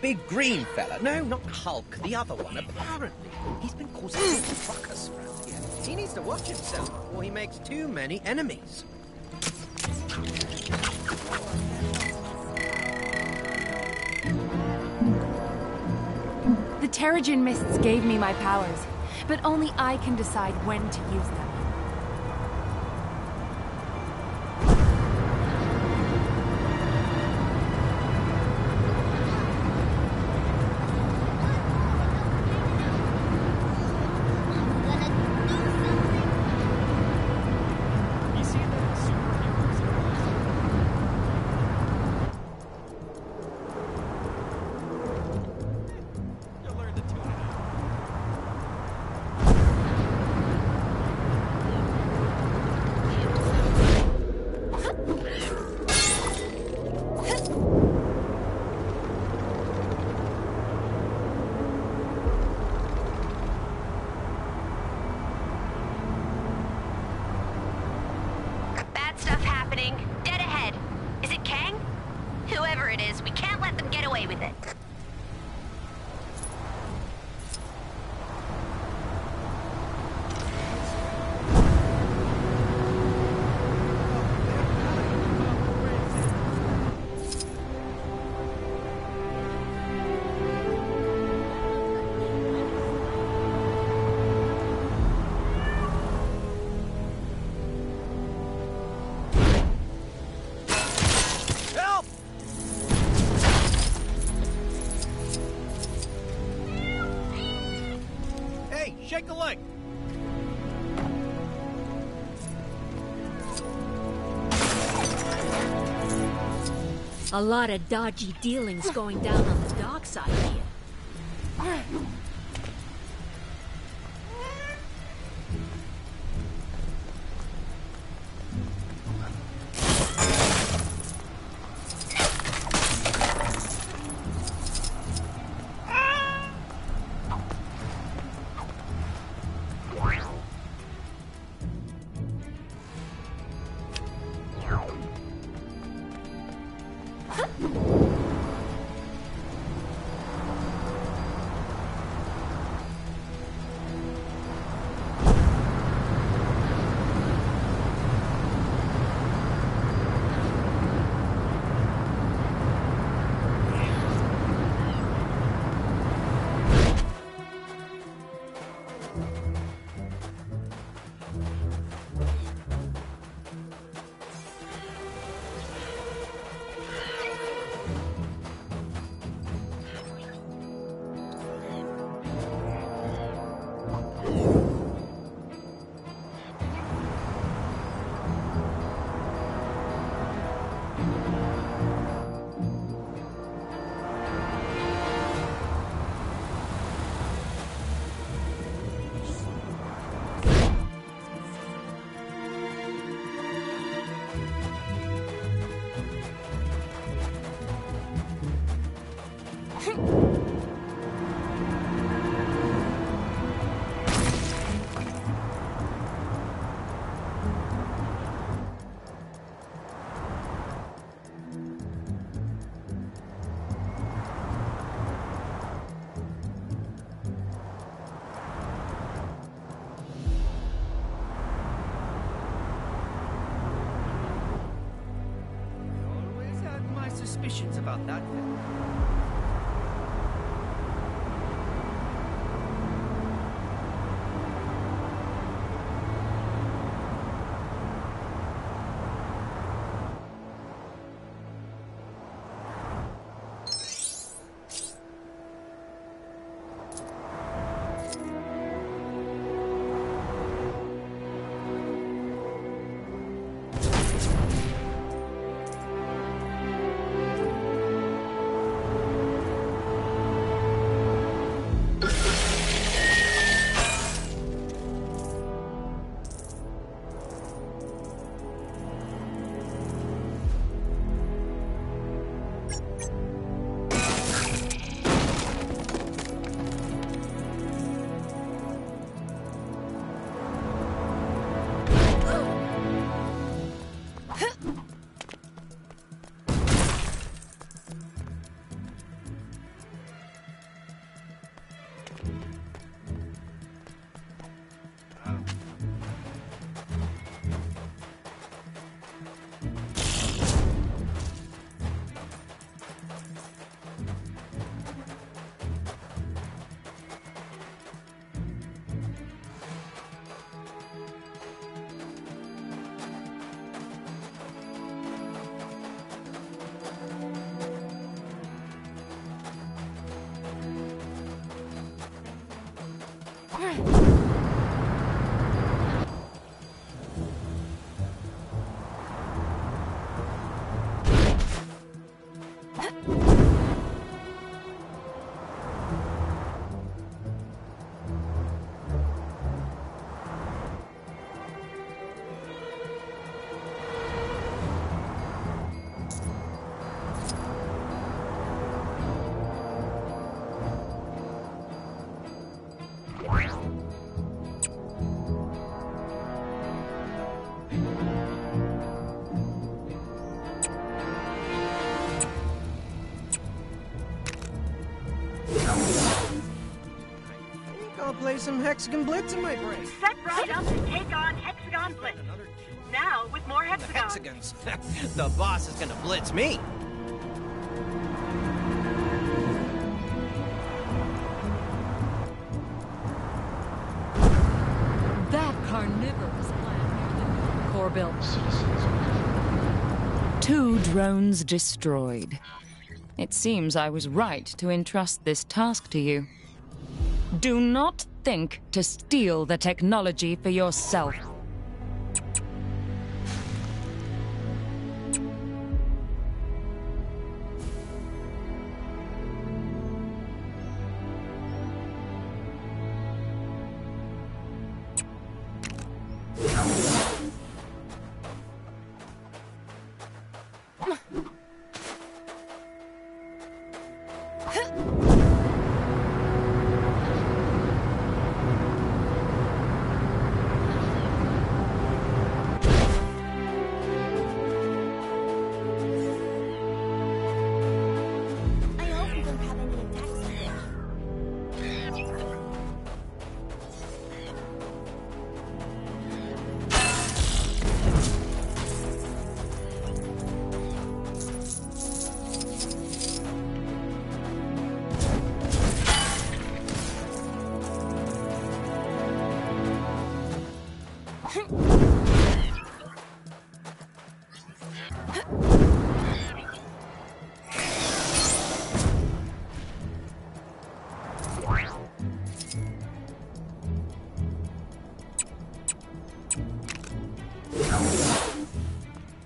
big green fella. No, not Hulk, the other one. Apparently, he's been causing big ruckus around here. He needs to watch himself before he makes too many enemies. The Terrigen mists gave me my powers, but only I can decide when to use them. Shake a leg. A lot of dodgy dealings going down on the dark side here. Suspicions about that thing. some Hexagon Blitz in my brain. Set right up to take on Hexagon Blitz. Now with more hexagons. Hexagons. The boss is gonna blitz me. That carnivorous plant near the new core building. 2 drones destroyed. It seems I was right to entrust this task to you. Do not think to steal the technology for yourself.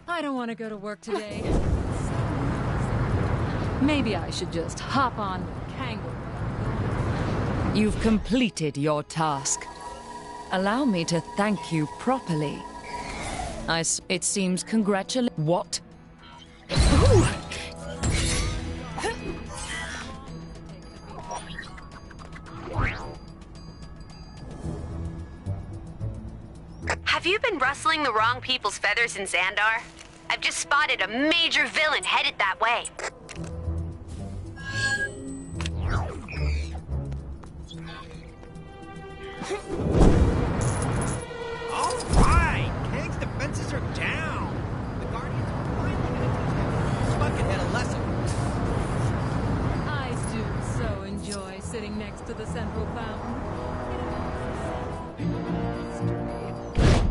I don't want to go to work today. Maybe I should just hop on the kangaroo. You've completed your task. Allow me to thank you properly. It seems What? Ooh. Have you been rustling the wrong people's feathers in Xandar? I've just spotted a major villain headed that way. All right, Kang's defenses are down. The Guardians are finally gonna teach that buckethead a lesson. I do so enjoy sitting next to the central fountain.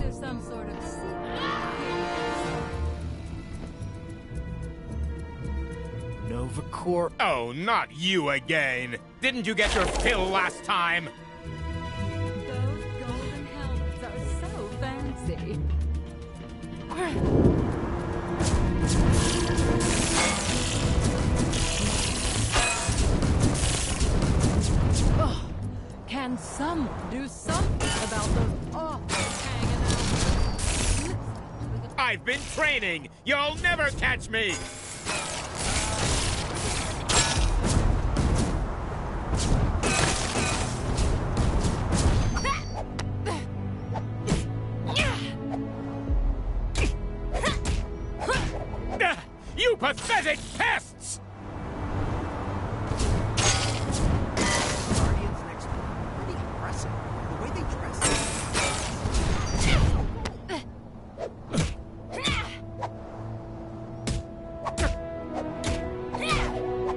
There's some sort of Nova Corps. Oh, not you again! Didn't you get your fill last time? Those golden helmets are so fancy. Oh, can someone do something about those awful hanging out? I've been training! You'll never catch me! You pathetic pests! Guardians next door. Pretty impressive. The way they dress.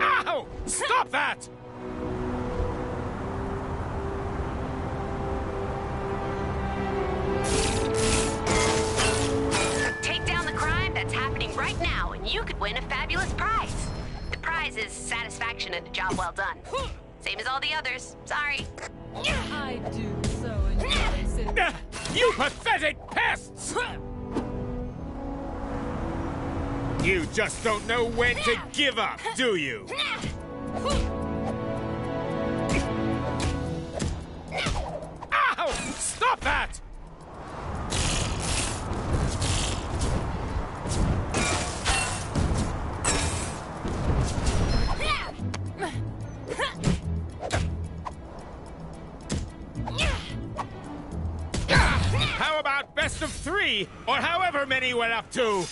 Ow! Stop that! Take down the crime that's happening right now, and you could win a fabulous prize. The prize is satisfaction and a job well done. Same as all the others. Sorry. I do so enjoy sitting. You pathetic pests! You just don't know when to give up, do you? Ow! Stop that! How about best of 3, or however many we're up to?